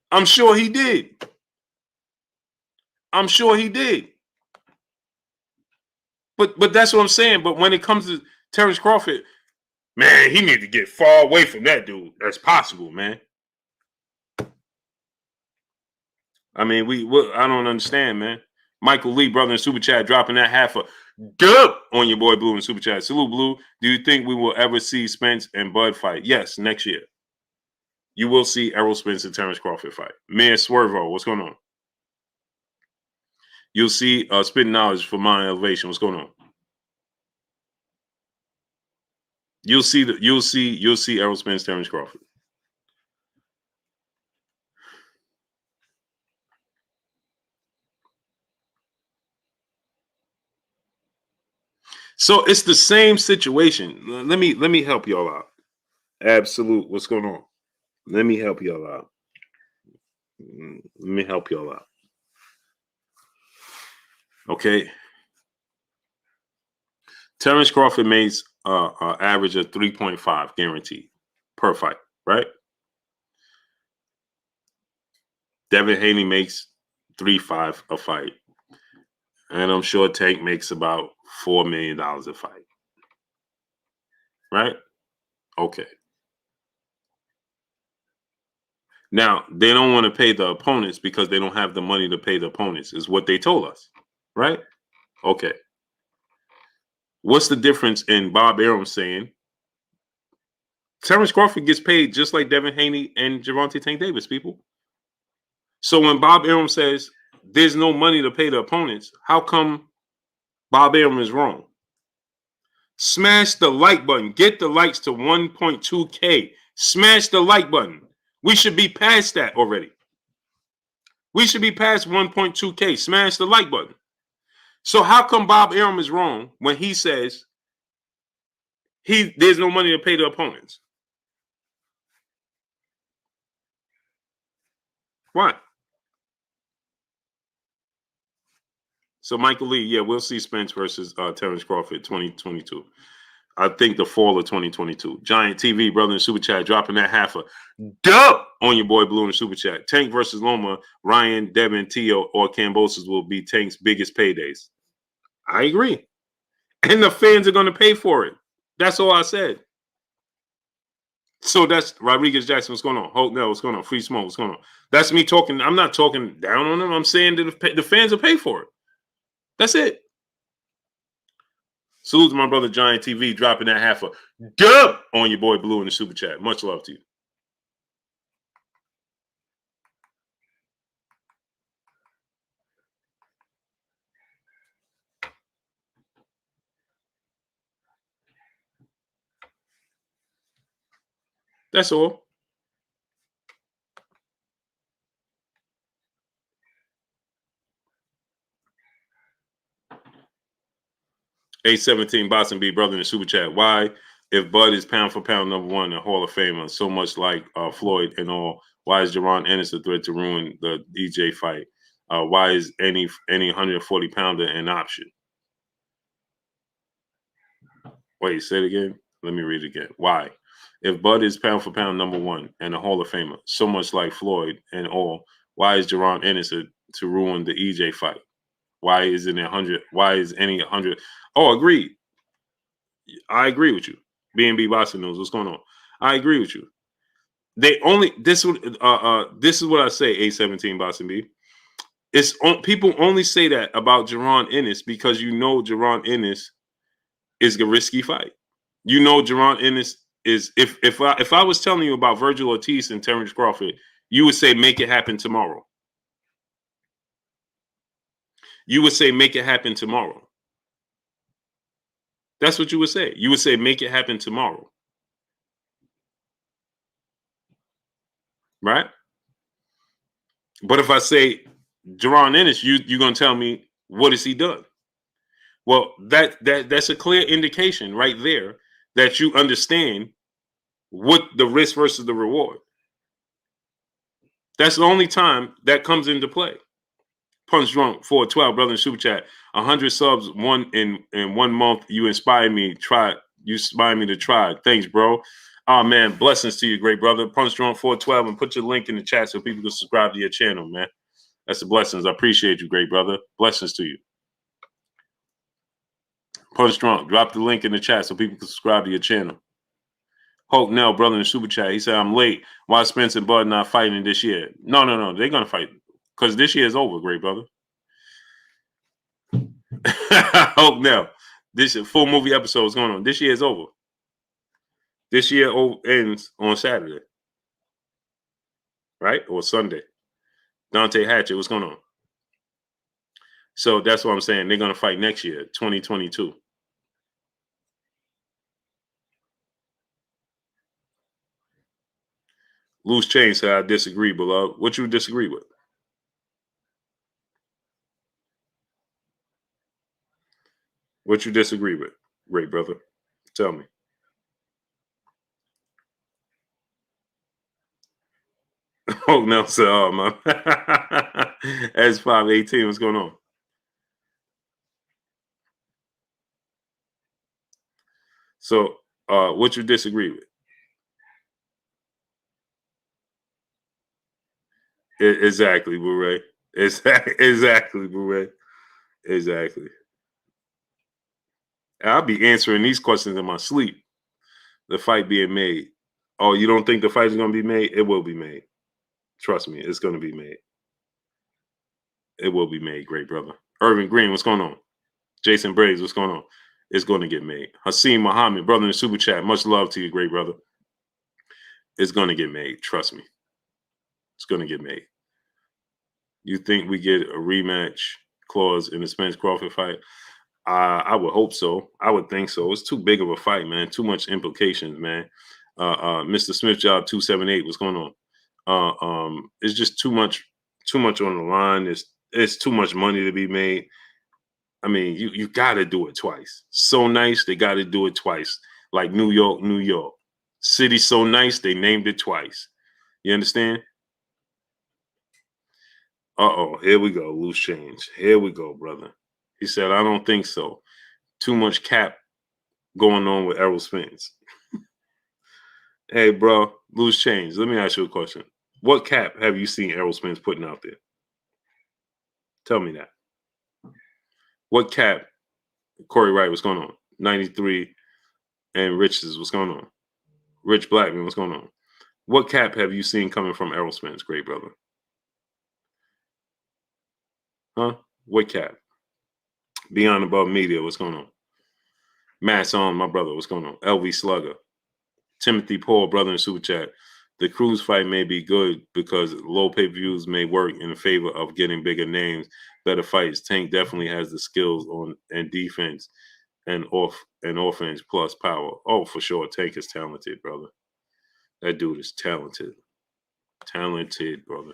I'm sure he did. I'm sure he did. But that's what I'm saying. But when it comes to Terrence Crawford, Man, he need to get far away from that dude as possible, man. I mean, I don't understand, man. Michael Lee, brother in Super Chat, dropping that half a dub on your boy Blue in Super Chat. Salute, Blue. Do you think we will ever see Spence and Bud fight? Yes, next year. You will see Errol Spence and Terrence Crawford fight. Man, Swervo, what's going on? You'll see Spitting Knowledge for Mind Elevation. What's going on? You'll see Errol Spence, Terrence Crawford. So it's the same situation. Let me help y'all out. Absolute. What's going on? Let me help y'all out. Okay. Terrence Crawford makes an average of 3.5 guaranteed per fight, right? Devin Haney makes 3.5 a fight. And I'm sure Tank makes about $4 million a fight. Right? Okay. Now, they don't want to pay the opponents because they don't have the money to pay the opponents, is what they told us. Right? Okay. What's the difference in Bob Arum saying Terrence Crawford gets paid just like Devin Haney and Gervonta Tank Davis, people? So when Bob Arum says there's no money to pay the opponents, how come Bob Arum is wrong? Smash the like button. Get the likes to 1.2K. Smash the like button. We should be past that already. We should be past 1.2K. Smash the like button. So how come Bob Arum is wrong when he says there's no money to pay the opponents? Why? So Michael Lee, yeah, we'll see Spence versus Terrence Crawford 2022. I think the fall of 2022. Giant TV, brother in Super Chat, dropping that half a dub on your boy Blue in Super Chat. Tank versus Loma, Ryan, Devin, Tio, or Kambosos will be Tank's biggest paydays. I agree. And the fans are going to pay for it. That's all I said. So that's Rodriguez Jackson. What's going on? Hope no, what's going on? Free Smoke. What's going on? That's me talking. I'm not talking down on them. I'm saying that the fans will pay for it. That's it. Salute to my brother Giant TV dropping that half a dub on your boy Blue in the Super Chat. Much love to you. That's all. A17 Boston B brother in the Super Chat. Why, if Bud is pound for pound number one, a Hall of Famer, so much like Floyd and all, why is Jaron Ennis a threat to ruin the DJ fight? Why is any 140 pounder an option? Wait, say it again. Let me read it again. Why? If Bud is pound for pound number one and a Hall of Famer, so much like Floyd and all, why is Jaron Ennis to ruin the EJ fight? Why isn't it 100? Why is any 100? Oh, agreed. I agree with you. B&B Boston News. What's going on? I agree with you. They only this is what I say. A17 Boston B. People only say that about Jaron Ennis because you know Jaron Ennis is a risky fight. You know Jaron Ennis is if I was telling you about Virgil Ortiz and Terrence Crawford, you would say make it happen tomorrow. You would say make it happen tomorrow. That's what you would say. You would say make it happen tomorrow. Right? But if I say Jaron Ennis, you're gonna tell me what has he done? Well, that's a clear indication right there that you understand what the risk versus the reward. That's the only time that comes into play. Punch Drunk 412, brother in Super Chat. 100 subs in 1 month. You inspire me. You inspire me to try. Thanks, bro. Oh man, blessings to you, great brother. Punch Drunk 412 and put your link in the chat so people can subscribe to your channel, man. That's the blessings. I appreciate you, great brother. Blessings to you. Punch Drunk, drop the link in the chat so people can subscribe to your channel. Hulk Nell, brother in the super chat. He said, I'm late. Why Spence and Bud not fighting this year? No. They're going to fight. Because this year is over, great brother. Hulk Nell. This full movie episode is going on. This year is over. This year ends on Saturday. Right? Or Sunday. Dante Hatchett, what's going on? So that's what I'm saying. They're going to fight next year, 2022. Loose Change said, I disagree, beloved. What you disagree with? What you disagree with, great brother? Tell me. Oh, no, sir. Oh, my. S518, what's going on? So, what you disagree with? Exactly, Bure. Exactly, Bure. Exactly. I'll be answering these questions in my sleep. The fight being made. Oh, you don't think the fight is going to be made? It will be made. Trust me, it's going to be made. It will be made, great brother. Irvin Green, what's going on? Jason Braves, what's going on? It's going to get made. Hasim Muhammad, brother in the super chat. Much love to you, great brother. It's going to get made. Trust me. It's going to get made. You think we get a rematch clause in the Spence Crawford fight? I would hope so. I would think so. It's too big of a fight, man. Too much implications, man. Mr. Smith Job 278, what's going on? It's just too much on the line. It's too much money to be made. I mean, you got to do it twice. So nice, they got to do it twice. Like New York. City so nice, they named it twice. You understand? Uh-oh, here we go, loose change. Here we go, brother. He said, I don't think so. Too much cap going on with Errol Spence. Hey, bro, loose change. Let me ask you a question. What cap have you seen Errol Spence putting out there? Tell me that. What cap? Corey Wright, what's going on? 93 and Rich's, what's going on? Rich Blackman, what's going on? What cap have you seen coming from Errol Spence, great brother? Huh? What cap? Beyond Above Media, what's going on? Matt's on, my brother, what's going on? LV Slugger. Timothy Paul, brother in Super Chat. The Cruz fight may be good because low pay-per-views may work in favor of getting bigger names, better fights. Tank definitely has the skills on and defense and offense plus power. Oh, for sure. Tank is talented, brother. That dude is talented. Talented, brother.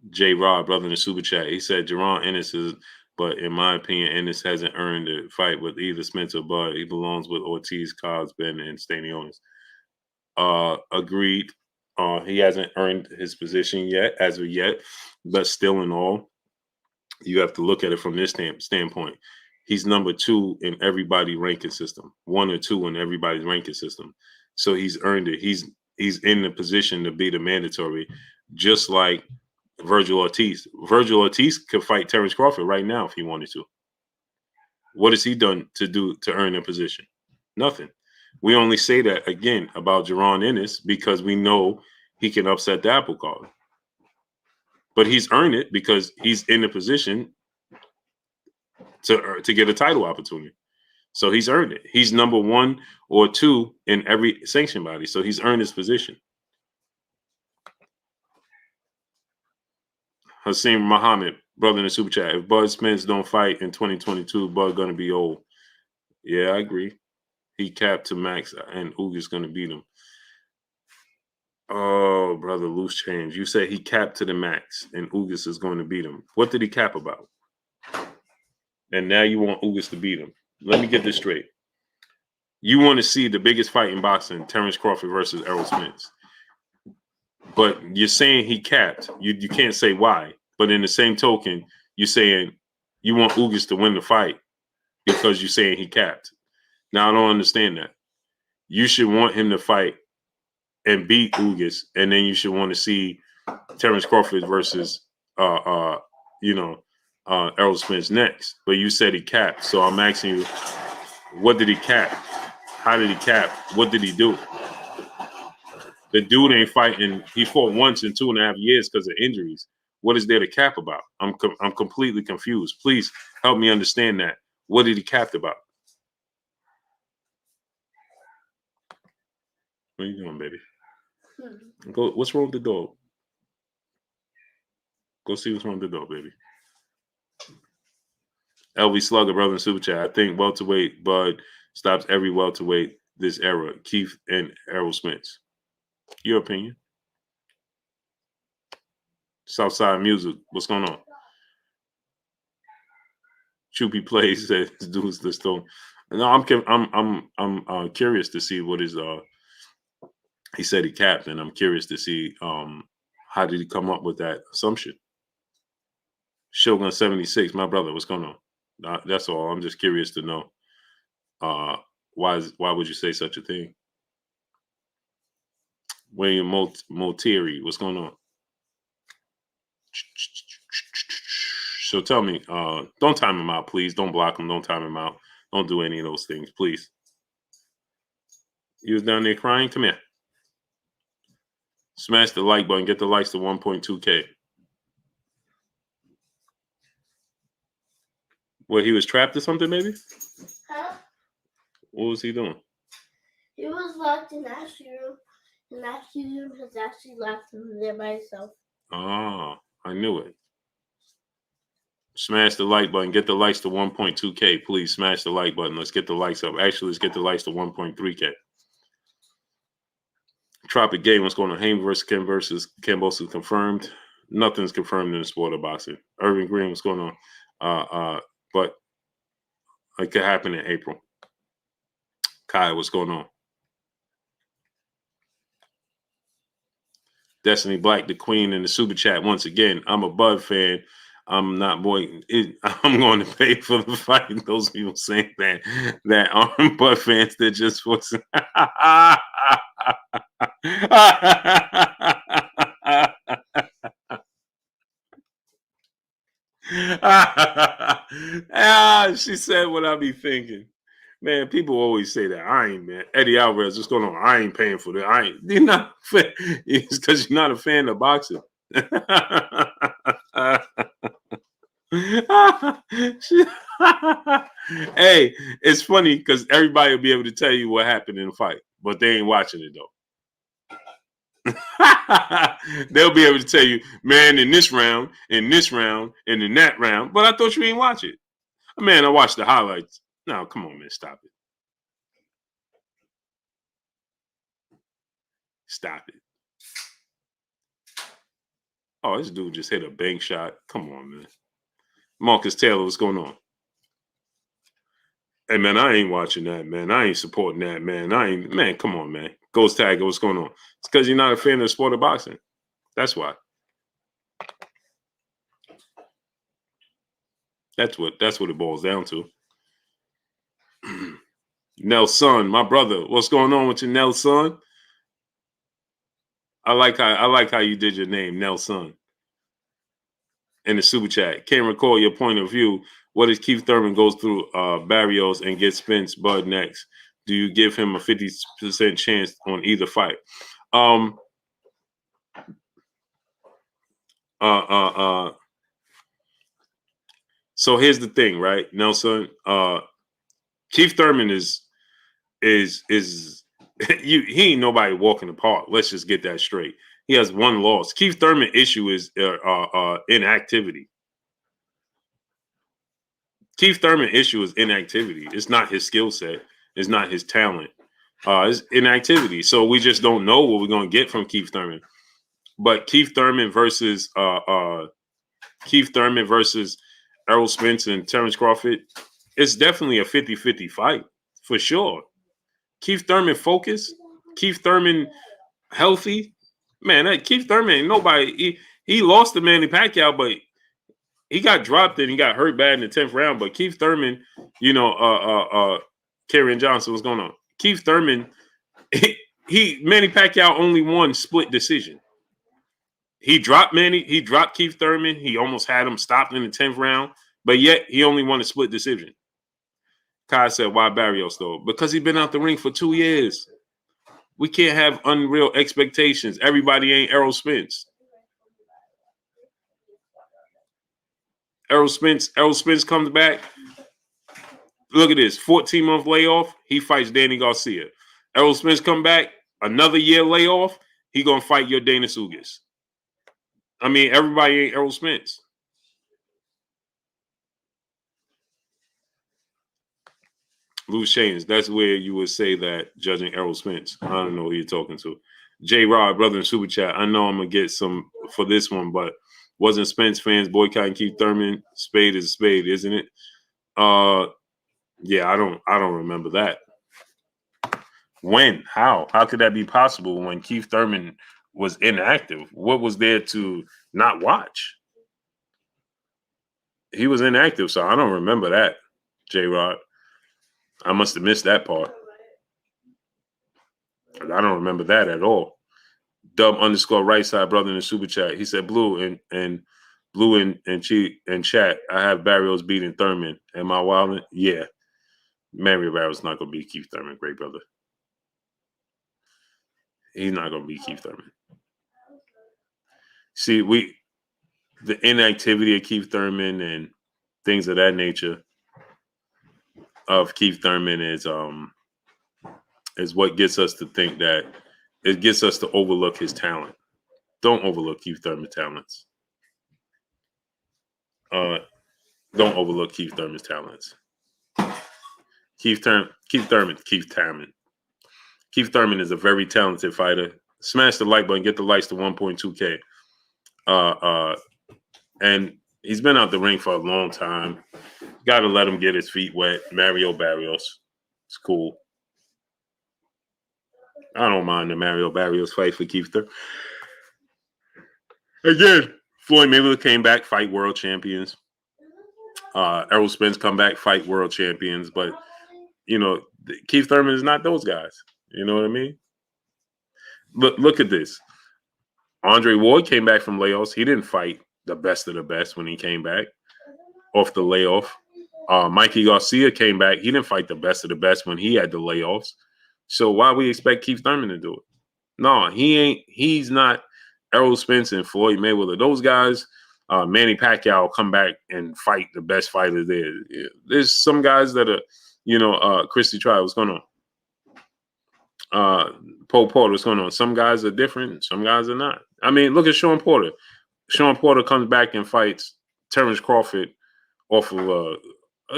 J. Rod, brother in the Super Chat. He said Jerron Ennis is, but in my opinion, Ennis hasn't earned a fight with either Spence or Bud. He belongs with Ortiz, Cobbs, Ben, and Stanionis. Agreed. He hasn't earned his position yet, as of yet, but still in all, you have to look at it from this standpoint. He's number 2 in everybody's ranking system, 1 or 2 in everybody's ranking system. So he's earned it. He's in the position to be the mandatory, just like Virgil Ortiz. Virgil Ortiz could fight Terrence Crawford right now if he wanted to. What has he done to earn a position? Nothing. We only say that again about Jerron Ennis because we know he can upset the apple cart. But he's earned it because he's in the position to get a title opportunity. So he's earned it. He's number 1 or 2 in every sanction body. So he's earned his position. Hasim Muhammad, brother in the super chat. If Bud Spence don't fight in 2022, Bud gonna be old. Yeah, I agree. He capped to max, and Ugas gonna beat him. Oh, brother, loose change. You said he capped to the max, and Ugas is going to beat him. What did he cap about? And now you want Ugas to beat him. Let me get this straight. You want to see the biggest fight in boxing, Terrence Crawford versus Errol Spence. But you're saying he capped. You can't say why. But in the same token, you're saying you want Ugas to win the fight because you're saying he capped. Now, I don't understand that. You should want him to fight and beat Ugas, and then you should want to see Terrence Crawford versus Errol Spence next. But you said he capped, so I'm asking you, what did he cap? How did he cap? What did he do? The dude ain't fighting. He fought once in 2.5 years because of injuries. What is there to cap about? I'm completely confused. Please help me understand that. What did he cap about? What are you doing, baby? Go. What's wrong with the dog? Go see what's wrong with the dog, baby. LV Slugger, brother in Super Chat. I think welterweight Bud stops every welterweight this era. Keith and Errol Spence. Your opinion? Southside Music. What's going on? Choopy plays says dudes the stone. No, I'm curious to see what is he said he capped, and I'm curious to see how did he come up with that assumption. Shogun 76, my brother, what's going on? That's all. I'm just curious to know why would you say such a thing? William Motieri, what's going on? So tell me, don't time him out, please. Don't block him. Don't time him out. Don't do any of those things, please. You was down there crying? Come here. Smash the like button. Get the likes to 1.2K. What, he was trapped or something, maybe? Huh? What was he doing? He was locked in Ashley room, and Ashley room has actually left him there by himself. Oh, I knew it. Smash the like button. Get the likes to 1.2K, please. Smash the like button. Let's get the likes up. Actually, let's get the likes to 1.3K. Tropic Game, what's going on? Haney versus Kambosos confirmed. Nothing's confirmed in the sport of boxing. Irving Green, what's going on? But it could happen in April. Kai, what's going on? Destiny Black, the queen in the super chat. Once again, I'm a Bud fan. I'm not boy. I'm going to pay for the fight. Those people saying that aren't Bud fans. They're just forcing. She said what I be thinking. Man, people always say that. I ain't, man. Eddie Alvarez, what's going on? I ain't paying for that. I ain't. You're not. It's because you're not a fan of boxing. Hey, it's funny because everybody will be able to tell you what happened in the fight, but they ain't watching it though. They'll be able to tell you, man, in this round, and in that round. But I thought you didn't watch it. Man, I watched the highlights. No, come on, man, stop it. Stop it. Oh, this dude just hit a bank shot. Come on, man. Marcus Taylor, what's going on? Hey, man, I ain't watching that, man. I ain't supporting that, man. Man, come on, man. Ghost Tiger, what's going on? It's because you're not a fan of the sport of boxing. That's why. That's what it boils down to. Nelson, my brother, what's going on with you, Nelson? I like how you did your name, Nelson. In the super chat, can't recall your point of view. What if Keith Thurman goes through Barrios and gets Spence Bud next? Do you give him a 50% chance on either fight? So here's the thing, right, Nelson? Keith Thurman is he ain't nobody walking apart. Let's just get that straight. He has one loss. Keith Thurman issue is inactivity. Keith Thurman issue is inactivity. It's not his skill set. It's not his talent. It's inactivity. So we just don't know what we're going to get from Keith Thurman. But Keith Thurman versus Errol Spence and Terrence Crawford, it's definitely a 50-50 fight for sure. Keith Thurman focused. Keith Thurman healthy. Man, Keith Thurman ain't nobody. He lost to Manny Pacquiao, but he got dropped and he got hurt bad in the 10th round. But Keith Thurman, Kerryon Johnson, what's going on? Keith Thurman, Manny Pacquiao only won split decision. He dropped Manny. He dropped Keith Thurman. He almost had him stopped in the 10th round, but yet he only won a split decision. Kai said, "Why Barrios though? Because he's been out the ring for 2 years. We can't have unreal expectations. Everybody ain't Errol Spence. Errol Spence comes back. Look at this, 14-month layoff. He fights Danny Garcia. Errol Spence come back, another year layoff. He gonna fight your Dana Ugas. I mean, everybody ain't Errol Spence. Loose chains. That's where you would say that judging Errol Spence. I don't know who you're talking to. J Rod, brother in Super Chat. I know I'm gonna get some for this one, but wasn't Spence fans boycotting Keith Thurman? Spade is a spade, isn't it? Yeah, I don't remember that. When? How? How could that be possible when Keith Thurman was inactive? What was there to not watch? He was inactive, so I don't remember that, J Rod. I must have missed that part. I don't remember that at all. Dub _ right side brother in the super chat. He said blue and chat. I have Barrios beating Thurman. Am I wilding? Yeah. Mario Barrios not gonna beat Keith Thurman, great brother. He's not gonna beat Keith Thurman. See, the inactivity of Keith Thurman and things of that nature of Keith Thurman is what gets us to think that it gets us to overlook his talent. Don't overlook Keith Thurman's talents. Don't overlook Keith Thurman's talents. Keith Thurman is a very talented fighter. Smash the like button, get the likes to 1.2K. And he's been out the ring for a long time. Got to let him get his feet wet. Mario Barrios. It's cool. I don't mind the Mario Barrios fight for Keith Thurman. Again, Floyd Mayweather came back, fight world champions. Errol Spence come back, fight world champions. But, Keith Thurman is not those guys. You know what I mean? Look at this. Andre Ward came back from layoffs. He didn't fight the best of the best when he came back off the layoff. Mikey Garcia came back. He didn't fight the best of the best when he had the layoffs. So why we expect Keith Thurman to do it? No, he ain't. He's not Errol Spence and Floyd Mayweather. Those guys, Manny Pacquiao come back and fight the best fighters there. There's some guys that are, Christy Tribe, what's going on? Paul Porter, what's going on? Some guys are different. Some guys are not. I mean, look at Sean Porter. Sean Porter comes back and fights Terrence Crawford off of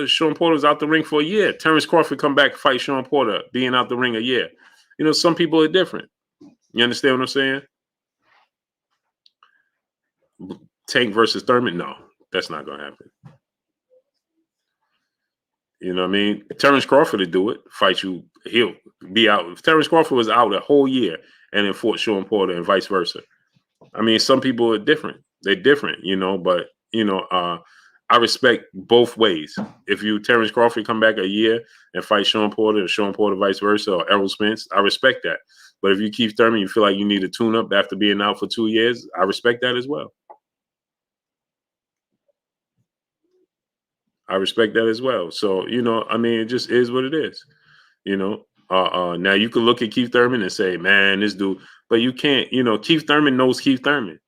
Sean Porter was out the ring for a year. Terrence Crawford come back and fight Sean Porter, being out the ring a year. Some people are different. You understand what I'm saying? Tank versus Thurman? No, that's not going to happen. You know what I mean? Terrence Crawford would do it, fight you. He'll be out. If Terrence Crawford was out a whole year and then fought Sean Porter and vice versa. I mean, some people are different. They're different, but, I respect both ways. If Terrence Crawford come back a year and fight Sean Porter or Sean Porter vice versa or Errol Spence, I respect that. But if you Keith Thurman, you feel like you need a tune-up after being out for 2 years, I respect that as well. I respect that as well. So, it just is what it is. Now you can look at Keith Thurman and say, man, this dude, but you can't, Keith Thurman knows Keith Thurman.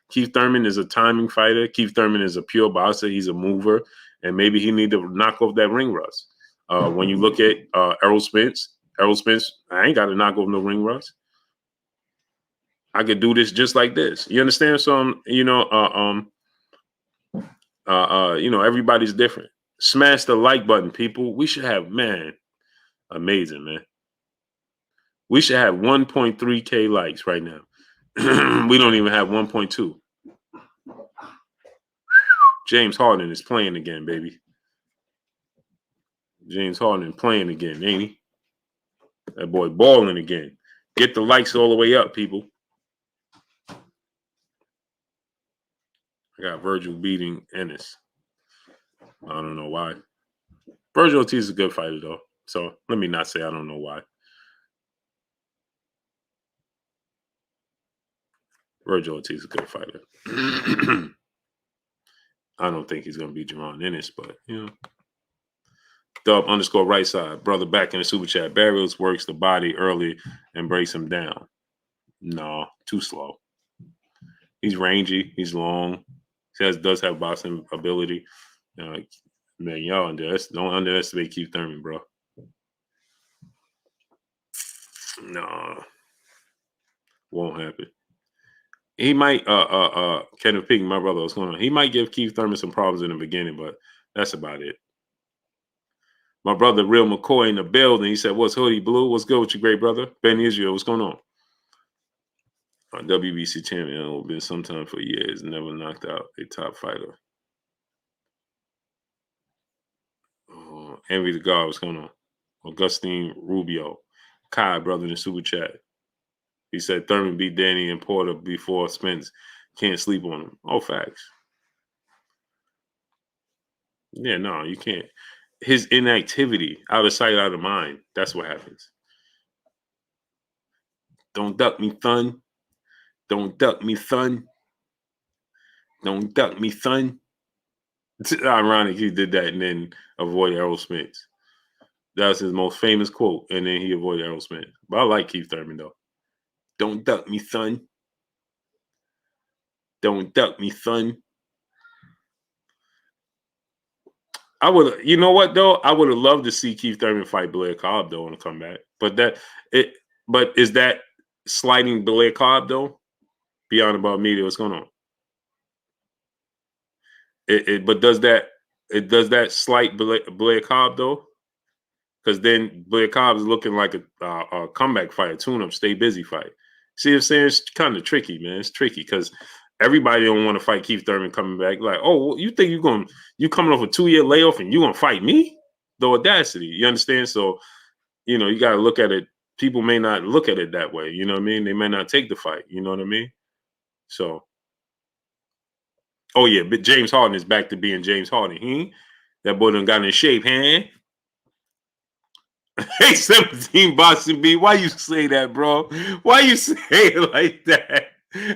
Keith Thurman is a timing fighter. Keith Thurman is a pure boxer. He's a mover, and maybe he need to knock off that ring rust. When you look at Errol Spence, I ain't got to knock off no ring rust. I could do this just like this. You understand? So, everybody's different. Smash the like button, people. We should have, amazing, man. We should have 1.3K likes right now. We don't even have 1.2. James Harden is playing again, baby. James Harden playing again, ain't he? That boy balling again. Get the likes all the way up, people. I got Virgil beating Ennis. I don't know why. Virgil Ortiz is a good fighter, though. So let me not say I don't know why. Virgil Ortiz is a good fighter. I don't think he's going to be Jerron Ennis, but, you know. Dub _ right side. Brother back in the super chat. Barrios works the body early and breaks him down. No, too slow. He's rangy. He's long. Does have boxing ability. Man, y'all don't underestimate Keith Thurman, bro. No, won't happen. He might. Kenneth Pink, my brother, what's going on? He might give Keith Thurman some problems in the beginning, but that's about it. My brother, Real McCoy, in the building. He said, "What's Hoodie Blue? What's good with you, great brother?" Ben Israel, what's going on? WBC champion, been sometime for years, never knocked out a top fighter. Envy the God, what's going on? Augustine Rubio, Kai, brother in the super chat. He said Thurman beat Danny and Porter before Spence. Can't sleep on him. Oh, facts. Yeah, no, you can't. His inactivity, out of sight, out of mind. That's what happens. Don't duck me, son. Don't duck me, son. Don't duck me, son. It's ironic he did that and then avoid Errol Spence. That was his most famous quote, and then he avoided Errol Spence. But I like Keith Thurman, though. Don't duck me, son. Don't duck me, son. I would, you know what though? I would have loved to see Keith Thurman fight Blair Cobb though on a comeback. But is that slighting Blair Cobb though? Beyond about media, what's going on? But does that slight Blair Cobb though? Because then Blair Cobb is looking like a comeback fight, a tune-up, stay busy fight. See what I'm saying? It's kind of tricky, man. It's tricky because everybody don't want to fight Keith Thurman coming back. Like, oh, well, you think you coming off a 2-year layoff and you gonna fight me? The audacity, you understand? So, you know, you got to look at it. People may not look at it that way. You know what I mean? They may not take the fight. You know what I mean? So, oh yeah, but James Harden is back to being James Harden. That boy done got in shape, huh? Hey, 17 Boston B, why you say that, bro? Why you say it like that?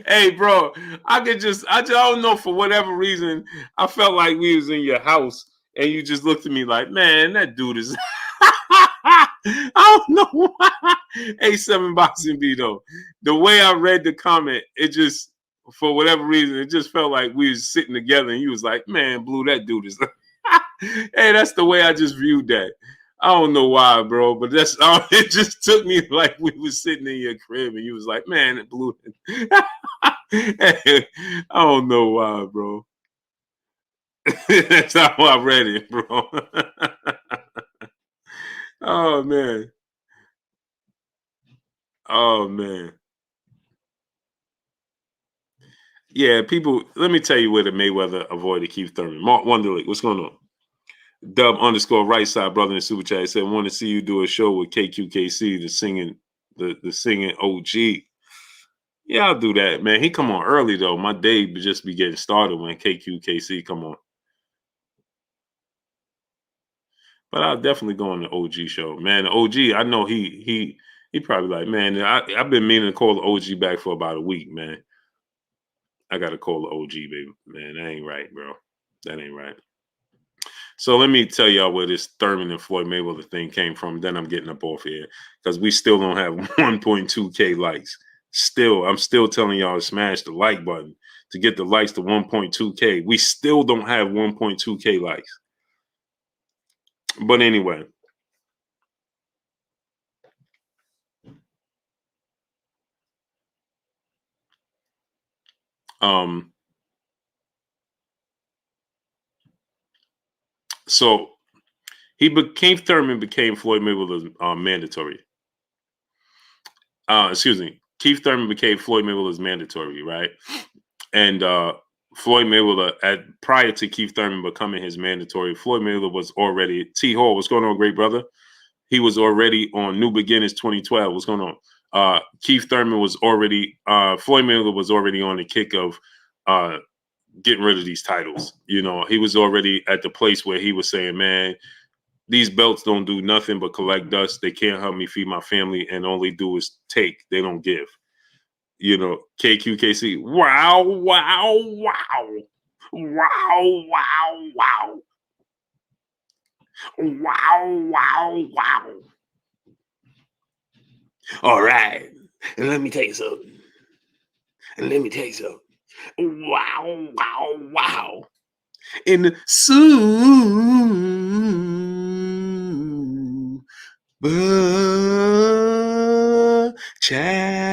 Hey, bro, I don't know, for whatever reason, I felt like we was in your house and you just looked at me like, man, that dude is I don't know why. Hey, 7 Boxing B though. The way I read the comment, it just, for whatever reason, it just felt like we was sitting together and you was like, man, Blue, that dude is hey, that's the way I just viewed that. I don't know why, bro, but it just took me like we was sitting in your crib and you was like, man, it blew. I don't know why, bro. That's how I read it, bro. Oh, man. Oh, man. Yeah, people, let me tell you where the Mayweather avoided Keith Thurman. Mark Wonderlick, what's going on? Dub _ right side, brother in super chat, said, want to see you do a show with KQKC, the singing OG. Yeah, I'll do that, man. He come on early though. My day just be getting started when KQKC come on. But I'll definitely go on the OG show, man. The OG, I know he probably like, man. I've been meaning to call the OG back for about a week, man. I gotta call the OG, baby, man. That ain't right, bro. That ain't right. So let me tell y'all where this Thurman and Floyd Mayweather thing came from. Then I'm getting up off here because we still don't have 1.2K likes. I'm still telling y'all to smash the like button to get the likes to 1.2K. We still don't have 1.2K likes. But anyway. So Keith Thurman became Floyd Mayweather's mandatory. Keith Thurman became Floyd Mayweather's mandatory, right? And Floyd Mayweather, prior to Keith Thurman becoming his mandatory, Floyd Mayweather was already T Hall. What's going on, great brother? He was already on New Beginnings 2012. What's going on? Keith Thurman was already Floyd Mayweather was already on the kick of getting rid of these titles. You know, he was already at the place where he was saying, man, these belts don't do nothing but collect dust. They can't help me feed my family, and all they do is take. They don't give. you know, KQKC. Wow, wow, wow. Wow, wow, wow. Wow, wow, wow. All right. And let me tell you something. Wow, wow, wow. In the chat.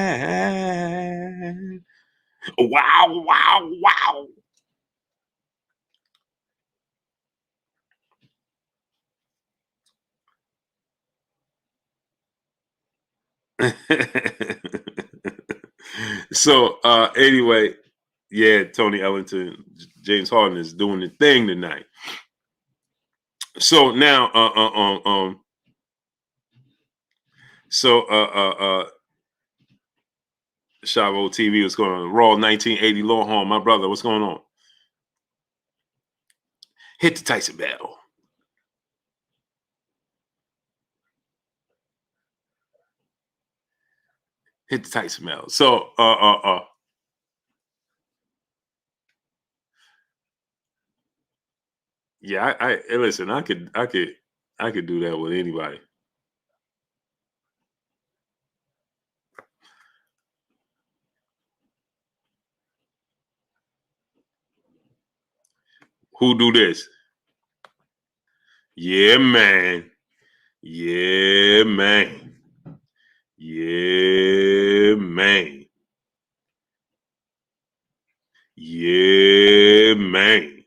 Wow, wow, wow. So anyway, yeah, Tony Ellington, James Harden is doing the thing tonight. So now Chavo TV, what's going on? Raw 1980 Lawhorn, my brother, what's going on? Hit the Tyson bell. Hit the Tyson bell. So yeah, I listen, I could do that with anybody. Who do this? Yeah, man. Yeah, man. Yeah, man. Yeah, man.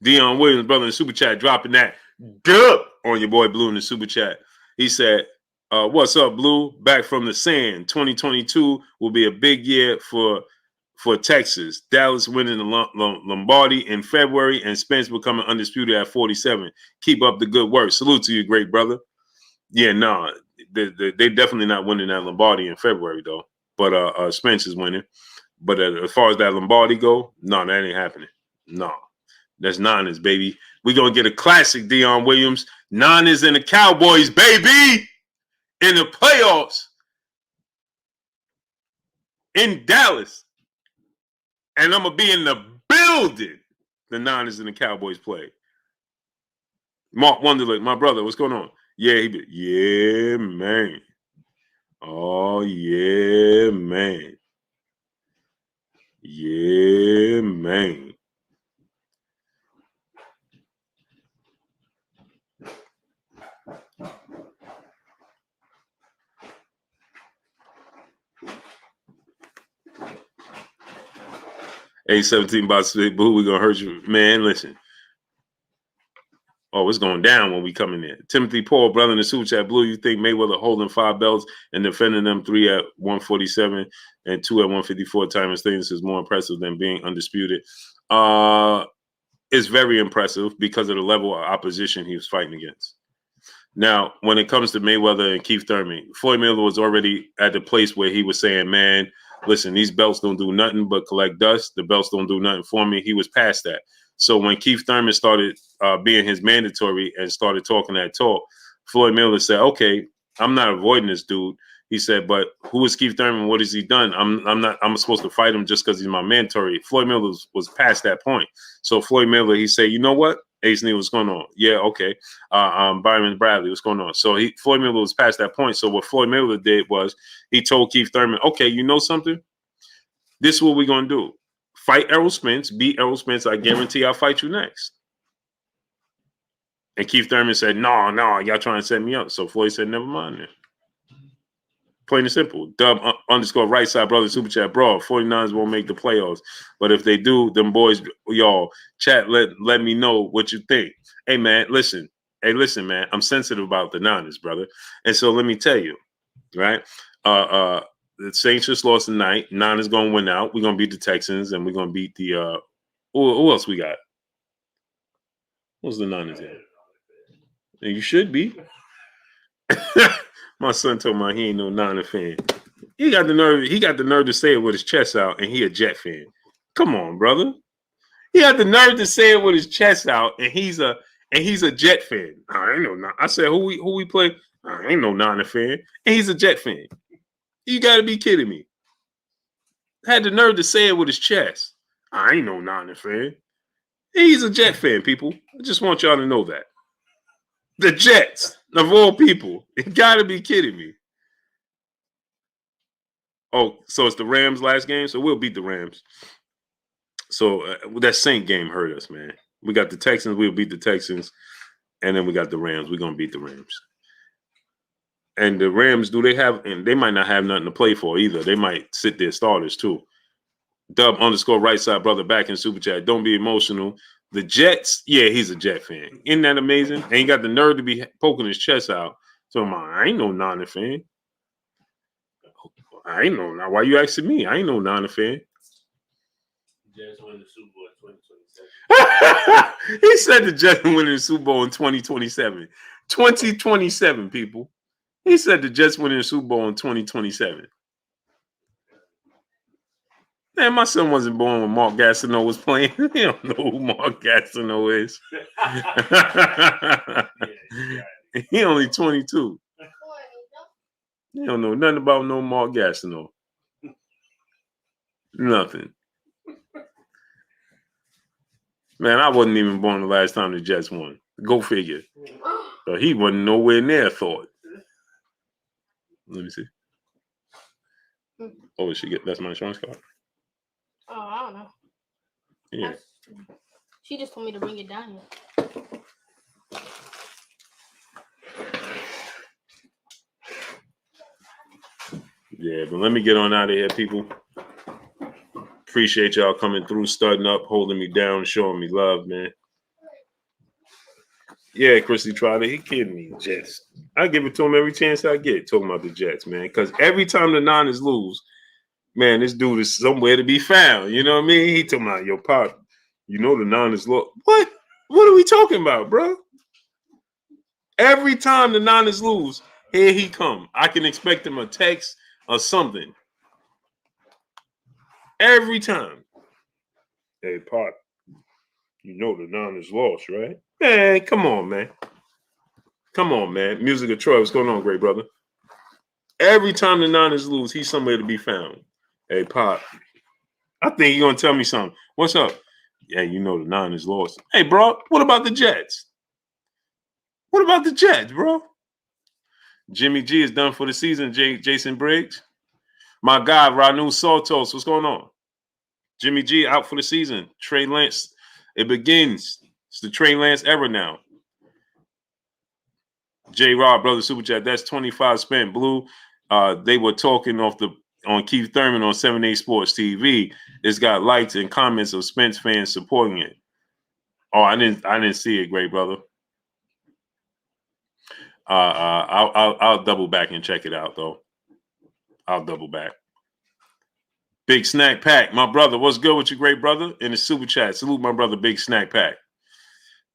Dion Williams, brother, in the super chat, dropping that dub on your boy Blue in the super chat. He said, what's up, Blue? Back from the sand. 2022 will be a big year for Texas. Dallas winning the Lombardi in February, and Spence becoming undisputed at 47. Keep up the good work. Salute to you, great brother. Yeah, no, they definitely not winning that Lombardi in February, though. But Spence is winning. But as far as that Lombardi go, no, that ain't happening. No. That's Niners, baby. We're going to get a classic, Dion Williams. Niners and the Cowboys, baby, in the playoffs in Dallas. And I'm going to be in the building. The Niners and the Cowboys play. Mark Wonderlick, my brother, what's going on? Yeah, yeah, man. Oh, yeah, man. Yeah, man. A17 about to say, boo, we're going to hurt you. Man, listen. Oh, it's going down when we come in there. Timothy Paul, brother in the super chat, Blue, you think Mayweather holding 5 belts and defending them 3 at 147 and 2 at 154 times things is more impressive than being undisputed? It's very impressive because of the level of opposition he was fighting against. Now, when it comes to Mayweather and Keith Thurman, Floyd Mayweather was already at the place where he was saying, man, listen, these belts don't do nothing but collect dust. The belts don't do nothing for me. He was past that. So when Keith Thurman started being his mandatory and started talking that talk, Floyd Mayweather said, okay, I'm not avoiding this dude. He said, but who is Keith Thurman? What has he done? I'm supposed to fight him just because he's my mandatory. Floyd Mayweather was past that point. So Floyd Mayweather, he said, you know what? Ace Neal, what's going on? Yeah, okay. Byron Bradley, what's going on? So Floyd Mayweather was past that point. So what Floyd Mayweather did was he told Keith Thurman, okay, you know something? This is what we're going to do. Fight Errol Spence, beat Errol Spence. I guarantee I'll fight you next. And Keith Thurman said, no, y'all trying to set me up. So Floyd said, never mind then. Plain and simple. Dub _ right side, brother, super chat, bro. 49ers won't make the playoffs. But if they do, them boys, y'all, chat, let me know what you think. Hey, man, listen. Hey, listen, man. I'm sensitive about the Niners, brother. And so let me tell you, right? The Saints just lost tonight. Niners going to win out. We're going to beat the Texans, and we're going to beat the who else we got? What's the Niners in? And you should be. My son told me he ain't no Niner fan. He got the nerve to say it with his chest out, and he a Jet fan. Come on, brother. He had the nerve to say it with his chest out, and he's a Jet fan. I ain't no. I said who we play. I ain't no Niner fan, and he's a Jet fan. You got to be kidding me. Had the nerve to say it with his chest. I ain't no Niners fan. He's a Jet fan, people. I just want y'all to know that. The Jets, of all people. You gotta be kidding me. Oh, so it's the Rams last game? So we'll beat the Rams. So that Saint game hurt us, man. We got the Texans. We'll beat the Texans. And then we got the Rams. We're going to beat the Rams. And the Rams, and they might not have nothing to play for either. They might sit their starters too. Dub_right side brother back in Super Chat. Don't be emotional. The Jets, yeah, he's a Jet fan. Isn't that amazing? And he got the nerve to be poking his chest out. So I ain't no Niner fan. I ain't no. Why you asking me? I ain't no Niner fan. Jets win the Super Bowl in 2027. He said the Jets win the Super Bowl in 2027. 2027, people. He said the Jets win the Super Bowl in 2027. Man, my son wasn't born when Mark Gastineau was playing. He don't know who Mark Gastineau is. He only 22. He don't know nothing about no Mark Gastineau. Nothing. Man, I wasn't even born the last time the Jets won. Go figure. So he wasn't nowhere near thought. Let me see. Oh, that's my insurance card? Oh, I don't know. Yeah. She just told me to bring it down here. Yeah, but let me get on out of here, people. Appreciate y'all coming through, starting up, holding me down, showing me love, man. Yeah, Chrissy Trotter, he kidding me, Jets. I give it to him every chance I get, talking about the Jets, man. Because every time the Niners lose, man, this dude is somewhere to be found. You know what I mean? He talking about, yo, Pop, you know the Niners lost. What? What are we talking about, bro? Every time the Niners lose, here he come. I can expect him a text or something. Every time. Hey, Pop, you know the Niners lost, right? Man, come on, man. Come on, man. Music of Troy, what's going on, great brother? Every time the Niners lose, he's somewhere to be found. Hey, Pop, I think you're going to tell me something. What's up? Yeah, you know the Niners lost. Hey, bro, what about the Jets? What about the Jets, bro? Jimmy G is done for the season, Jason Briggs. My guy, Ranu Santos, what's going on? Jimmy G out for the season. Trey Lance, it begins. It's the Trey Lance era now. J. Rob, brother, super chat. That's 25 spent. Blue. They were talking on Keith Thurman on 7A Sports TV. It's got likes and comments of Spence fans supporting it. Oh, I didn't see it, great brother. I'll double back and check it out though. I'll double back. Big Snack Pack, my brother. What's good with you, great brother? In the super chat, salute my brother, Big Snack Pack.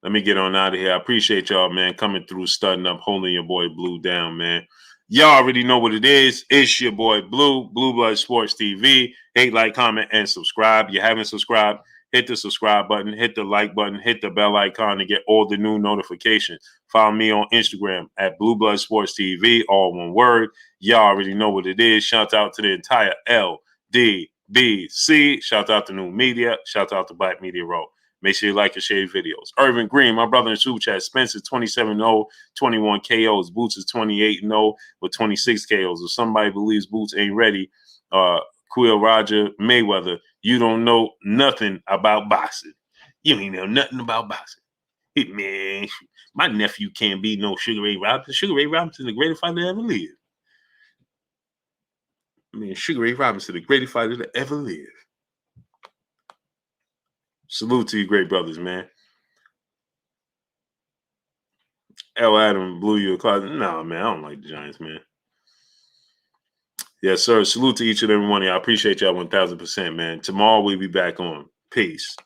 Let me get on out of here. I appreciate y'all, man, coming through, studying up, holding your boy Blue down, man. Y'all already know what it is. It's your boy Blue, Blue Blood Sports TV. Hate, like, comment, and subscribe. You haven't subscribed, hit the subscribe button, hit the like button, hit the bell icon to get all the new notifications. Follow me on Instagram at Blue Blood Sports TV, all one word. Y'all already know what it is. Shout out to the entire LDBC. Shout out to New Media. Shout out to Black Media Row. Make sure you like and share your videos. Irvin Green, my brother in Super Chat. Spence is 27-0, 21 KOs. Boots is 28-0 with 26 KOs. If somebody believes Boots ain't ready, Quill Roger Mayweather, you don't know nothing about boxing. You ain't know nothing about boxing. Hey, man, my nephew can't be no Sugar Ray Robinson. Sugar Ray Robinson, the greatest fighter that ever lived. Man, Sugar Ray Robinson, the greatest fighter that ever lived. Salute to you, great brothers, man. L. Adam blew you a closet. No, man, I don't like the Giants, man. Yes, sir. Salute to each and every one of y'all. I appreciate y'all 1,000%, man. Tomorrow we'll be back on. Peace.